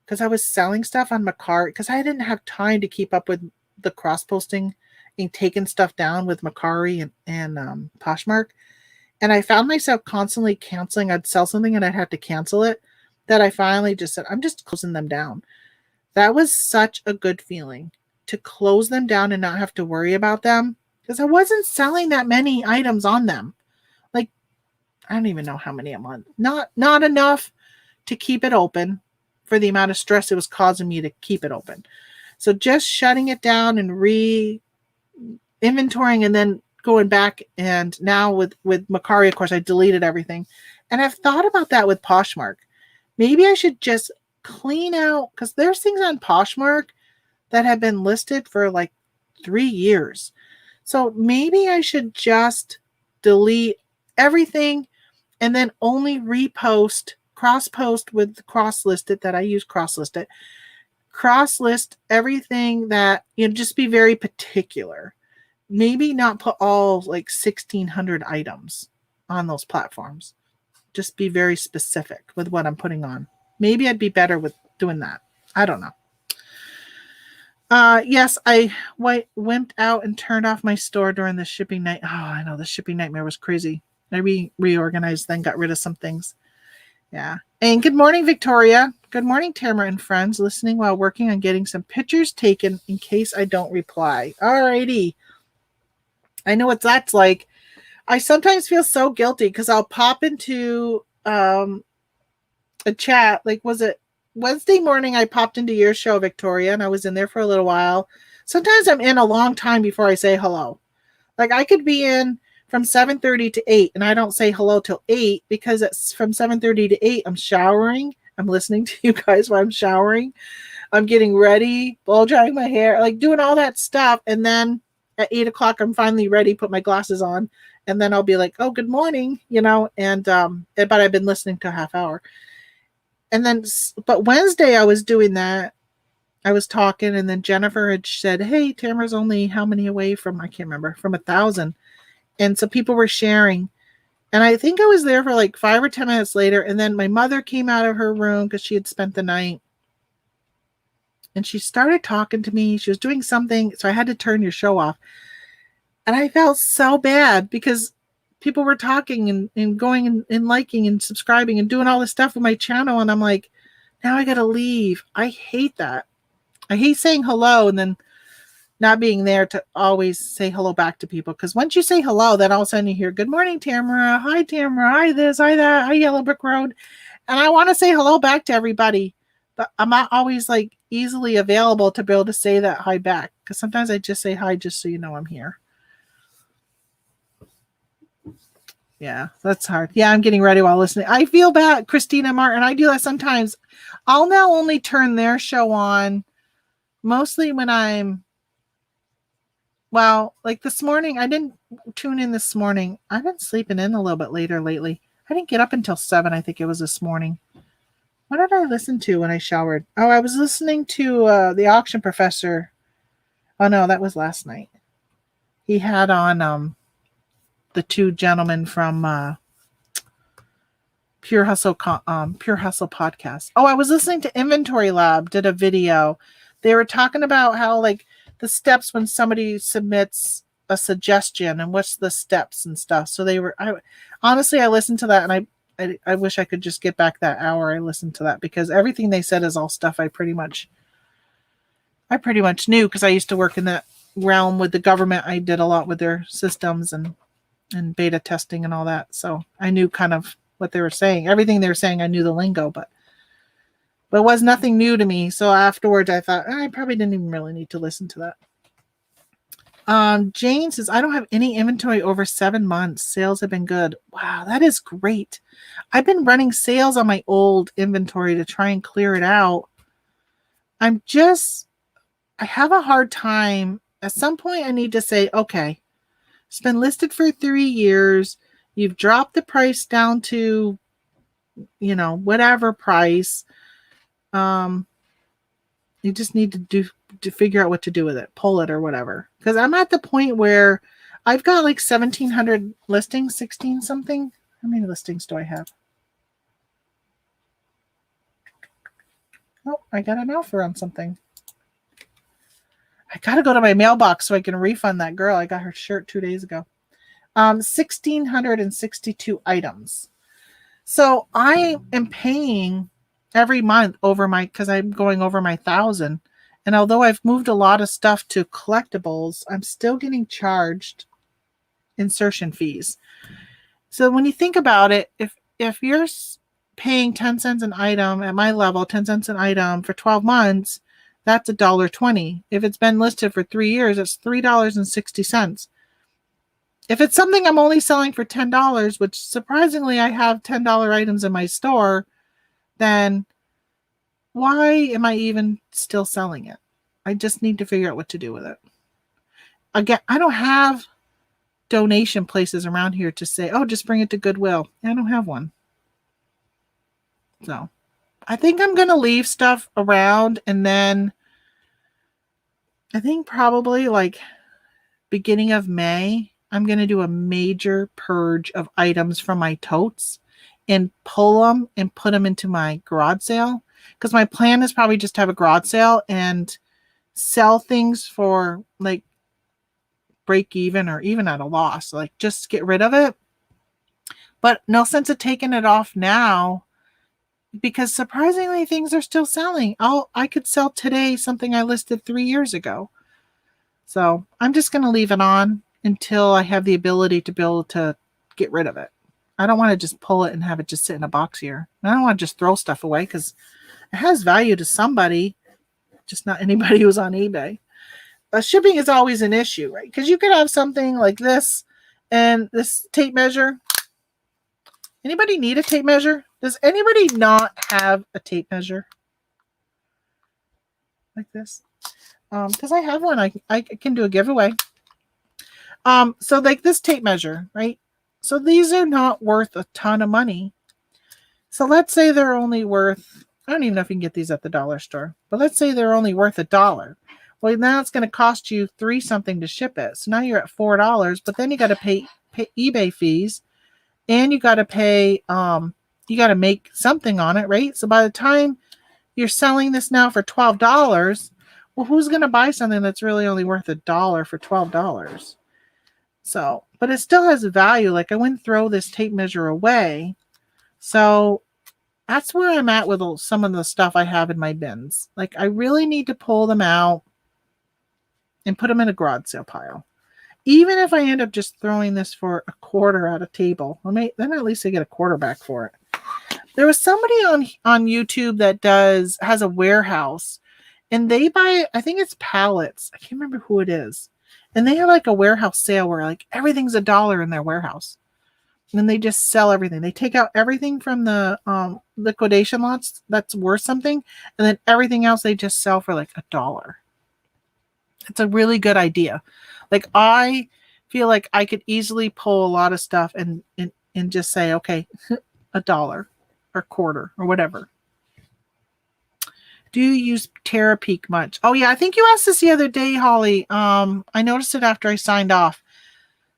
because I was selling stuff on Mercari because I didn't have time to keep up with the cross posting and taking stuff down with Mercari and Poshmark. And I found myself constantly canceling. I'd sell something and I'd have to cancel it. That I finally just said, I'm just closing them down. That was such a good feeling to close them down and not have to worry about them because I wasn't selling that many items on them. Like, I don't even know how many a month. Not enough to keep it open for the amount of stress it was causing me to keep it open. So just shutting it down and re-inventorying and then going back. And now with Mercari, of course, I deleted everything. And I've thought about that with Poshmark. Maybe I should just clean out because there's things on Poshmark that have been listed for like 3 years. So maybe I should just delete everything and then only repost, cross-post with cross-listed that I use cross-listed. Cross-list everything that, just be very particular. Maybe not put all like 1,600 items on those platforms. Just be very specific with what I'm putting on. Maybe I'd be better with doing that. I don't know. Yes, I went out and turned off my store during the shipping night. Oh, I know the shipping nightmare was crazy. I reorganized, then got rid of some things. Yeah. And good morning, Victoria. Good morning, Tamara and friends, listening while working on getting some pictures taken in case I don't reply. Alrighty. I know what that's like. I sometimes feel so guilty because I'll pop into a chat. Like, was it Wednesday morning? I popped into your show, Victoria, and I was in there for a little while. Sometimes I'm in a long time before I say hello. Like, I could be in from 7:30 to 8, and I don't say hello till 8 because it's from 7:30 to 8. I'm showering. I'm listening to you guys while I'm showering. I'm getting ready, blow drying my hair, like doing all that stuff. And then at 8 o'clock, I'm finally ready, put my glasses on. And then I'll be like, "Oh, good morning," but I've been listening to a half hour. And then, but Wednesday I was doing that. I was talking, and then Jennifer had said, "Hey, Tamara's only how many away from, I can't remember, from 1,000." And so people were sharing. And I think I was there for like 5 or 10 minutes later. And then my mother came out of her room because she had spent the night. And she started talking to me. She was doing something. So I had to turn your show off. And I felt so bad because people were talking and going and liking and subscribing and doing all this stuff with my channel. And I'm like, now I got to leave. I hate that. I hate saying hello and then not being there to always say hello back to people. Because once you say hello, then all of a sudden you hear, "Good morning, Tamara. Hi, Tamara. Hi, this, hi, that. Hi, Yellow Brick Road." And I want to say hello back to everybody. But I'm not always like easily available to be able to say that hi back. Because sometimes I just say hi just so you know I'm here. Yeah, that's hard. Yeah, I'm getting ready while listening. I feel bad, Christina Martin. I do that sometimes. I'll now only turn their show on mostly when like this morning. I didn't tune in this morning. I've been sleeping in a little bit later lately. I didn't get up until 7, I think it was this morning. What did I listen to when I showered? Oh, I was listening to the Auction Professor. Oh, no, that was last night. He had on the 2 gentlemen from Pure Hustle podcast. Oh, I was listening to Inventory Lab did a video. They were talking about how like the steps when somebody submits a suggestion and what's the steps and stuff. So I listened to that and I wish I could just get back that hour I listened to that, because everything they said is all stuff I pretty much knew, because I used to work in that realm with the government. I did a lot with their systems and beta testing and all that. So I knew kind of what they were saying. Everything they were saying, I knew the lingo, but it was nothing new to me. So afterwards I thought I probably didn't even really need to listen to that. Jane says, I don't have any inventory over 7 months. Sales have been good. Wow, that is great. I've been running sales on my old inventory to try and clear it out. I have a hard time. At some point, I need to say, okay, it's been listed for 3 years. You've dropped the price down to, whatever price. You just need to figure out what to do with it, pull it or whatever. Because I'm at the point where I've got like 1,700 listings, 16 something. How many listings do I have? Oh, I got an offer on something. I got to go to my mailbox so I can refund that girl. I got her shirt 2 days ago. 1,662 items. So I am paying every month because I'm going over my 1,000. And although I've moved a lot of stuff to collectibles, I'm still getting charged insertion fees. So when you think about it, if you're paying 10 cents an item at my level, 10 cents an item for 12 months, that's $1.20. If it's been listed for 3 years, it's $3.60. If it's something I'm only selling for $10, which surprisingly I have $10 items in my store, then why am I even still selling it? I just need to figure out what to do with it. Again, I don't have donation places around here to say, oh, just bring it to Goodwill. I don't have one. So I think I'm going to leave stuff around, and then I think probably like beginning of May, I'm going to do a major purge of items from my totes and pull them and put them into my garage sale. Because my plan is probably just to have a garage sale and sell things for like break even or even at a loss. Like just get rid of it. But no sense of taking it off now, because surprisingly things are still selling. I could sell today something I listed 3 years ago. So I'm just going to leave it on until I have the ability to be able to get rid of it. I don't want to just pull it and have it just sit in a box here. I don't want to just throw stuff away, because it has value to somebody, just not anybody who's on eBay. Shipping is always an issue, right? Because you could have something like this and this tape measure. Anybody need a tape measure? Does anybody not have a tape measure like this? Because I have one. I can do a giveaway. So like this tape measure, right? So these are not worth a ton of money. So let's say they're only worth, I don't even know if you can get these at the dollar store, but let's say they're only worth $1. Well, now it's going to cost you $3 something to ship it. So now you're at $4, but then you got to pay eBay fees, and you got to pay, you got to make something on it, right? So by the time you're selling this now for $12, well, who's going to buy something that's really only worth $1 for $12? So, but it still has a value. Like I wouldn't throw this tape measure away. So that's where I'm at with some of the stuff I have in my bins. Like I really need to pull them out and put them in a garage sale pile. Even if I end up just throwing this for a quarter at a table, then at least I get a quarter back for it. There was somebody on YouTube that has a warehouse, and they buy, I think it's pallets. I can't remember who it is. And they have like a warehouse sale where like everything's $1 in their warehouse. And then they just sell everything. They take out everything from the liquidation lots that's worth something, and then everything else they just sell for like $1. It's a really good idea. Like I feel like I could easily pull a lot of stuff and just say, okay, $1 or quarter or whatever. Do you use Terapeak much? Oh yeah, I think you asked this the other day, Holly. I noticed it after I signed off.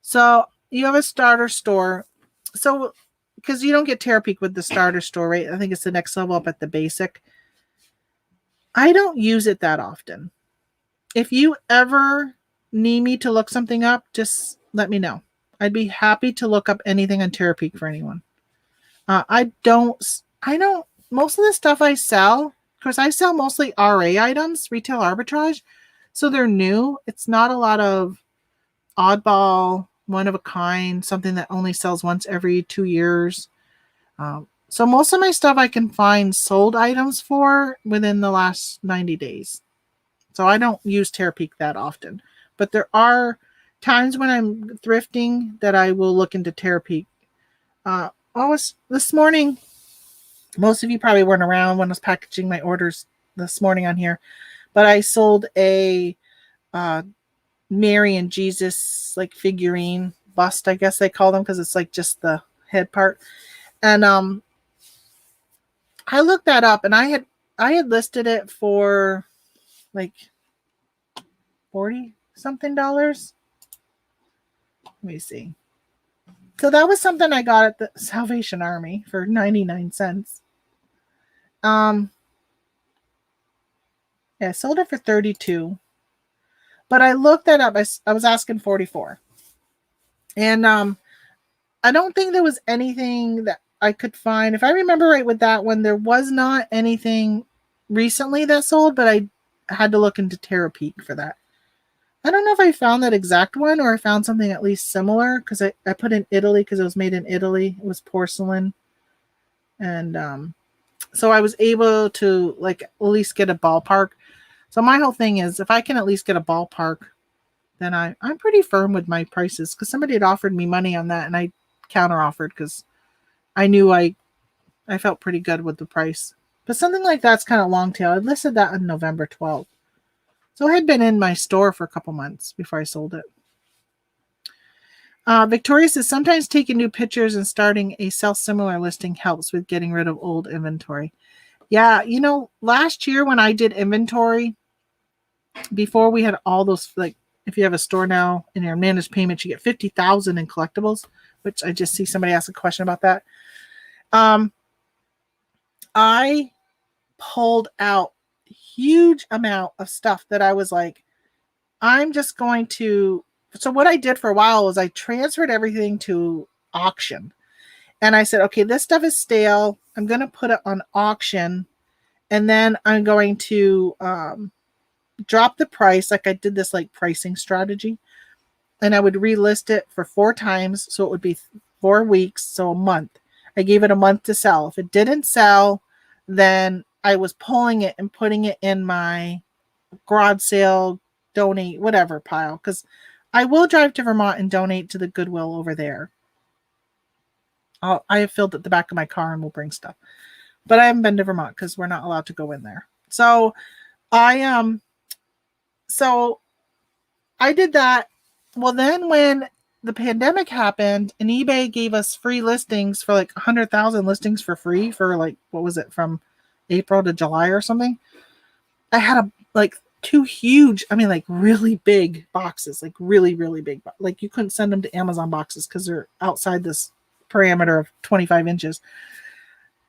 So you have a starter store. So because you don't get Terapeak with the starter store, right? I think it's the next level up at the basic. I don't use it that often. If you ever need me to look something up, just let me know. I'd be happy to look up anything on Terapeak for anyone. I don't, most of the stuff I sell, of course, I sell mostly RA items, retail arbitrage. So they're new. It's not a lot of oddball, one of a kind, something that only sells once every 2 years. So most of my stuff I can find sold items for within the last 90 days. So I don't use Terapeak that often. But there are times when I'm thrifting that I will look into Terapeak. This morning, most of you probably weren't around when I was packaging my orders this morning on here, but I sold a Mary and Jesus like figurine bust, I guess they call them, because it's like just the head part. And I looked that up, and I had listed it for like 40 something dollars. Let me see. So that was something I got at the Salvation Army for 99 cents. Yeah, I sold it for 32. But I looked that up. I was asking 44. And I don't think there was anything that I could find. If I remember right with that one, there was not anything recently that sold, but I had to look into Terapeak for that. I don't know if I found that exact one or I found something at least similar, because I put in Italy because it was made in Italy. It was porcelain. And so I was able to like at least get a ballpark. So my whole thing is, if I can at least get a ballpark, then I'm pretty firm with my prices, because somebody had offered me money on that and I counter offered because I knew I felt pretty good with the price. But something like that's kind of long tail. I listed that on November 12th. So it had been in my store for a couple months before I sold it. Victoria says, sometimes taking new pictures and starting a sell-similar listing helps with getting rid of old inventory. Yeah, last year when I did inventory, before we had all those, like, if you have a store now in your managed payments, you get 50,000 in collectibles, which I just see somebody ask a question about that. I pulled out a huge amount of stuff that I was like, I'm just going to. So what I did for a while was I transferred everything to auction. And I said, okay, this stuff is stale. I'm going to put it on auction. And then I'm going to drop the price. Like I did this like pricing strategy. And I would relist it for 4 times. So it would be 4 weeks. So a month. I gave it a month to sell. If it didn't sell, then I was pulling it and putting it in my garage sale, donate, whatever pile. Because I will drive to Vermont and donate to the Goodwill over there. I have filled at the back of my car and will bring stuff. But I haven't been to Vermont because we're not allowed to go in there. So I did that. Well, then when the pandemic happened and eBay gave us free listings for like 100,000 listings for free for like, what was it, from April to July or something? I had like 2 huge, like really big boxes, like really, really big. Like you couldn't send them to Amazon boxes because they're outside this parameter of 25 inches.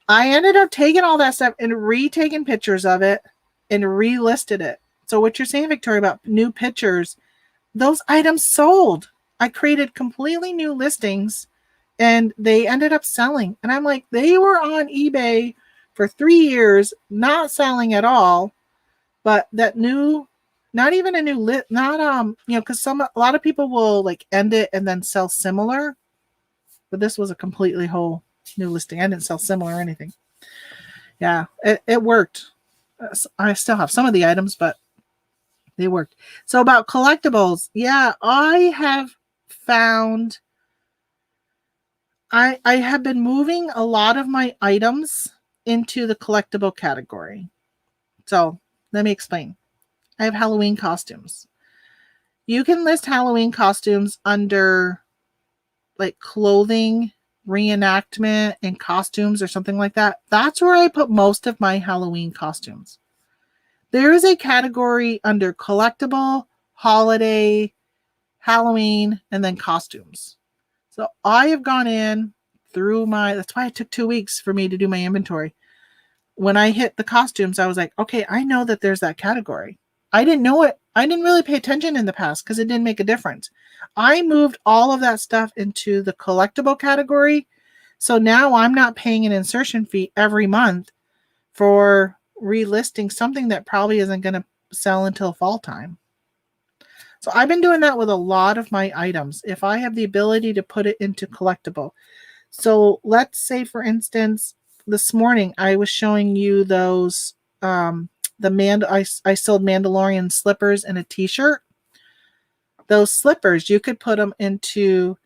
I ended up taking all that stuff and retaking pictures of it and relisted it. So what you're saying, Victoria, about new pictures, those items sold. I created completely new listings and they ended up selling. And I'm like, they were on eBay for 3 years, not selling at all. But that new, not even a new lit, not because a lot of people will like end it and then sell similar. But this was a completely whole new listing. I didn't sell similar or anything. Yeah, it worked. I still have some of the items, but they worked. So about collectibles, yeah, I have found I have been moving a lot of my items into the collectible category. So let me explain. I have Halloween costumes. You can list Halloween costumes under like clothing, reenactment, and costumes or something like that. That's where I put most of my Halloween costumes. There is a category under collectible, holiday, Halloween, and then costumes. So I have gone in through that's why it took 2 weeks for me to do my inventory. When I hit the costumes, I was like, okay, I know that there's that category. I didn't know it. I didn't really pay attention in the past because it didn't make a difference. I moved all of that stuff into the collectible category So now I'm not paying an insertion fee every month for relisting something that probably isn't going to sell until fall time. So I've been doing that with a lot of my items. If I have the ability to put it into collectible. So let's say, for instance, this morning I was showing you those I sold Mandalorian slippers and a t-shirt. Those slippers, you could put them into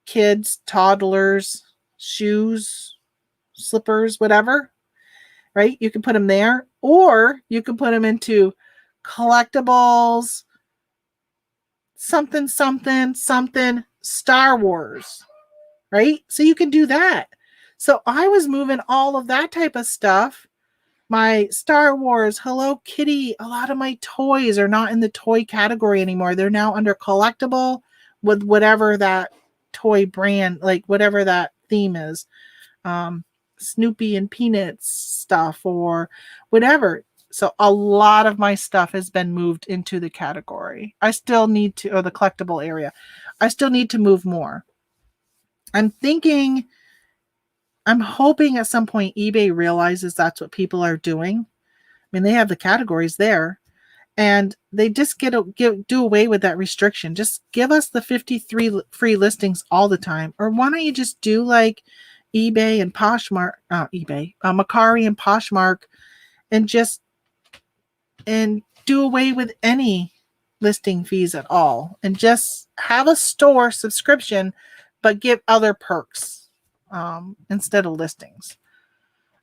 kids, toddlers, shoes, slippers, whatever, right? You can put them there, or you can put them into collectibles, something, Star Wars, right? So you can do that. So I was moving all of that type of stuff. My Star Wars, Hello Kitty, a lot of my toys are not in the toy category anymore. They're now under collectible with whatever that toy brand, like whatever that theme is. Snoopy and Peanuts stuff or whatever. So a lot of my stuff has been moved into the category. I still need to, or the collectible area. I still need to move more. I'm hoping at some point eBay realizes that's what people are doing. I mean, they have the categories there, and they just do away with that restriction. Just give us the 53 free listings all the time. Or why don't you just do like eBay and Poshmark, Mercari and Poshmark, and do away with any listing fees at all, and just have a store subscription, but give other perks instead of listings.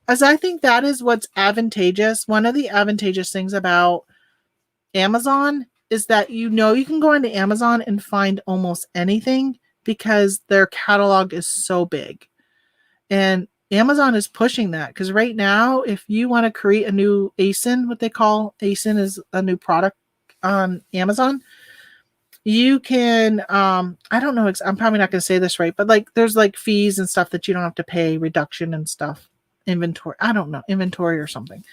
As I think that is what's advantageous. One of the advantageous things about Amazon is that you can go into Amazon and find almost anything because their catalog is so big. And Amazon is pushing that because right now, if you want to create a new ASIN, what they call ASIN is a new product on Amazon, you can, I don't know, I'm probably not going to say this right, but like there's like fees and stuff that you don't have to pay, reduction and stuff, inventory, I don't know, inventory or something.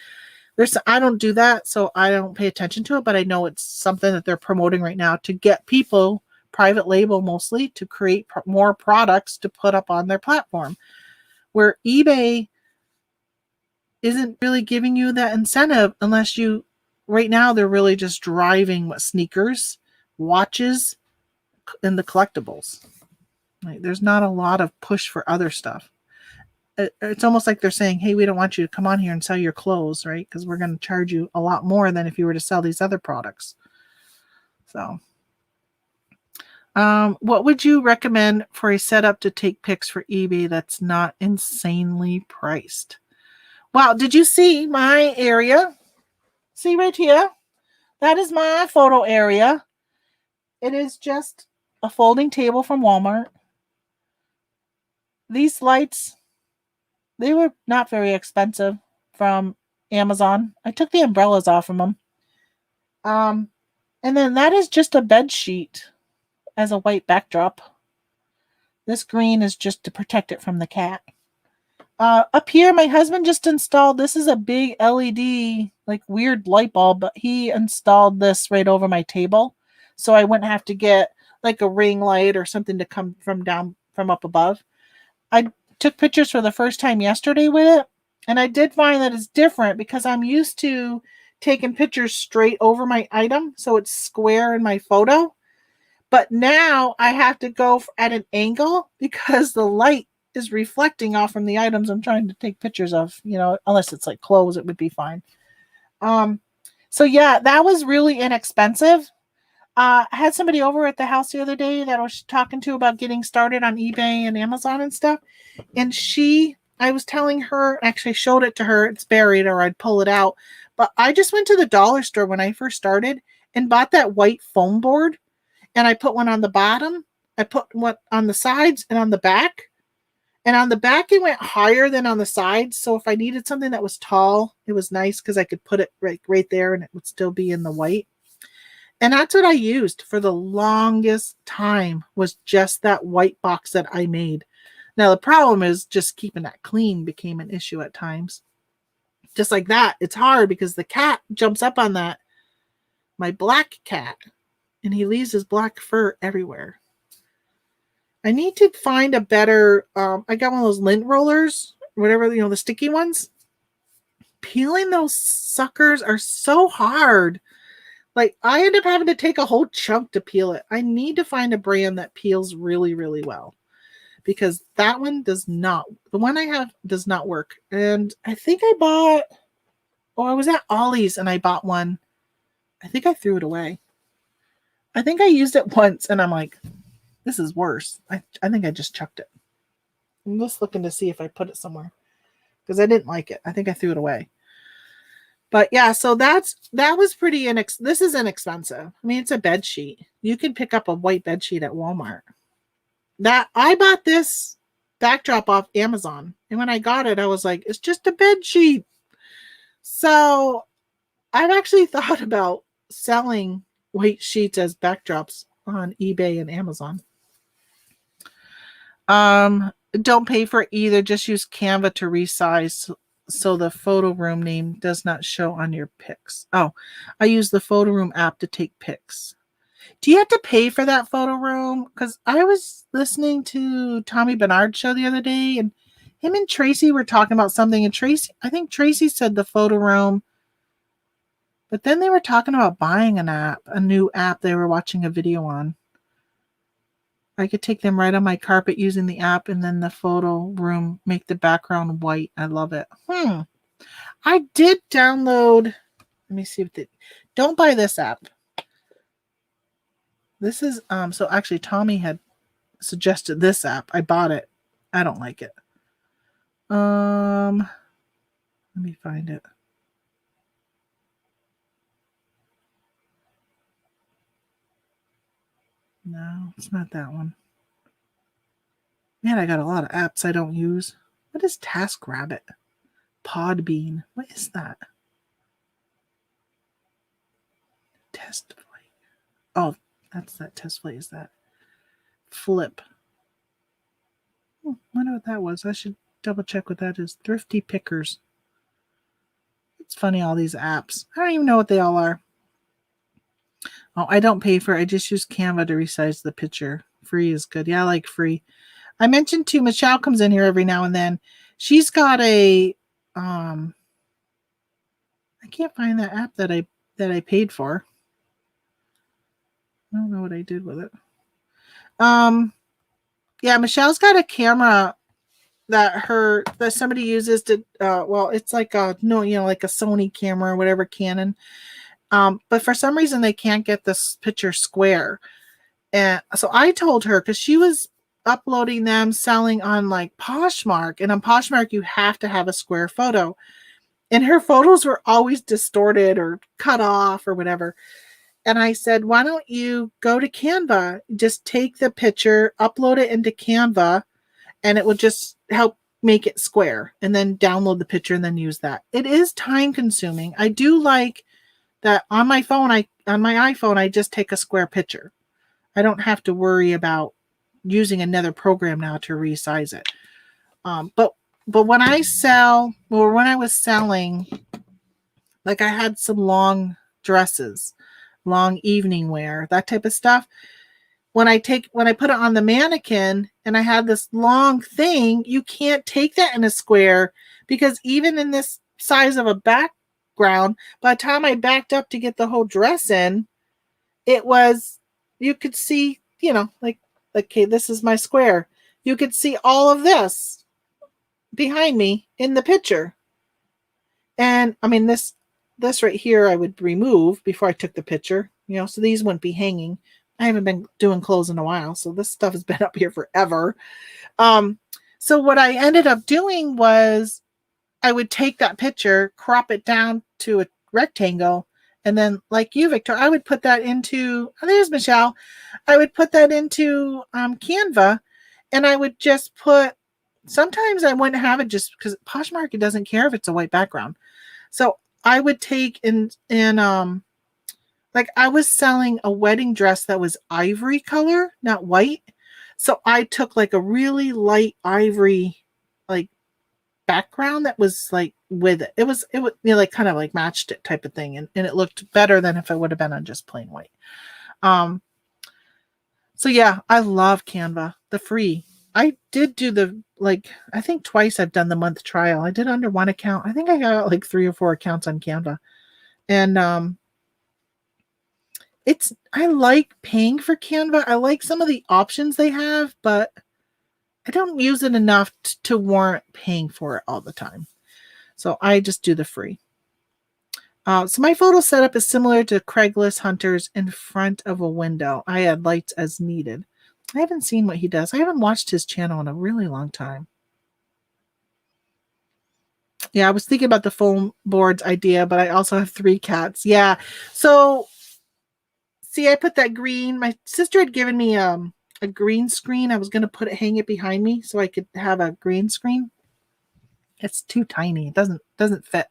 I don't do that, so I don't pay attention to it, but I know it's something that they're promoting right now to get people, private label mostly, to create more products to put up on their platform, where eBay isn't really giving you that incentive unless right now they're really just driving what sneakers, watches, and the collectibles. Like, there's not a lot of push for other stuff. It's almost like they're saying, hey, we don't want you to come on here and sell your clothes, right? Because we're going to charge you a lot more than if you were to sell these other products. So what would you recommend for a setup to take pics for eBay that's not insanely priced? Wow, did you see my area? See right here? That is my photo area. It is just a folding table from Walmart. These lights, they were not very expensive from Amazon. I took the umbrellas off of them. And then that is just a bed sheet as a white backdrop. This green is just to protect it from the cat. Up here, my husband just installed, this is a big LED, like weird light bulb, but he installed this right over my table. So I wouldn't have to get like a ring light or something to come from up above. I took pictures for the first time yesterday with it, and I did find that it's different because I'm used to taking pictures straight over my item, so it's square in my photo. But now I have to go at an angle because the light is reflecting off from the items I'm trying to take pictures of, unless it's like clothes, it would be fine. So yeah, that was really inexpensive. I had somebody over at the house the other day that I was talking to about getting started on eBay and Amazon and stuff. And I was telling her, actually showed it to her, it's buried or I'd pull it out. But I just went to the dollar store when I first started and bought that white foam board. And I put one on the bottom. I put one on the sides and on the back. And on the back, it went higher than on the sides. So if I needed something that was tall, it was nice because I could put it right there and it would still be in the white. And that's what I used for the longest time, was just that white box that I made. Now, the problem is just keeping that clean became an issue at times. Just like that, it's hard because the cat jumps up on that, my black cat, and he leaves his black fur everywhere. I need to find a better, I got one of those lint rollers, whatever, the sticky ones. Peeling those suckers are so hard. Like, I end up having to take a whole chunk to peel it. I need to find a brand that peels really, really well, because that one does not, the one I have does not work. And I think I was at Ollie's and I bought one. I think I threw it away. I think I used it once and I'm like, this is worse. I think I just chucked it. I'm just looking to see if I put it somewhere because I didn't like it. I think I threw it away. But yeah, so that was pretty this is inexpensive. I mean, it's a bed sheet. You can pick up a white bed sheet at Walmart. That I bought this backdrop off Amazon. And when I got it, I was like, it's just a bed sheet. So I've actually thought about selling white sheets as backdrops on eBay and Amazon. Don't pay for either. Just use Canva to resize so the photo room name does not show on your pics. Oh, I use the photo room app to take pics. Do you have to pay for that photo room? Because I was listening to Tommy Bernard's show the other day, and him and Tracy were talking about something, and I think Tracy said the photo room, but then they were talking about buying a new app they were watching a video on. I could take them right on my carpet using the app, and then the photo room make the background white. I love it. I did download. Let me see what don't buy this app. This is so actually Tommy had suggested this app. I bought it. I don't like it. Let me find it. No, it's not that one. Man, I got a lot of apps I don't use. What is TaskRabbit? Podbean. What is that? Test Flight. Oh, that's that Test Flight. Is that Flip? I wonder what that was. I should double check what that is. Thrifty Pickers. It's funny, all these apps. I don't even know what they all are. Oh, I don't pay for it. I just use Canva to resize the picture. Free is good. Yeah, I like free. I mentioned too, Michelle comes in here every now and then. She's got a I can't find that app that I paid for. I don't know what I did with it. Yeah, Michelle's got a camera that somebody uses to it's like like a Sony camera or whatever, Canon. But for some reason they can't get this picture square. And so I told her, because she was uploading them, selling on like Poshmark, and on Poshmark you have to have a square photo, and her photos were always distorted or cut off or whatever. And I said, why don't you go to Canva, just take the picture, upload it into Canva, and it will just help make it square, and then download the picture and then use that. It is time consuming. I do like that on my phone. On my iPhone, I just take a square picture. I don't have to worry about using another program now to resize it. But when I was selling, like I had some long dresses, long evening wear, that type of stuff. When I put it on the mannequin and I had this long thing, you can't take that in a square, because even in this size of a background, by the time I backed up to get the whole dress in, you could see, like, okay, this is my square. You could see all of this behind me in the picture. And I mean, this right here, I would remove before I took the picture, so these wouldn't be hanging. I haven't been doing clothes in a while, so this stuff has been up here forever. So what I ended up doing was I would take that picture, crop it down to a rectangle, and then, like you, Victor, I would put that into, there's Michelle. I would put that into Canva, and I would just sometimes I wouldn't have it, just because Poshmark doesn't care if it's a white background. So I would take like I was selling a wedding dress that was ivory color, not white. So I took like a really light ivory, like, background that was like with it. It was like kind of like matched it type of thing. And it looked better than if it would have been on just plain white. So yeah, I love Canva, the free. I did do the, like, I think twice I've done the month trial. I did under one account. I think I got like 3 or 4 accounts on Canva. And I like paying for Canva. I like some of the options they have, but I don't use it enough to warrant paying for it all the time. So I just do the free. So my photo setup is similar to Craigslist hunters in front of a window. I add lights as needed. I haven't seen what he does. I haven't watched his channel in a really long time. Yeah, I was thinking about the foam boards idea, but I also have 3 cats. Yeah. So see, I put that green. My sister had given me a green screen. I was going to hang it behind me so I could have a green screen. It's too tiny. It doesn't fit.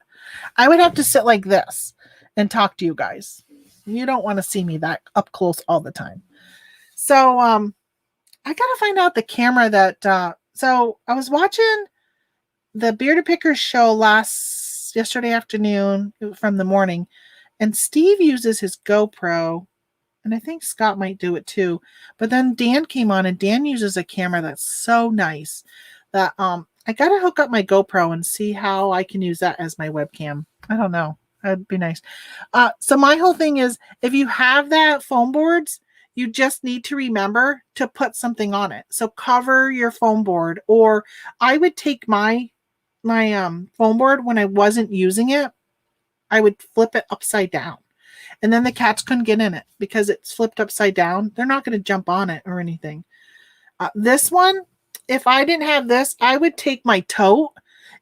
I would have to sit like this and talk to you guys. You don't want to see me that up close all the time. So I got to find out the camera that so I was watching the Bearded Pickers show yesterday afternoon from the morning, and Steve uses his GoPro, and I think Scott might do it too. But then Dan came on, and Dan uses a camera that's so nice that I got to hook up my GoPro and see how I can use that as my webcam. I don't know. That'd be nice. So my whole thing is, if you have that foam boards, you just need to remember to put something on it. So cover your foam board, or I would take my foam board when I wasn't using it, I would flip it upside down. And then the cats couldn't get in it because it's flipped upside down. They're not going to jump on it or anything. This one, if I didn't have this, I would take my tote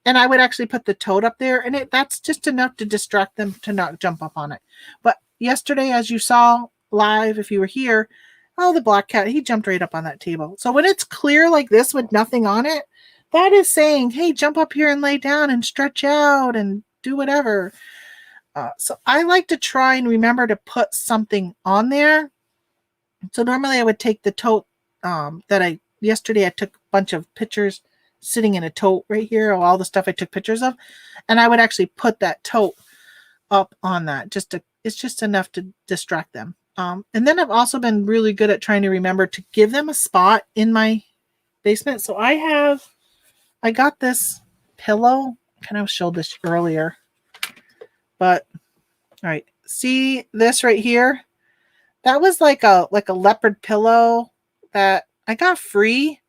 and I would actually put the tote up there, and that's just enough to distract them to not jump up on it. But yesterday, as you saw live, if you were here, the black cat, he jumped right up on that table. So when it's clear like this with nothing on it, that is saying, hey, jump up here and lay down and stretch out and do whatever. So I like to try and remember to put something on there. So normally I would take the tote yesterday I took a bunch of pictures sitting in a tote right here of all the stuff I took pictures of. And I would actually put that tote up on that. It's just enough to distract them. And then I've also been really good at trying to remember to give them a spot in my basement. So I got this pillow. I kind of showed this earlier. But all right, see this right here? That was like a leopard pillow that I got free.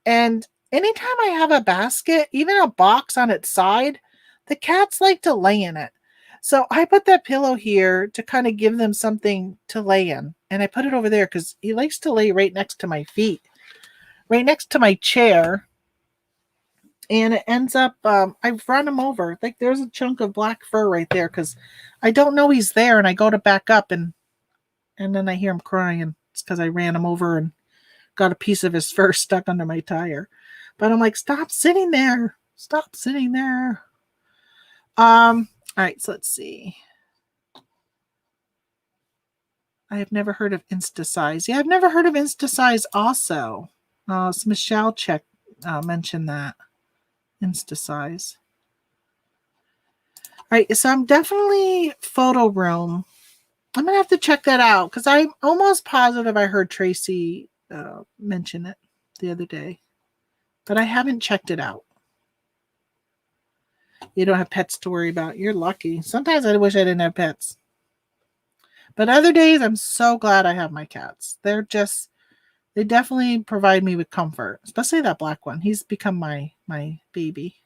And anytime I have a basket, even a box on its side, the cats like to lay in it. So I put that pillow here to kind of give them something to lay in. And I put it over there because he likes to lay right next to my feet, right next to my chair. And it ends up, I've run him over. Like there's a chunk of black fur right there because I don't know he's there. And I go to back up and then I hear him crying. It's because I ran him over and got a piece of his fur stuck under my tire. But I'm like, stop sitting there. Stop sitting there. All right, so let's see. I have never heard of InstaSize. Yeah, I've never heard of InstaSize also. So Michelle mentioned that. InstaSize. All right, so I'm definitely Photo Room. I'm going to have to check that out because I'm almost positive I heard Tracy mention it the other day. But I haven't checked it out. You don't have pets to worry about. You're lucky. Sometimes I wish I didn't have pets. But other days, I'm so glad I have my cats. They definitely provide me with comfort, especially that black one. He's become my baby.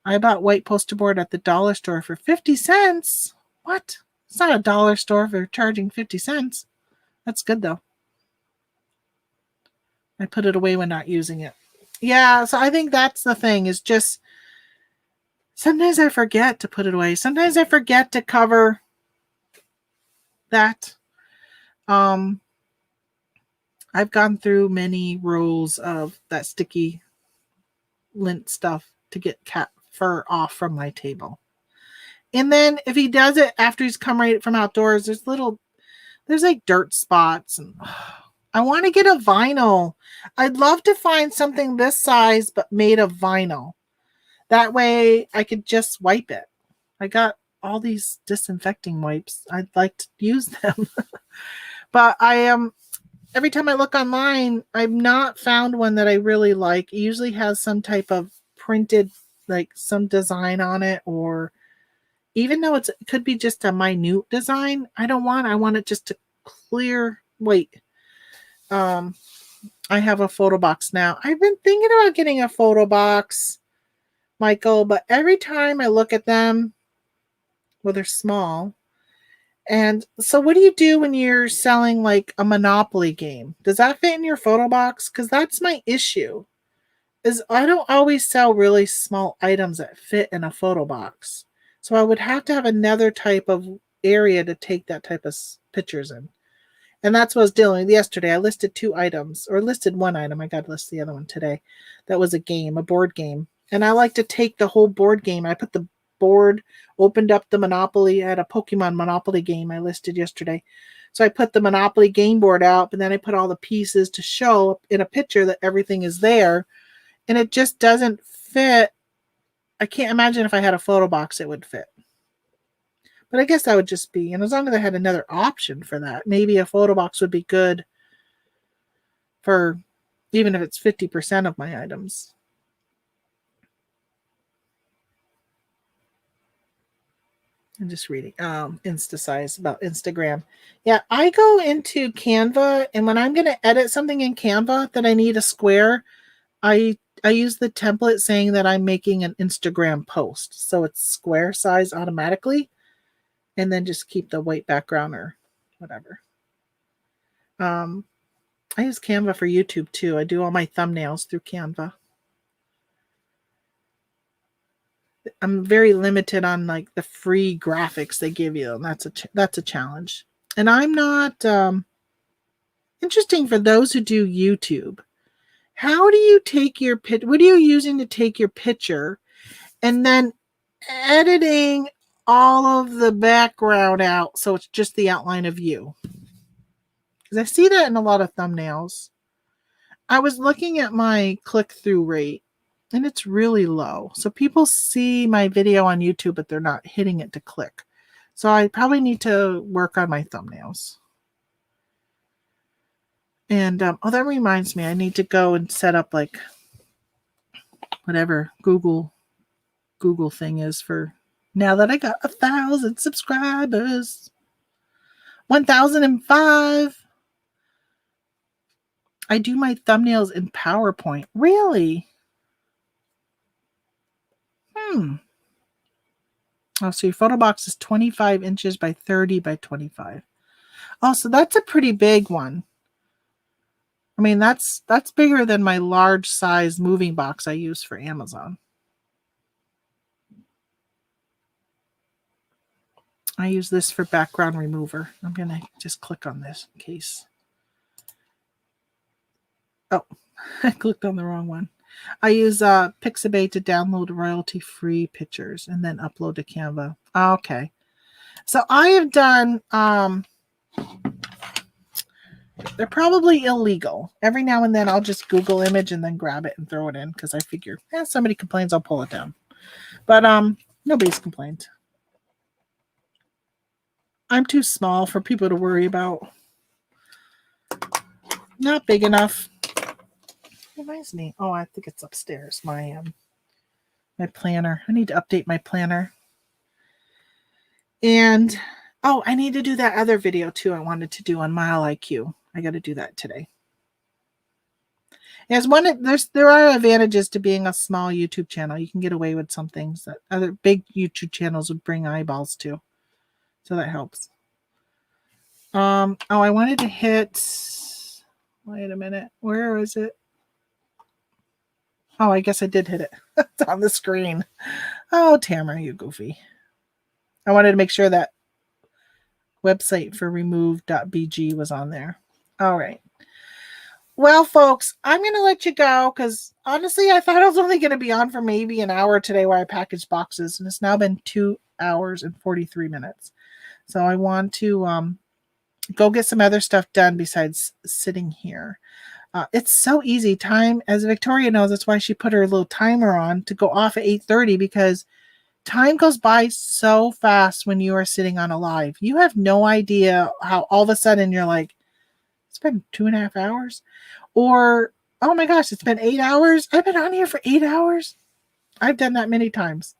I bought white poster board at the dollar store for 50 cents. What? It's not a dollar store for charging 50 cents. That's good, though. I put it away when not using it. Yeah, so I think that's the thing is just sometimes I forget to put it away. Sometimes I forget to cover that. I've gone through many rolls of that sticky lint stuff to get cat fur off from my table. And then if he does it after he's come right from outdoors, there's like dirt spots. And I want to get a vinyl. I'd love to find something this size, but made of vinyl. That way I could just wipe it. I got all these disinfecting wipes. I'd like to use them. But every time I look online, I've not found one that I really like. It usually has some type of printed, like some design on it, or even though it could be just a minute design, I want it just to clear. Wait, um, I have a photo box now. I've been thinking about getting a photo box, Michael, but every time I look at them, well, they're small. And so what do you do when you're selling like a Monopoly game? Does that fit in your photo box? Because that's my issue. Is I don't always sell really small items that fit in a photo box. So I would have to have another type of area to take that type of pictures in. And that's what I was dealing with yesterday. I listed 2 items, or listed 1 item. I got to list the other one today. That was a game, a board game. And I like to take the whole board game. I put the board, opened up the Monopoly. I had a Pokemon Monopoly game I listed yesterday. So I put the Monopoly game board out, but then I put all the pieces to show in a picture that everything is there. And it just doesn't fit. I can't imagine if I had a photo box, it would fit. But I guess that would just be, and as long as I had another option for that, maybe a photo box would be good for even if it's 50% of my items. I'm just reading Instasize about Instagram. Yeah, I go into Canva, and when I'm going to edit something in Canva that I need a square, I use the template saying that I'm making an Instagram post. So it's square size automatically. And then just keep the white background or whatever. I use Canva for YouTube too. I do all my thumbnails through Canva. I'm very limited on like the free graphics they give you, and that's a challenge. And I'm not interesting for those who do YouTube. How do you take your what are you using to take your picture and then editing all of the background out so it's just the outline of you? Because I see that in a lot of thumbnails. I was looking at my click-through rate, and it's really low. So people see my video on YouTube, but they're not hitting it to click. So I probably need to work on my thumbnails. And oh, that reminds me, I need to go and set up like whatever Google thing is for now that I got 1,000 subscribers. 1,005. I do my thumbnails in PowerPoint. Really? Oh, so your photo box is 25 inches by 30 by 25. Oh, so that's a pretty big one. I mean, that's bigger than my large size moving box I use for Amazon. I use this for background remover. I'm going to just click on this in case. Oh, I clicked on the wrong one. I use Pixabay to download royalty-free pictures and then upload to Canva. Okay. So I have done, they're probably illegal. Every now and then I'll just Google image and then grab it and throw it in because I figure, somebody complains, I'll pull it down. But nobody's complained. I'm too small for people to worry about. Not big enough. Reminds me. Oh, I think it's upstairs. My planner. I need to update my planner. And I need to do that other video too. I wanted to do on Mile IQ. I got to do that today. There are advantages to being a small YouTube channel. You can get away with some things that other big YouTube channels would bring eyeballs to. So that helps. I wanted to hit. Wait a minute. Where is it? Oh, I guess I did hit it. It's on the screen. Oh, Tamara, you goofy. I wanted to make sure that website for remove.bg was on there. All right. Well, folks, I'm going to let you go because honestly, I thought I was only going to be on for maybe an hour today while I packaged boxes, and it's now been 2 hours and 43 minutes. So I want to go get some other stuff done besides sitting here. It's so easy. Time, as Victoria knows, that's why she put her little timer on to go off at 8:30 because time goes by so fast when you are sitting on a live. You have no idea how all of a sudden you're like, It's been 2.5 hours. Or, oh my gosh, it's been 8 hours. I've been on here for 8 hours. I've done that many times.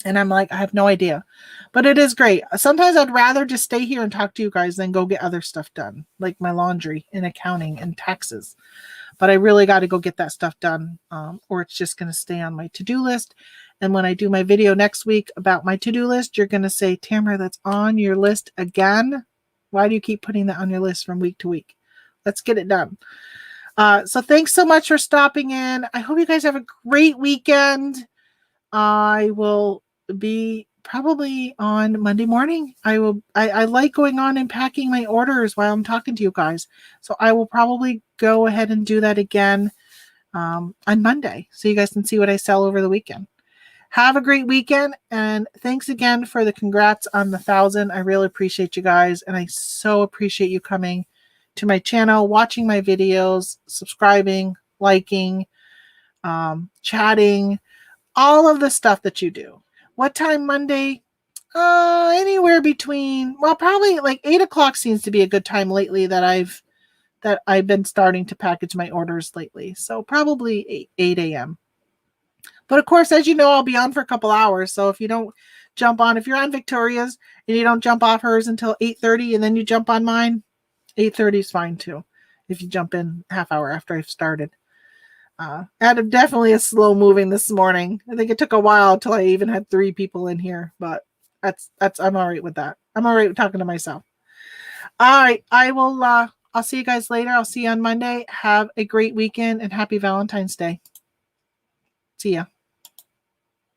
And I'm like, I have no idea. But it is great. Sometimes I'd rather just stay here and talk to you guys than go get other stuff done, like my laundry and accounting and taxes. But I really got to go get that stuff done, or it's just going to stay on my to-do list. And when I do my video next week about my to-do list, you're going to say, Tamara, that's on your list again. Why do you keep putting that on your list from week to week? Let's get it done. So thanks so much for stopping in. I hope you guys have a great weekend. I will be probably on Monday morning. I like going on and packing my orders while I'm talking to you guys. So I will probably go ahead and do that again on Monday, so you guys can see what I sell over the weekend. Have a great weekend, and thanks again for the congrats on the 1,000. I really appreciate you guys, and I so appreciate you coming to my channel, watching my videos, subscribing, liking, chatting, all of the stuff that you do. What time Monday? Anywhere between, well, probably like 8 o'clock seems to be a good time lately that I've been starting to package my orders lately. So probably 8 a.m. But of course, as you know, I'll be on for a couple hours. So if you don't jump on, if you're on Victoria's and you don't jump off hers until 8:30 and then you jump on mine, 8:30 is fine too. If you jump in half hour after I've started. Definitely a slow moving this morning. I think it took a while till I even had 3 people in here, but that's I'm all right with that. I'm all right with talking to myself. All right, I'll see you guys later. I'll see you on Monday. Have a great weekend and happy Valentine's Day. See ya.